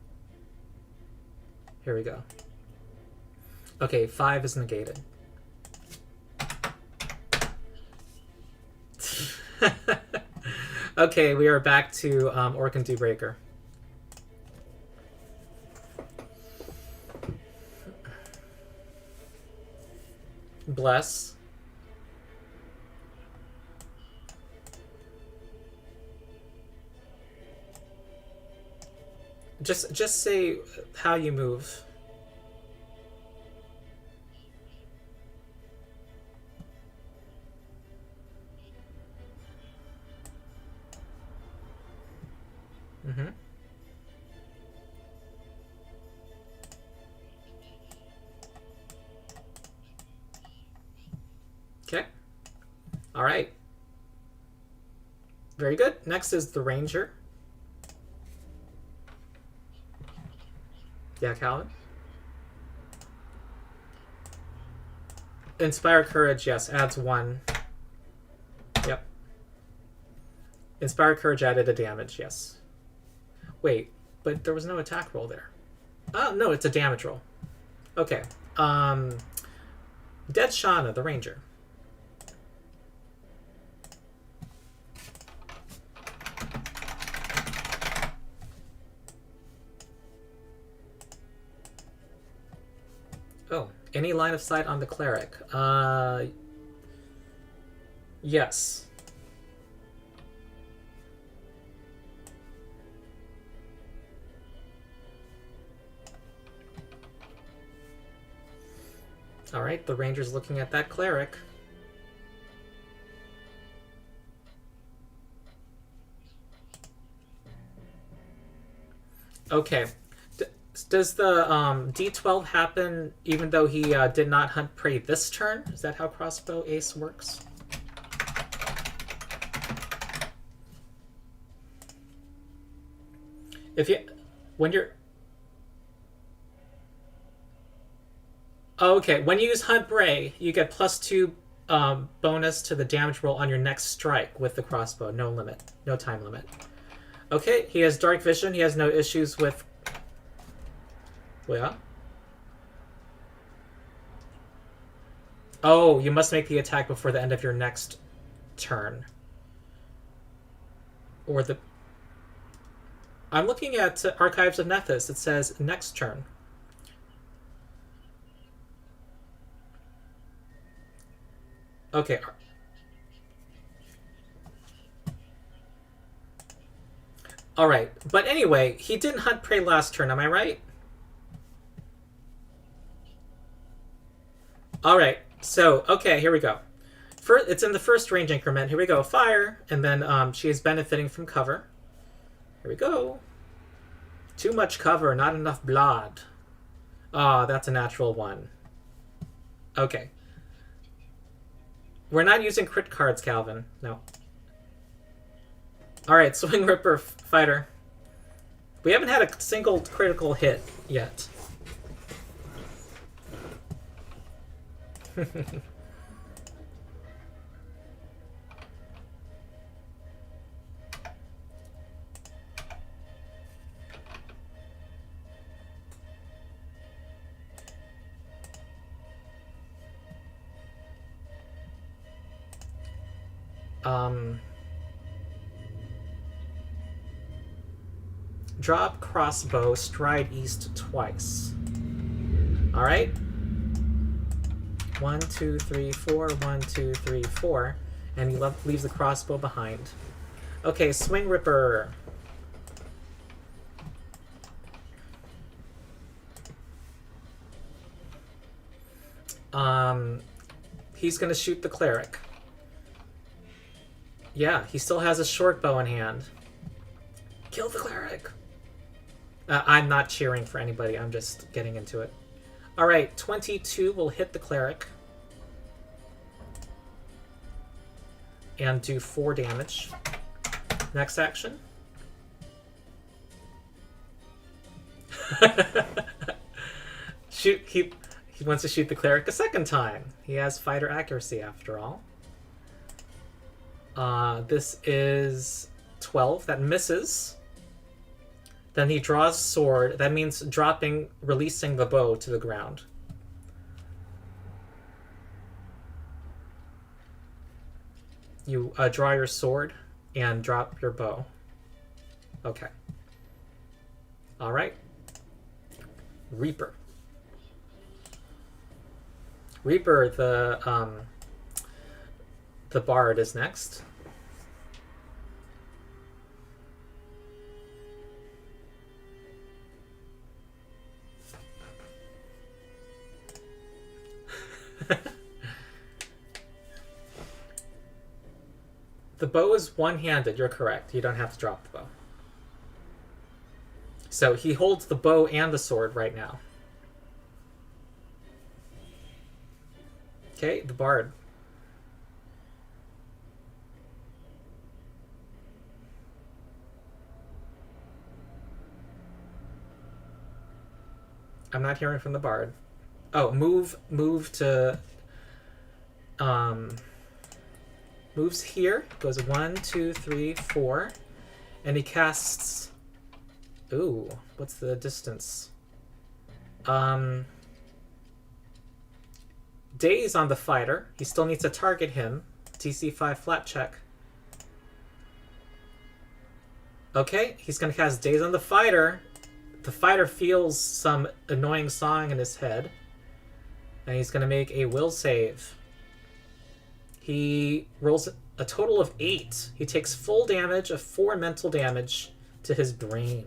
[SPEAKER 1] Here we go. Okay, 5 is negated. Okay, we are back to Orc and Dewbreaker. Bless. Just say how you move. Mm-hmm. Okay. All right. Very good. Next is the Ranger. Yeah, Calvin? Inspire Courage, yes, adds 1. Yep. Inspire Courage added a damage, yes. Wait, but there was no attack roll there. Oh, no, it's a damage roll. Okay. Dead Shauna, the ranger. Oh, any line of sight on the cleric? Yes. All right, the ranger's looking at that cleric. Okay. Does the D12 happen even though he did not hunt prey this turn? Is that how crossbow ace works? If you, when you're, oh, okay, when you use hunt prey, you get +2 bonus to the damage roll on your next strike with the crossbow. No limit, no time limit. Okay, he has dark vision. He has no issues with. Yeah. Oh, you must make the attack before the end of your next turn. Or the. I'm looking at Archives of Nethys. It says next turn. Okay. All right. But anyway, he didn't hunt prey last turn. Am I right? All right. So, okay, here we go. It's in the first range increment. Here we go. Fire. And then she is benefiting from cover. Here we go. Too much cover, not enough blood. Ah, that's a natural 1. Okay. We're not using crit cards, Calvin. No. Alright, Swing Ripper Fighter. We haven't had a single critical hit yet. Drop crossbow, stride east twice. All right. 1, 2, 3, 4. 1, 2, 3, 4, and he leaves the crossbow behind. Okay, Swing Ripper. He's gonna shoot the cleric. Yeah, he still has a short bow in hand. Kill the cleric. I'm not cheering for anybody. I'm just getting into it. All right, 22 will hit the cleric. And do 4 damage. Next action. Shoot, he wants to shoot the cleric a second time. He has fighter accuracy after all. This is 12. That misses. Then he draws sword. That means dropping, releasing the bow to the ground. You draw your sword and drop your bow. Okay. All right. Reaper. Reaper, the bard is next. The bow is one-handed. You're correct. You don't have to drop the bow. So he holds the bow and the sword right now. Okay, the bard. I'm not hearing from the bard. Oh, move to moves here, goes 1, 2, 3, 4, and he casts. Ooh, what's the distance? Daze on the fighter. He still needs to target him. DC 5 flat check. Okay, he's going to cast Daze on the fighter. The fighter feels some annoying song in his head. And he's going to make a will save. He rolls a total of 8. He takes full damage of 4 mental damage to his brain.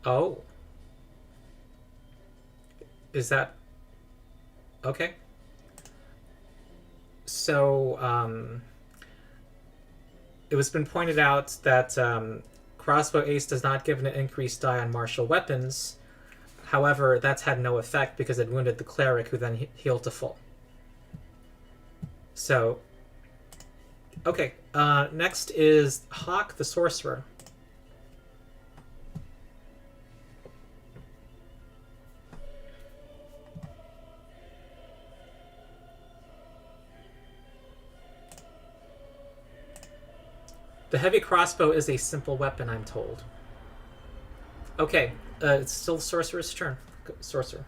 [SPEAKER 1] Oh. Is that... Okay. So, it was been pointed out that Crossbow Ace does not give an increased die on martial weapons. However, that's had no effect because it wounded the cleric, who then healed to full. So, okay. Next is Hawk the Sorcerer. The heavy crossbow is a simple weapon, I'm told. Okay, it's still Sorcerer's turn. Sorcerer.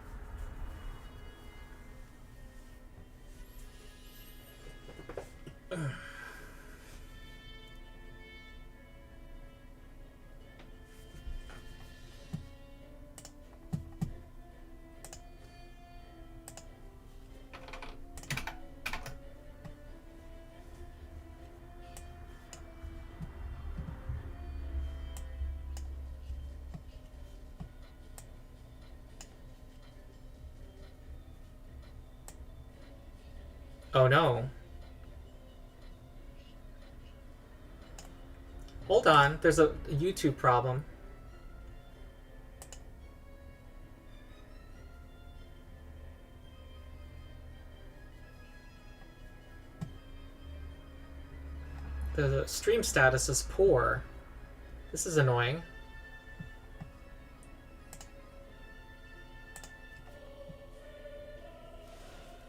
[SPEAKER 1] Oh no. Hold on, there's a YouTube problem. The stream status is poor. This is annoying.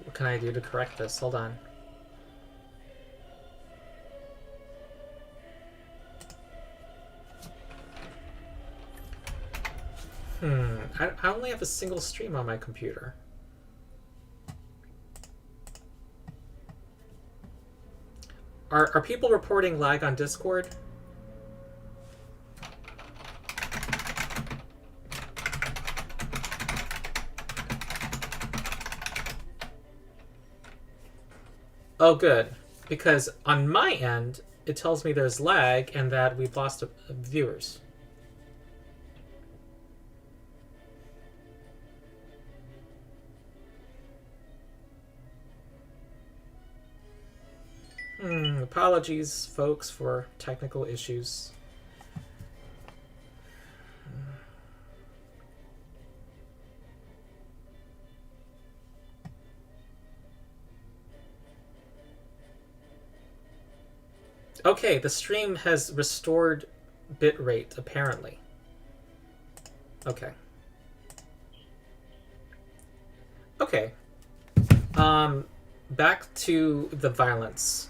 [SPEAKER 1] What can I do to correct this? Hold on. I only have a single stream on my computer. Are people reporting lag on Discord? Oh, good. Because on my end, it tells me there's lag and that we've lost viewers. Apologies, folks, for technical issues. Okay, the stream has restored bitrate, apparently. Okay. Okay. Back to the violence.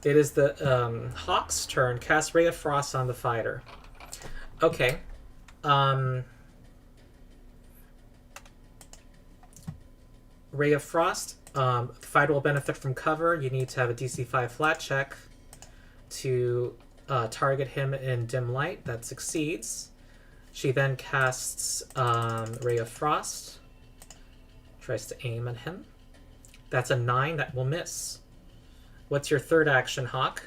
[SPEAKER 1] It is the Hawk's turn. Cast Ray of Frost on the fighter. Okay. Ray of Frost. The fighter will benefit from cover. You need to have a DC 5 flat check to target him in dim light. That succeeds. She then casts Ray of Frost. Tries to aim at him. That's a 9. That will miss. What's your third action, Hawk?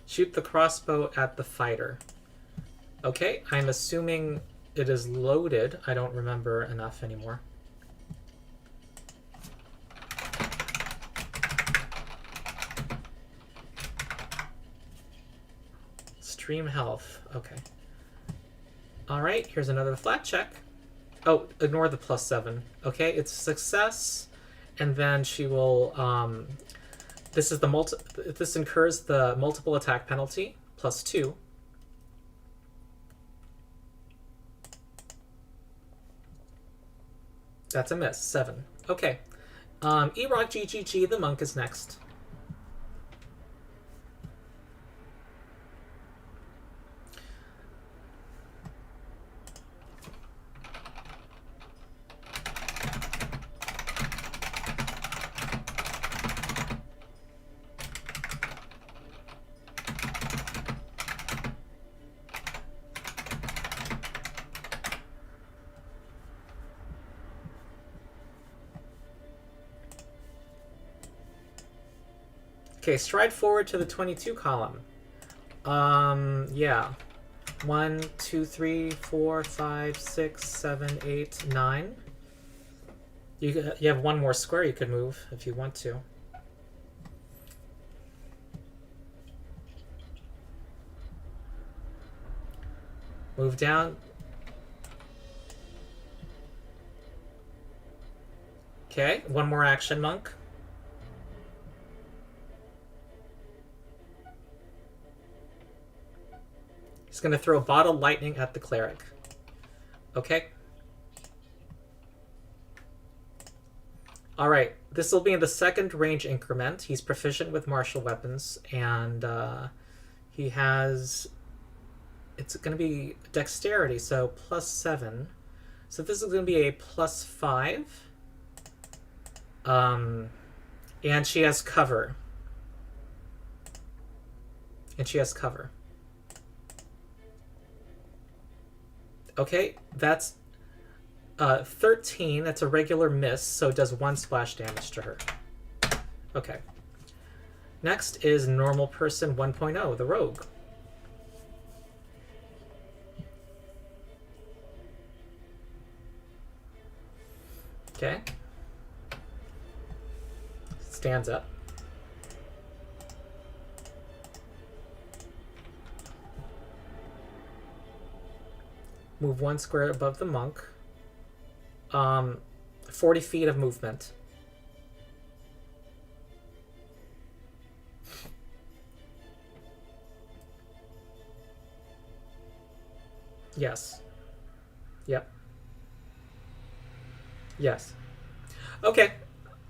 [SPEAKER 1] Shoot the crossbow at the fighter. Okay, I'm assuming it is loaded. I don't remember enough anymore. extreme health. Okay. All right, here's another flat check. Oh, ignore the +7. Okay, it's a success. And then she will, this incurs the multiple attack penalty, +2. That's a miss, 7. Okay. E-Rock GGG, the monk is next. Okay, stride forward to the 22 column. Yeah. 1, 2, 3, 4, 5, 6, 7, 8, 9. You have one more square you could move if you want to. Move down. Okay, one more action, monk. He's going to throw bottle lightning at the cleric. Okay. All right. This will be in the second range increment. He's proficient with martial weapons, and he has... It's going to be dexterity, so +7. So this is going to be a +5. And she has cover. Okay, that's 13. That's a regular miss, so it does 1 splash damage to her. Okay. Next is normal person 1.0, the rogue. Okay. Stands up. Move 1 square above the monk. 40 feet of movement. Yes. Yep. Yes. Okay.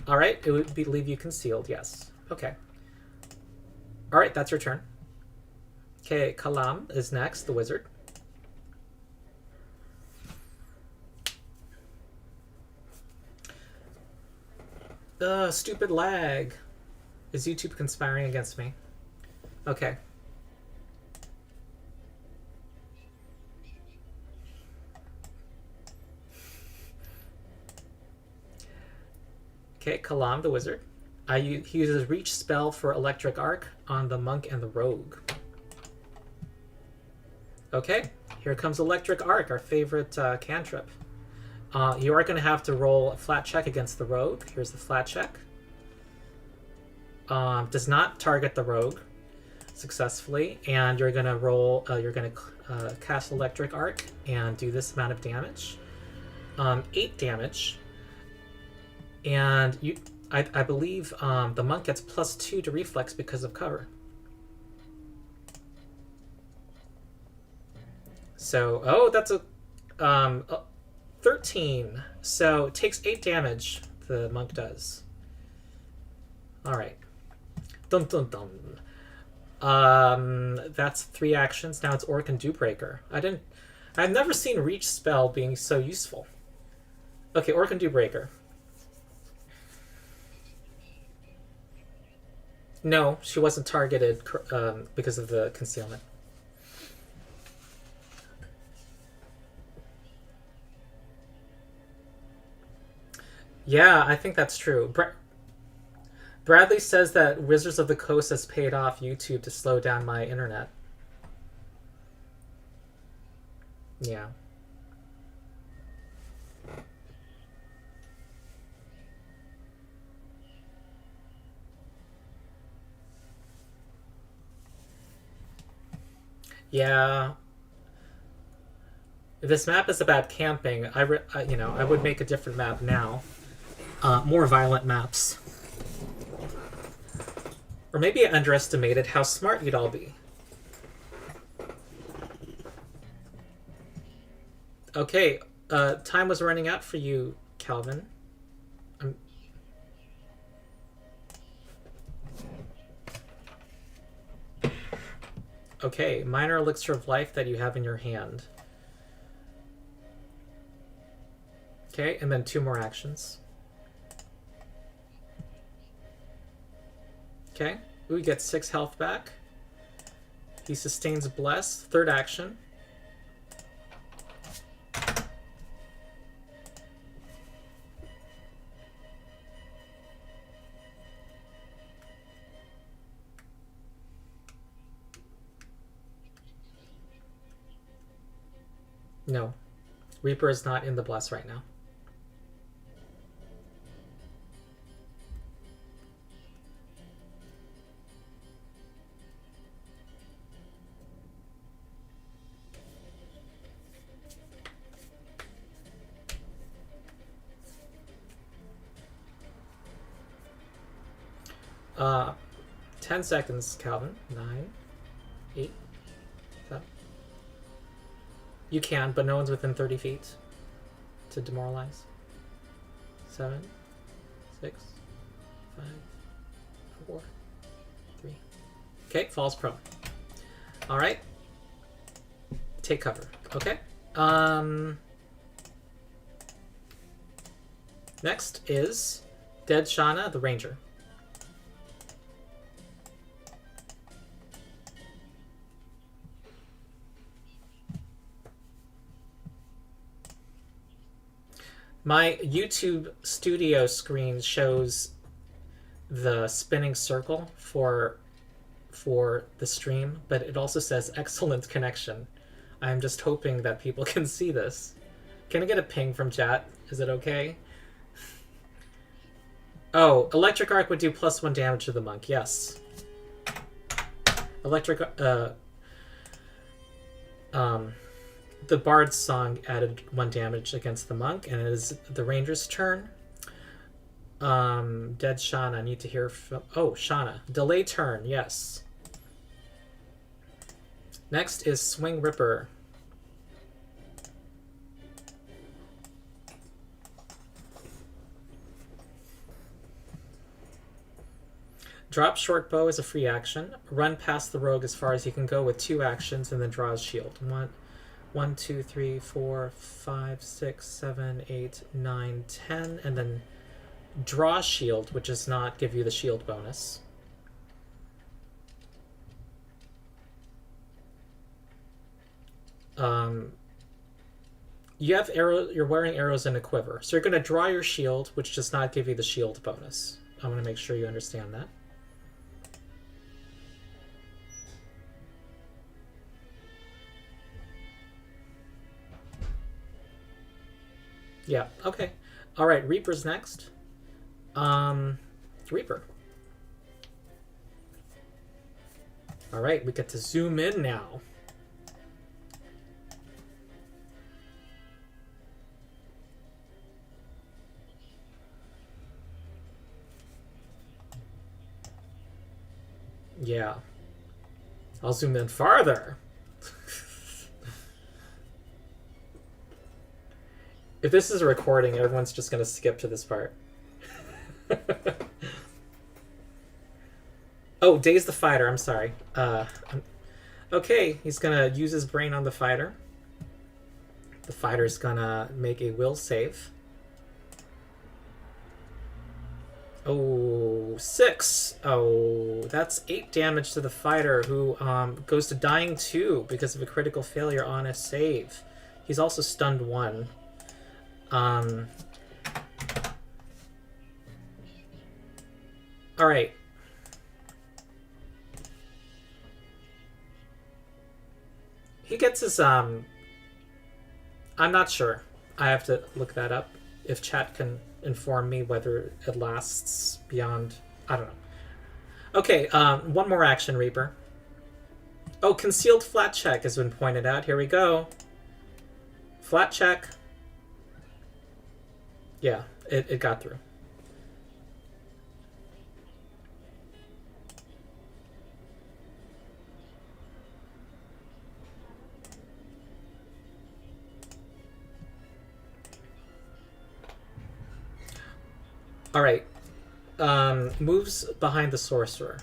[SPEAKER 1] All right. It would leave you concealed. Yes. Okay. All right. That's your turn. Okay. Kalam is next, the wizard. Stupid lag. Is YouTube conspiring against me? Okay. Okay, Kalam the wizard. He uses reach spell for electric arc on the monk and the rogue. Okay, here comes electric arc, our favorite cantrip. You are going to have to roll a flat check against the rogue. Here's the flat check. Does not target the rogue successfully, and you're going to roll. You're going to cast electric arc and do this amount of damage. 8 damage. And I believe the monk gets +2 to reflex because of cover. So, oh, that's a 13. So it takes 8 damage, the monk does. Alright. Dun dun dun. That's 3 actions. Now it's Orc and Dewbreaker. I've never seen reach spell being so useful. Okay, Orc and Dewbreaker. No, she wasn't targeted because of the concealment. Yeah, I think that's true. Bradley says that Wizards of the Coast has paid off YouTube to slow down my internet. Yeah. Yeah, this map is about camping. You know, I would make a different map now. More violent maps. Or maybe I underestimated how smart you'd all be. Okay, time was running out for you, Calvin. Okay, minor elixir of life that you have in your hand. Okay, and then 2 more actions. Okay, we get 6 health back. He sustains bless. 3rd action. No, Reaper is not in the bless right now. Uh, 10 seconds, Calvin. 9, 8, 7. You can, but no one's within 30 feet to demoralize. 7, 6, 5, 4, 3. Okay, falls prone. All right. Take cover. Okay. Next is Dead Shauna, the Ranger. My YouTube studio screen shows the spinning circle for the stream, but it also says excellent connection. I'm just hoping that people can see this. Can I get a ping from chat? Is it okay? Oh, Electric Arc would do +1 damage to the monk, yes. The Bard's Song added 1 damage against the monk, and it is the Ranger's turn. Dead Shauna, I need to hear from... Oh, Shauna. Delay turn, yes. Next is Swing Ripper. Drop Short Bow is a free action. Run past the rogue as far as you can go with 2 actions, and then draw his shield. 1, 2, 3, 4, 5, 6, 7, 8, 9, 10, and then draw shield, which does not give you the shield bonus. You have you're wearing arrows in a quiver, so you're going to draw your shield, which does not give you the shield bonus. I want to make sure you understand that. Yeah, okay. Alright, Reaper's next. Reaper. Alright, we get to zoom in now. Yeah. I'll zoom in farther. If this is a recording, everyone's just going to skip to this part. Oh, Daze the Fighter, I'm sorry. Okay, he's going to use his brain on the fighter. The fighter's going to make a will save. Oh, 6. Oh, that's 8 damage to the fighter, who goes to dying 2 because of a critical failure on a save. He's also stunned 1. Alright. He gets his, I'm not sure. I have to look that up. If chat can inform me whether it lasts beyond... I don't know. Okay, 1 more action, Reaper. Oh, concealed flat check has been pointed out. Here we go. Flat check. Yeah, it got through. All right. Moves behind the sorcerer.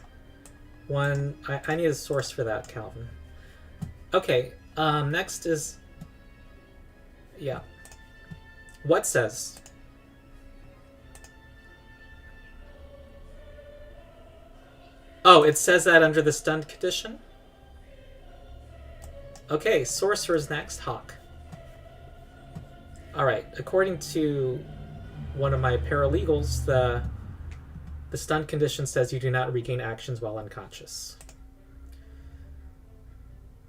[SPEAKER 1] One. I need a source for that, Calvin. Okay. Next is. Yeah. What says? Oh, it says that under the stunned condition? Okay, Sorcerer's next. Hawk. Alright, according to one of my paralegals, the stunned condition says you do not regain actions while unconscious.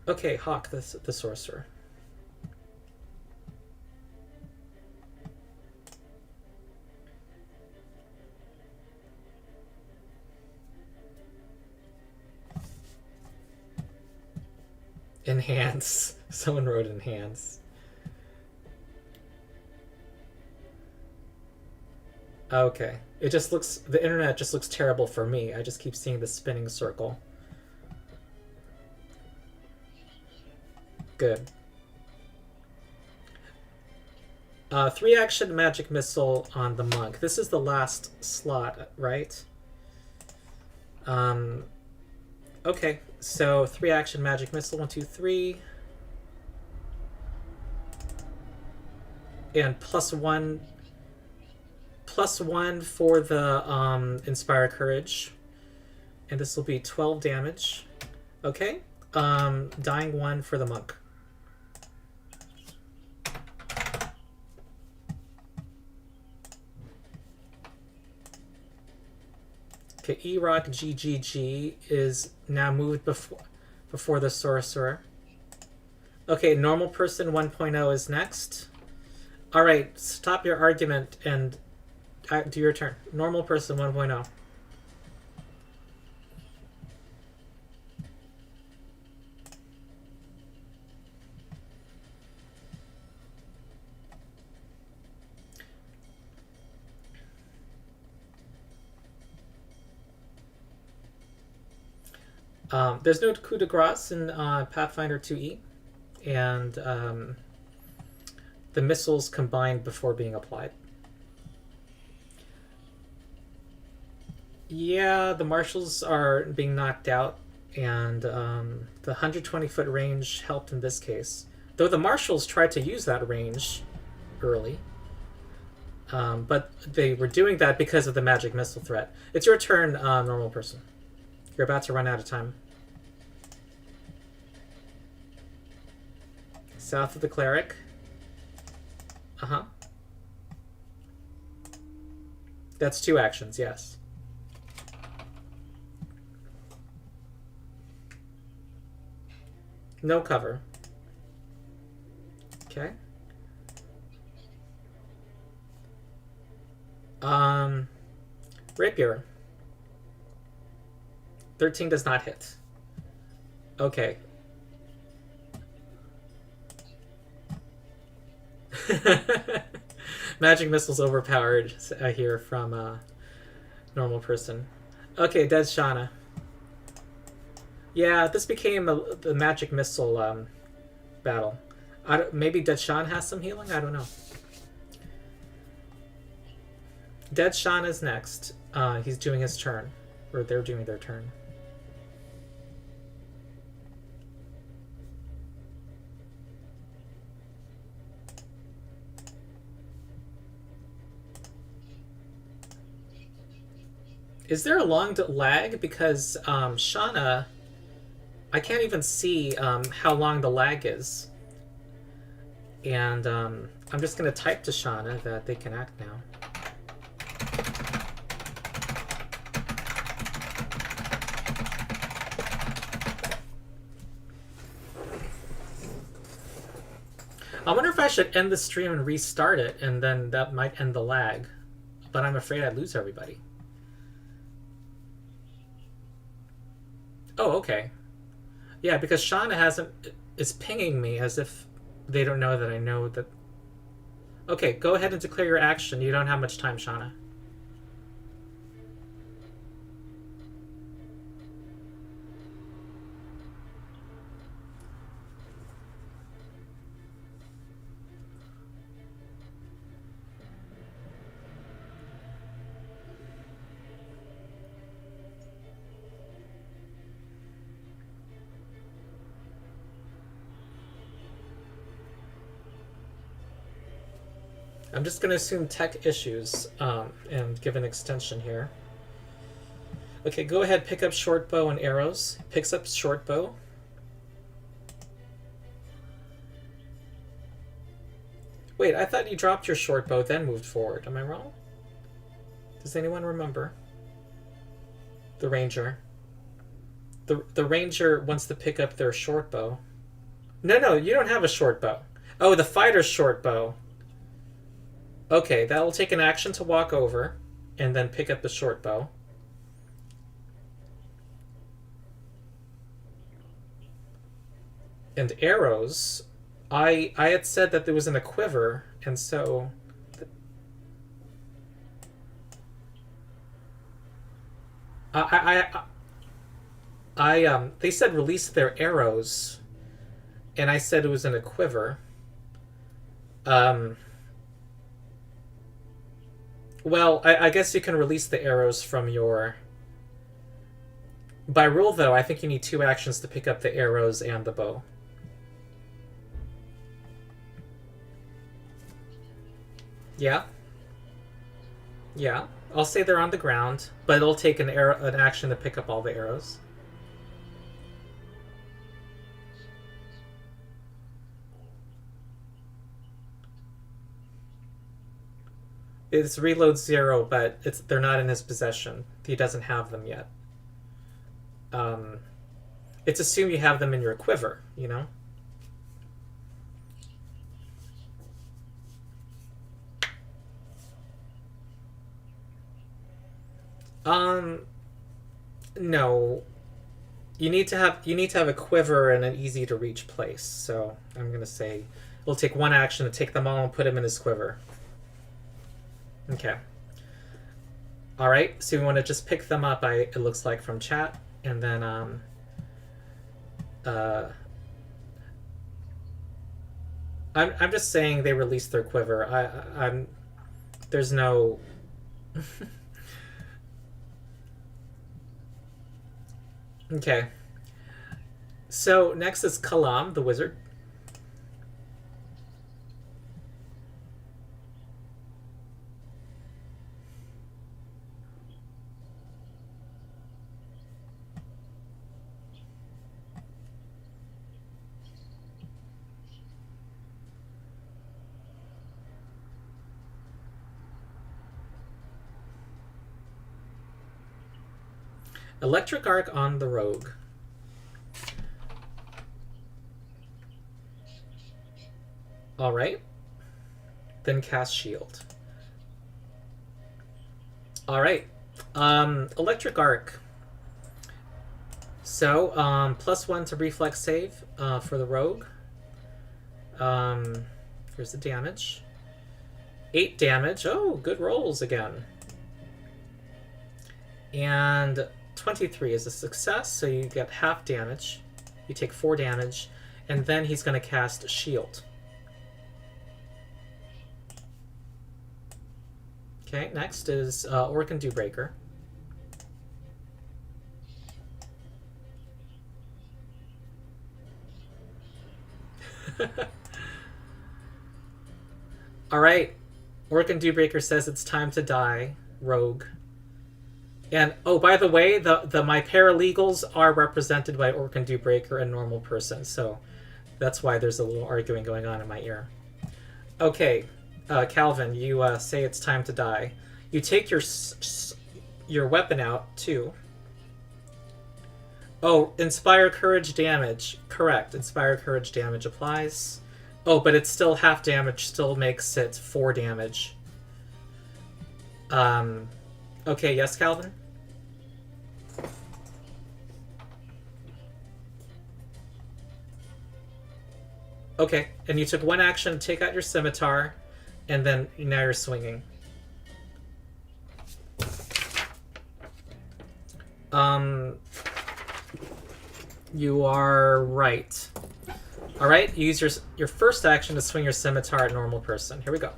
[SPEAKER 1] Okay, Hawk, the Sorcerer. Enhance. Someone wrote enhance. Okay. It just looks... The internet just looks terrible for me. I just keep seeing the spinning circle. Good. 3-action magic missile on the monk. This is the last slot, right? Okay, so 3-action magic missile, 1, 2, 3. And +1 for the Inspire Courage. And this will be 12 damage. Okay. Dying 1 for the monk. Okay, E-Rock GGG is now moved before the Sorcerer. Okay, normal person 1.0 is next. Alright, stop your argument and do your turn. Normal person 1.0. There's no coup de grace in Pathfinder 2e, and the missiles combined before being applied. Yeah, the marshals are being knocked out, and the 120-foot range helped in this case. Though the marshals tried to use that range early, but they were doing that because of the magic missile threat. It's your turn, normal person. You're about to run out of time. South of the cleric. Uh-huh. That's 2 actions, yes. No cover. Okay. Rapier. 13 does not hit. Okay. Magic missile's overpowered, I hear from normal person. Okay, Dead Shauna. Yeah, this became the magic missile battle. Maybe Dead Shaun has some healing? I don't know. Dead Shaun is next. He's doing his turn. Or they're doing their turn. Is there a long lag? Because Shauna, I can't even see how long the lag is. And I'm just going to type to Shauna that they can act now. I wonder if I should end the stream and restart it, and then that might end the lag. But I'm afraid I'd lose everybody. Oh, okay. Yeah, because Shauna is pinging me as if they don't know that I know that. Okay, go ahead and declare your action. You don't have much time, Shauna. I'm just going to assume tech issues and give an extension here. Okay, go ahead, pick up short bow and arrows. Picks up short bow. Wait, I thought you dropped your short bow, then moved forward. Am I wrong? Does anyone remember? The ranger. The ranger wants to pick up their short bow. No, you don't have a short bow. Oh, the fighter's short bow. Okay, that'll take an action to walk over and then pick up the short bow. And arrows, I had said that there was in a quiver, and so they said release their arrows, and I said it was in a quiver. Well, I guess you can release the arrows from your... By rule, though, I think you need 2 actions to pick up the arrows and the bow. Yeah? Yeah. I'll say they're on the ground, but it'll take an action to pick up all the arrows. It's reload 0, but they're not in his possession. He doesn't have them yet. It's assumed you have them in your quiver, you know? No. You need to have a quiver in an easy to reach place. So I'm gonna say it'll take 1 action to take them all and put him in his quiver. Okay. All right. So we want to just pick them up. It looks like from chat, and then I'm just saying they released their quiver. I'm there's no. Okay. So next is Kalam, the wizard. Electric Arc on the rogue. All right. Then cast shield. All right. Electric Arc. So, +1 to reflex save for the rogue. Here's the damage. 8 damage. Oh, good rolls again. And 23 is a success, so you get half damage. You take 4 damage, and then he's going to cast shield. Okay, next is Orc and Dewbreaker. All right, Orc and Dewbreaker says it's time to die, rogue. And oh, by the way, my paralegals are represented by Orc and Dewbreaker and normal person, so that's why there's a little arguing going on in my ear. Okay, Calvin, you say it's time to die. You take your weapon out too. Oh, Inspire Courage damage. Correct. Inspire Courage damage applies. Oh, but it's still half damage. Still makes it 4 damage. Okay, yes, Calvin? Okay, and you took one action to take out your scimitar, and then now you're swinging. You are right. All right, you use your first action to swing your scimitar at normal person. Here we go.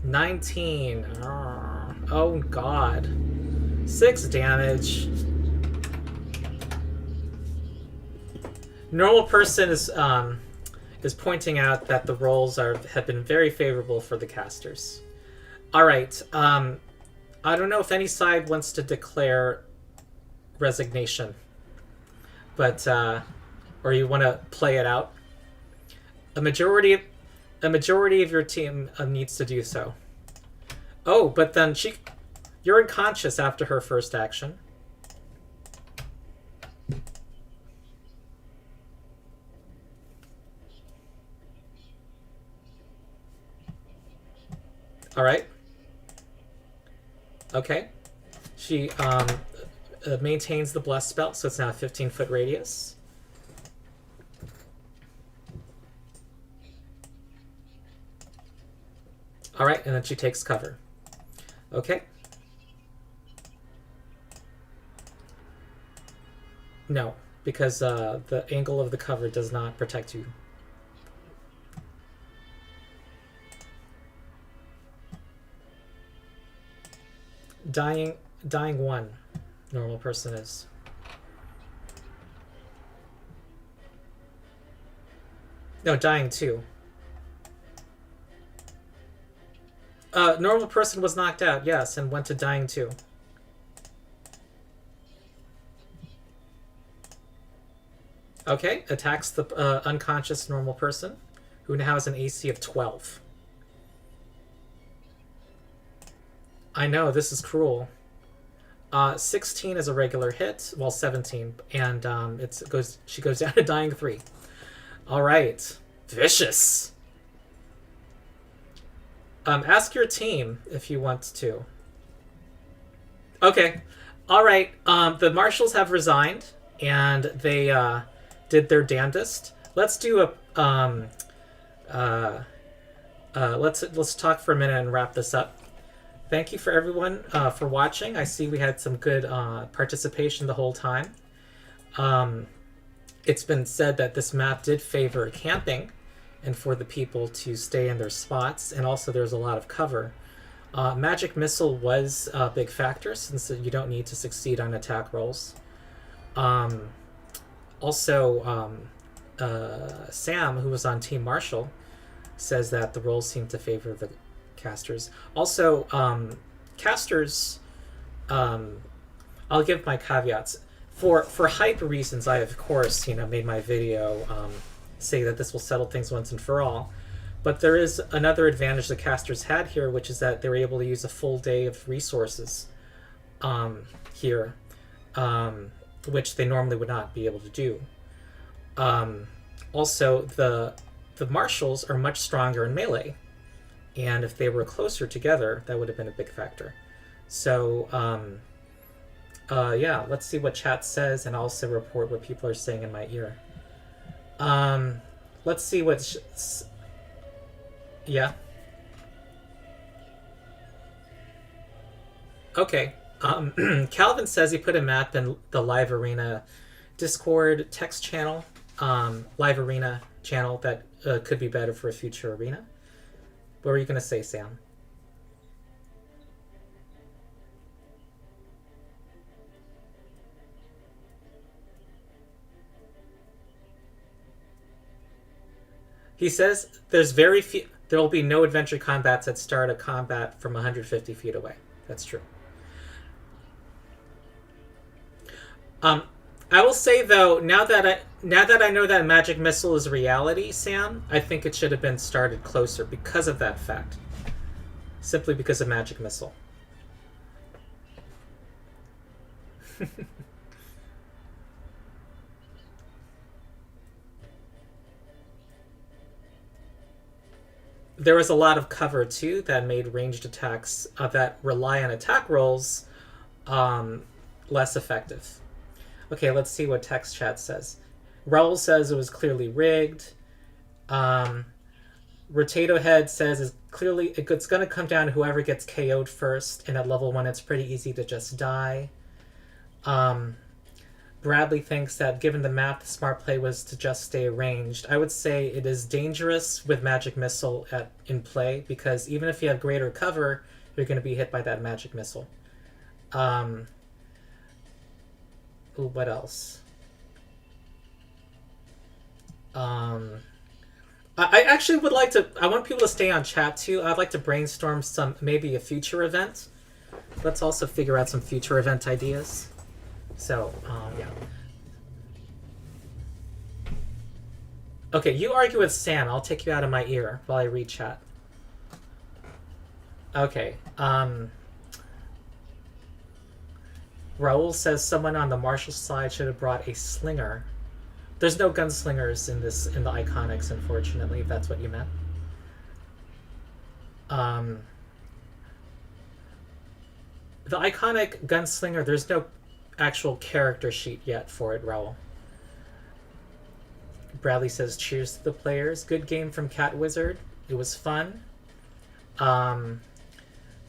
[SPEAKER 1] $19. Oh God. 6 damage. Normal person is pointing out that the rolls have been very favorable for the casters. All right. I don't know if any side wants to declare resignation, but or you want to play it out. A majority of your team needs to do so. Oh, but then you're unconscious after her first action. All right. Okay. She maintains the bless spell, so it's now a 15-foot radius. All right, and then she takes cover. Okay. No, because the angle of the cover does not protect you. Dying 1. Normal person is. No, dying 2. Normal person was knocked out, yes, and went to dying 2. Okay, attacks the unconscious normal person, who now has an AC of 12. I know, this is cruel. 16 is a regular hit, well, 17, and she goes down to dying 3. All right, vicious. Ask your team if you want to. Okay, all right. The marshals have resigned, and they did their damnedest. Let's do a let's talk for a minute and wrap this up. Thank you for everyone for watching. I see we had some good participation the whole time. It's been said that this map did favor camping and for the people to stay in their spots, and also there's a lot of cover. Magic Missile was a big factor since you don't need to succeed on attack rolls. Also, Sam, who was on Team Marshall, says that the rolls seem to favor the casters. Also, casters, I'll give my caveats. For hype reasons, I, of course, made my video say that this will settle things once and for all. But there is another advantage the casters had here, which is that they were able to use a full day of resources here, which they normally would not be able to do. Also, the marshals are much stronger in melee, and if they were closer together, that would have been a big factor. So, yeah, let's see what chat says, and also report what people are saying in my ear. Let's see what... Yeah. Okay. Calvin says he put a map in the Live Arena Discord text channel, Live Arena channel that could be better for a future arena. What were you going to say, Sam? He says there's very few. There will be no adventure combats that start a combat from 150 feet away. That's true. I will say though, now that I know that Magic Missile is reality, Sam, I think it should have been started closer because of that fact. Simply because of Magic Missile. There was a lot of cover too that made ranged attacks that rely on attack rolls less effective. Okay, let's see what text chat says. Raul says it was clearly rigged. Rotato Head says it's going to come down to whoever gets KO'd first, and at level 1 it's pretty easy to just die. Bradley thinks that given the map, the smart play was to just stay ranged. I would say it is dangerous with Magic Missile in play, because even if you have greater cover, you're going to be hit by that Magic Missile. Ooh, what else? I actually would like to... I want people to stay on chat, too. I'd like to brainstorm maybe a future event. Let's also figure out some future event ideas. So, yeah. Okay, you argue with Sam. I'll take you out of my ear while I read chat. Okay, Raul says someone on the martial side should have brought a slinger. There's no gunslingers in the Iconics, unfortunately, if that's what you meant. The Iconic Gunslinger, there's no actual character sheet yet for it, Raul. Bradley says, cheers to the players. Good game from Cat Wizard. It was fun.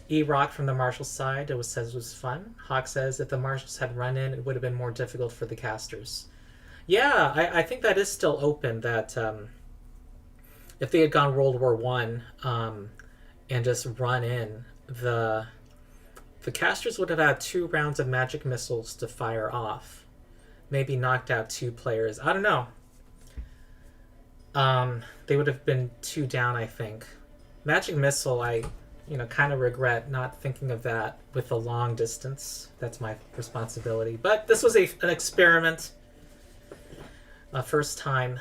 [SPEAKER 1] E-Rock from the Marshall side, says it was fun. Hawk says, if the Marshalls had run in, it would have been more difficult for the casters. Yeah, I think that is still open, that if they had gone World War I and just run in, the casters would have had 2 rounds of magic missiles to fire off. Maybe knocked out 2 players. I don't know. They would have been 2 down, I think. Magic missile, I kind of regret not thinking of that with the long distance. That's my responsibility. But this was an experiment. First time.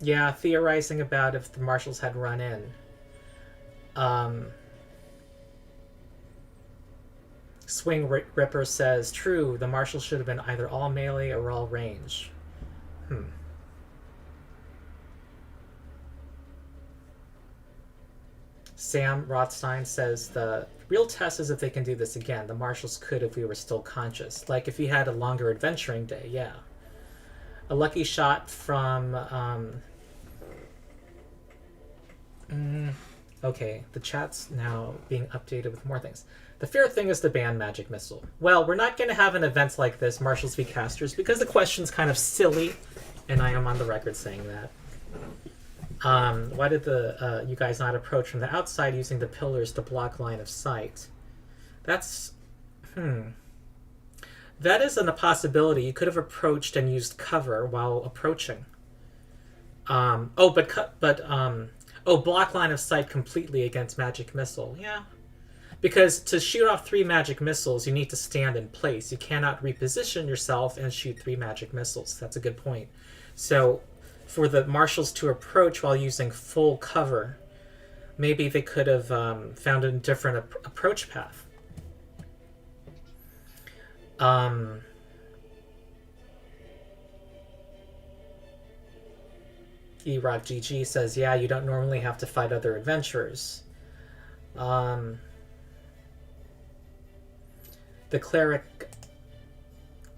[SPEAKER 1] Yeah, theorizing about if the Marshals had run in. Swing Ripper says, true, the Marshals should have been either all melee or all range. Sam Rothstein says, the real test is if they can do this again. The Marshals could if we were still conscious. Like if he had a longer adventuring day, yeah. A lucky shot from... okay, the chat's now being updated with more things. The fair thing is to ban Magic Missile. Well, we're not going to have an event like this, Marshals v Casters, because the question's kind of silly, and I am on the record saying that. Why did you guys not approach from the outside using the pillars to block line of sight? That's... That isn't a possibility. You could have approached and used cover while approaching. Block line of sight completely against Magic Missile. Yeah. Because to shoot off 3 Magic Missiles, you need to stand in place. You cannot reposition yourself and shoot 3 Magic Missiles. That's a good point. So... for the Marshals to approach while using full cover, maybe they could have found a different approach path. E-Rock GG says, yeah, you don't normally have to fight other adventurers. The cleric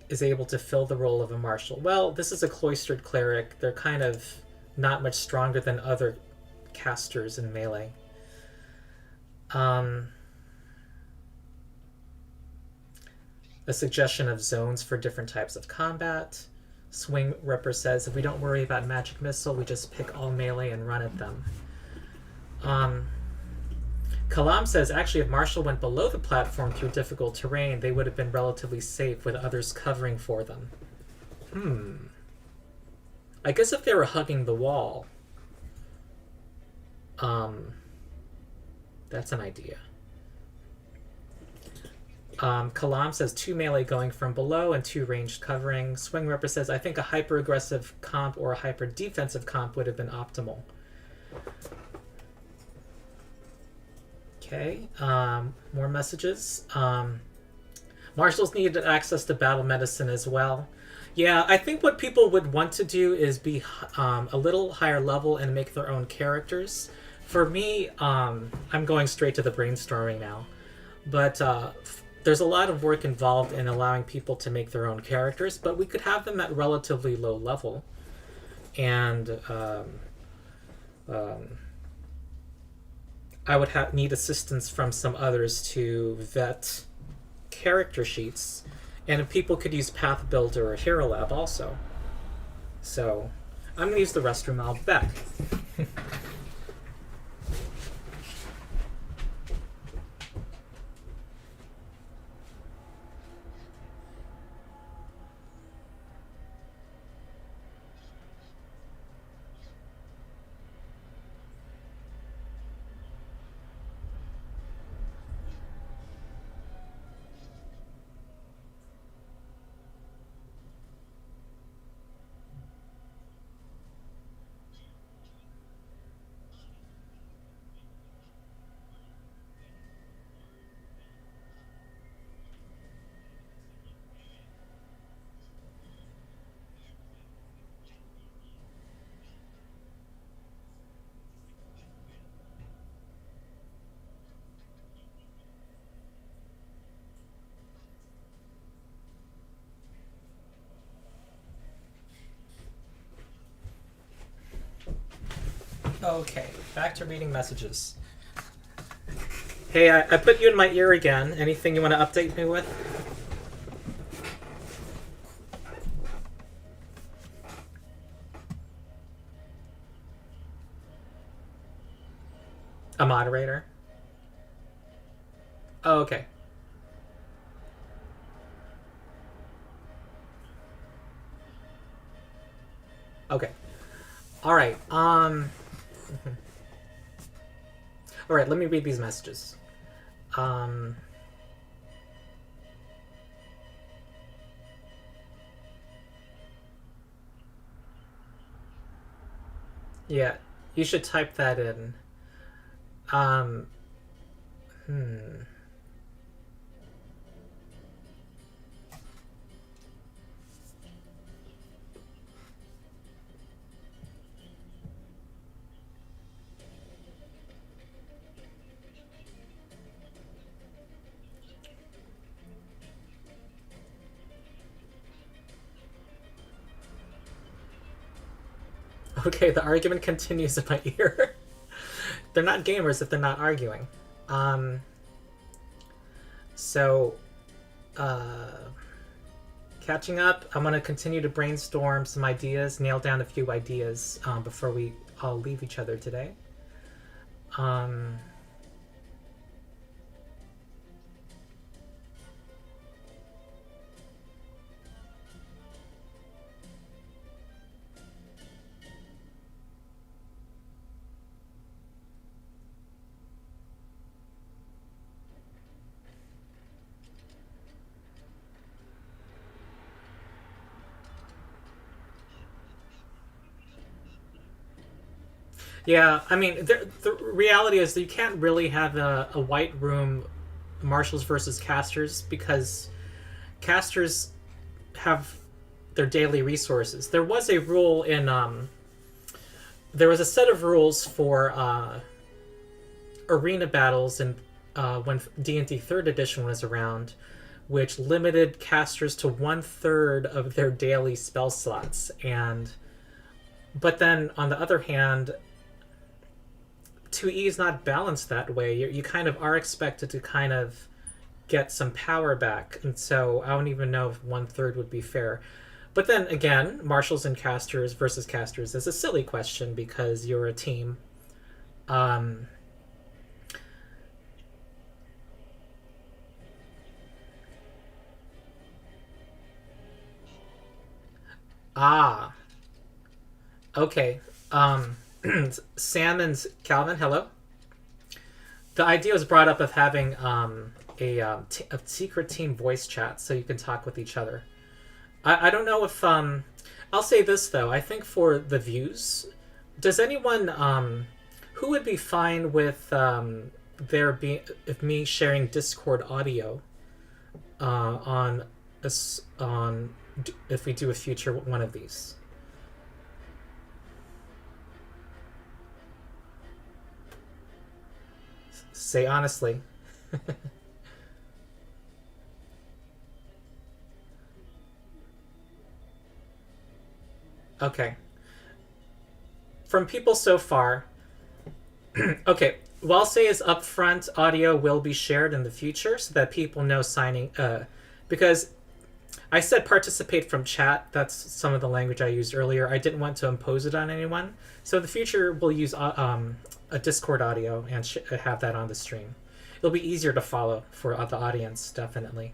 [SPEAKER 1] is able to fill the role of a marshal. Well, this is a cloistered cleric. They're kind of not much stronger than other casters in melee. A suggestion of zones for different types of combat. Swing Ripper says, if we don't worry about Magic Missile, we just pick all melee and run at them. Kalam says, actually, if Marshall went below the platform through difficult terrain, they would have been relatively safe with others covering for them. I guess if they were hugging the wall, that's an idea. Kalam says 2 melee going from below and 2 ranged covering. Swing Ripper says, I think a hyper-aggressive comp or a hyper-defensive comp would have been optimal. Okay, more messages. Marshals needed access to battle medicine as well. Yeah, I think what people would want to do is be a little higher level and make their own characters. For me, I'm going straight to the brainstorming now, but there's a lot of work involved in allowing people to make their own characters, but we could have them at relatively low level. And um, I would need assistance from some others to vet character sheets, and if people could use Path Builder or Hero Lab also. So I'm going to use the restroom. I'll be back. Okay, back to reading messages. Hey, I put you in my ear again. Anything you want to update me with? A moderator? Oh, okay. Okay. All right. All right. Let me read these messages. Yeah, you should type that in. Um, hmm. Okay, the argument continues in my ear. They're not gamers if they're not arguing. Um, so, uh, catching up, I'm going to continue to brainstorm some ideas, nail down a few ideas before we all leave each other today. Um, Yeah, I mean, the reality is that you can't really have a white room marshals versus casters because casters have their daily resources. There was a rule in there was a set of rules for arena battles and when D&D Third Edition was around, which limited casters to 1/3 of their daily spell slots. And but then on the other hand, 2E is not balanced that way. You kind of are expected to kind of get some power back, and so I don't even know if 1/3 would be fair. But then again, marshals and casters versus casters is a silly question because you're a team. Um, ah, okay. Sam and Calvin, hello. The idea was brought up of having a secret team voice chat so you can talk with each other. I don't know if I'll say this though. I think for the views, does anyone who would be fine with there being if me sharing Discord audio on do a future one of these. Say honestly. Okay. From people so far, okay, well, I'll say is upfront audio will be shared in the future so that people know signing. Because I said participate from chat. That's some of the language I used earlier. I didn't want to impose it on anyone. So in the future, we'll use a Discord audio and have that on the stream. It'll be easier to follow for the audience, definitely.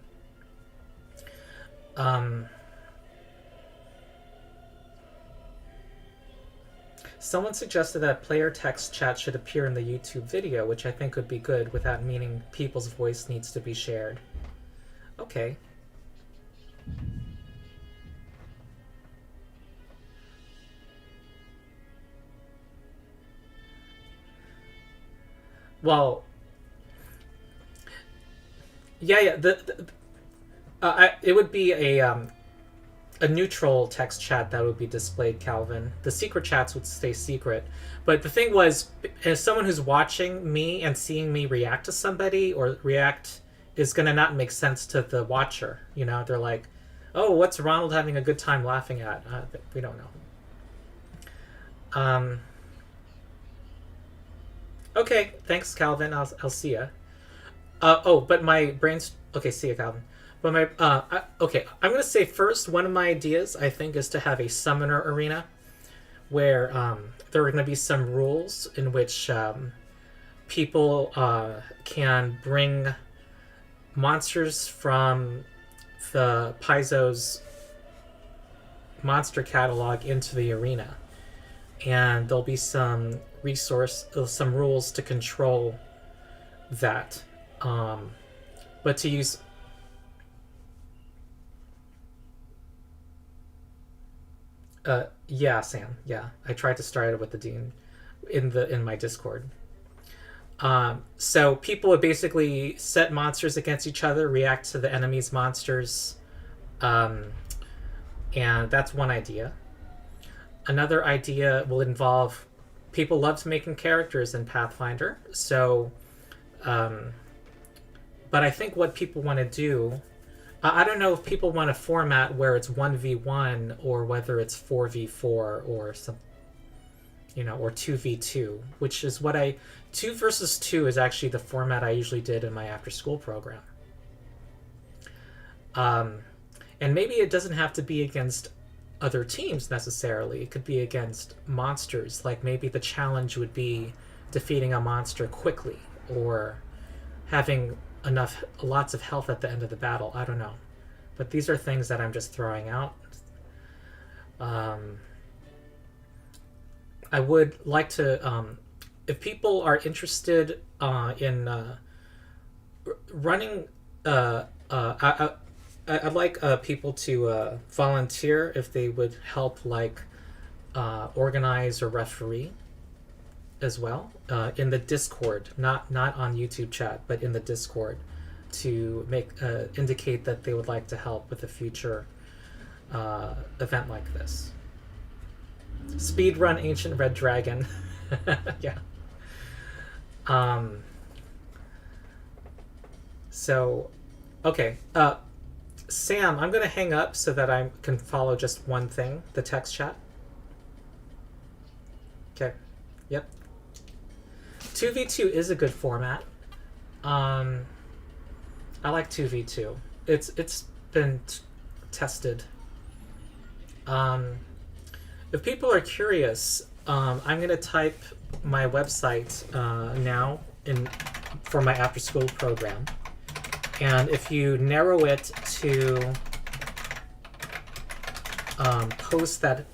[SPEAKER 1] Someone suggested that player text chat should appear in the YouTube video, which I think would be good without meaning people's voice needs to be shared. Okay. Well, yeah. It would be a neutral text chat that would be displayed, Calvin. The secret chats would stay secret. But the thing was, as someone who's watching me and seeing me react to somebody or react is going to not make sense to the watcher. You know, they're like, oh, what's Ronald having a good time laughing at? We don't know. Okay, thanks, Calvin. I'll see ya. But my brain's... Okay, see ya, Calvin. But okay, I'm going to say first, one of my ideas, I think, is to have a summoner arena where there are going to be some rules in which people can bring monsters from the Paizo's monster catalog into the arena. And there'll be some rules to control that. But to use... yeah, Sam. Yeah, I tried to start it with the Dean in my Discord. So people would basically set monsters against each other, react to the enemy's monsters, and that's one idea. Another idea will involve... People loved making characters in Pathfinder, so... but I think what people want to do... I don't know if people want a format where it's 1v1 or whether it's 4v4 or some, or 2v2, which is what 2 versus 2 is actually the format I usually did in my after-school program. And maybe it doesn't have to be against other teams necessarily. It could be against monsters. Like maybe the challenge would be defeating a monster quickly or having lots of health at the end of the battle. I don't know. But these are things that I'm just throwing out. I would like to, if people are interested in running, I'd like people to volunteer if they would help, like, organize or referee as well in the Discord, not on YouTube chat, but in the Discord, to make indicate that they would like to help with a future event like this. Speedrun Ancient Red Dragon. Yeah. So, okay. Sam, I'm going to hang up so that I can follow just one thing, the text chat. Okay. Yep. 2v2 is a good format. I like 2v2. It's been tested. If people are curious, I'm going to type my website now for my after-school program. And if you narrow it to posts that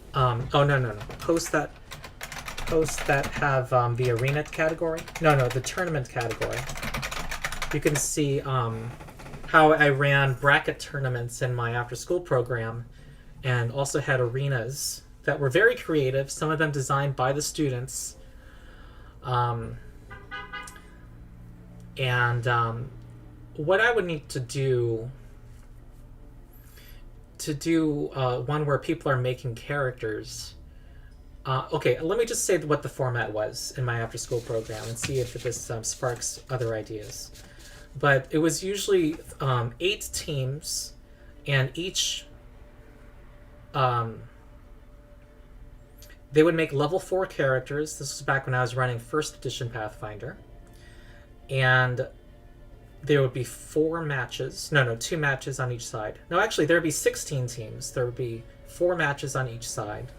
[SPEAKER 1] have the arena category. The tournament category. You can see how I ran bracket tournaments in my after-school program and also had arenas that were very creative, some of them designed by the students. What I would need to do to do one where people are making characters. Okay, let me just say what the format was in my after-school program and see if this sparks other ideas. But it was usually 8 teams, and each they would make level 4 characters. This was back when I was running first edition Pathfinder, and there would be 4 matches. No, 2 matches on each side. No, actually, there would be 16 teams. There would be 4 matches on each side.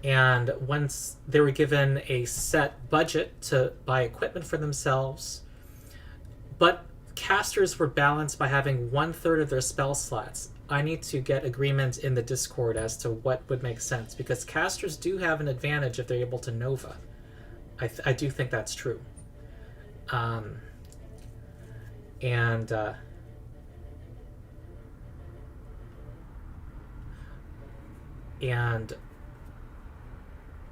[SPEAKER 1] And once they were given a set budget to buy equipment for themselves, but casters were balanced by having 1/3 of their spell slots. I need to get agreement in the Discord as to what would make sense, because casters do have an advantage if they're able to Nova. I do think that's true. And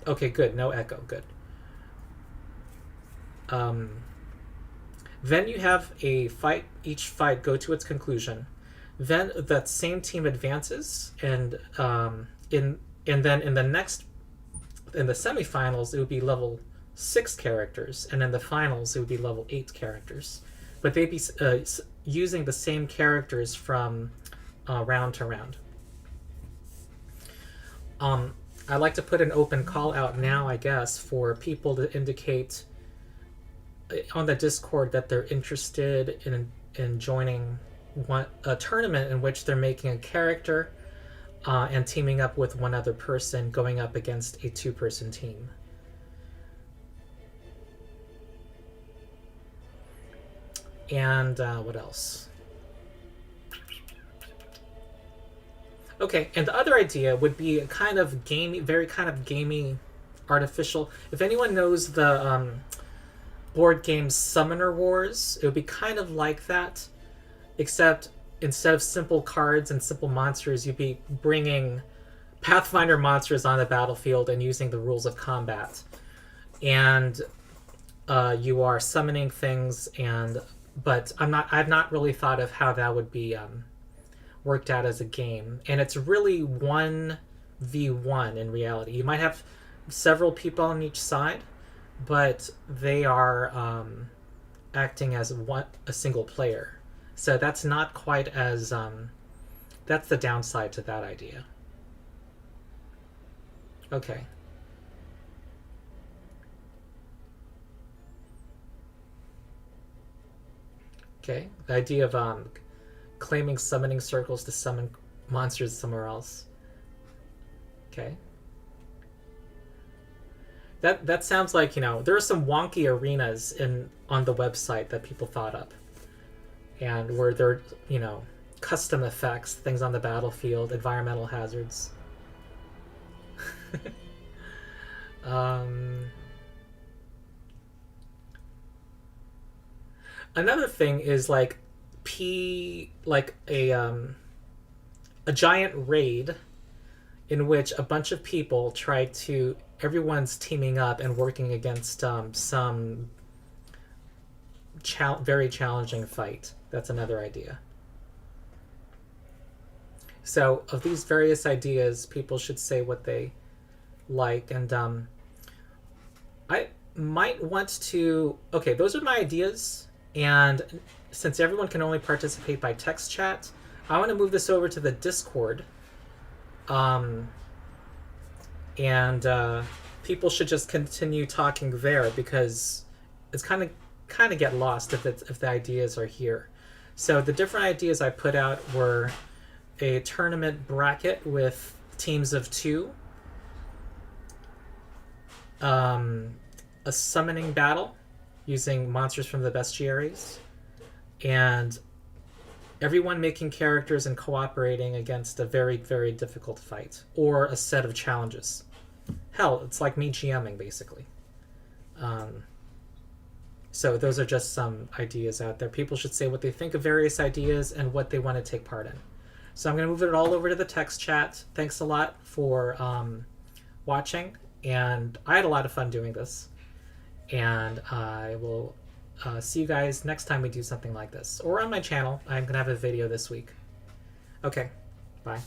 [SPEAKER 1] okay, good. No echo. Good. Then you have a fight. Each fight go to its conclusion. Then that same team advances, and then in the semifinals it would be level 6 characters, and in the finals it would be level 8 characters. But they'd be using the same characters from round to round. I'd like to put an open call out now, I guess, for people to indicate on the Discord that they're interested in joining a tournament in which they're making a character and teaming up with one other person, going up against a 2-person team. And what else? Okay, and the other idea would be a kind of gamey, very kind of gamey, artificial. If anyone knows the board game Summoner Wars, it would be kind of like that, except instead of simple cards and simple monsters, you'd be bringing Pathfinder monsters on the battlefield and using the rules of combat. And you are summoning things, but I've not really thought of how that would be worked out as a game. And it's really 1v1 in reality. You might have several people on each side, but they are acting as a single player. So that's not quite as... that's the downside to that idea. Okay. Okay, the idea of claiming summoning circles to summon monsters somewhere else. Okay. That sounds like, there are some wonky arenas on the website that people thought up. And where there are, custom effects, things on the battlefield, environmental hazards. Another thing is like a giant raid in which a bunch of people everyone's teaming up and working against some very challenging fight. That's another idea. So of these various ideas, people should say what they like, and I might want to... Okay, those are my ideas, and since everyone can only participate by text chat, I want to move this over to the Discord, and people should just continue talking there, because it's kind of get lost if the ideas are here. So the different ideas I put out were a tournament bracket with teams of 2, a summoning battle using monsters from the bestiaries, and everyone making characters and cooperating against a very, very difficult fight, or a set of challenges. Hell, it's like me GMing, basically. So those are just some ideas out there. People should say what they think of various ideas and what they want to take part in. So I'm going to move it all over to the text chat. Thanks a lot for watching, and I had a lot of fun doing this. And I will see you guys next time we do something like this. Or on my channel. I'm going to have a video this week. Okay, bye.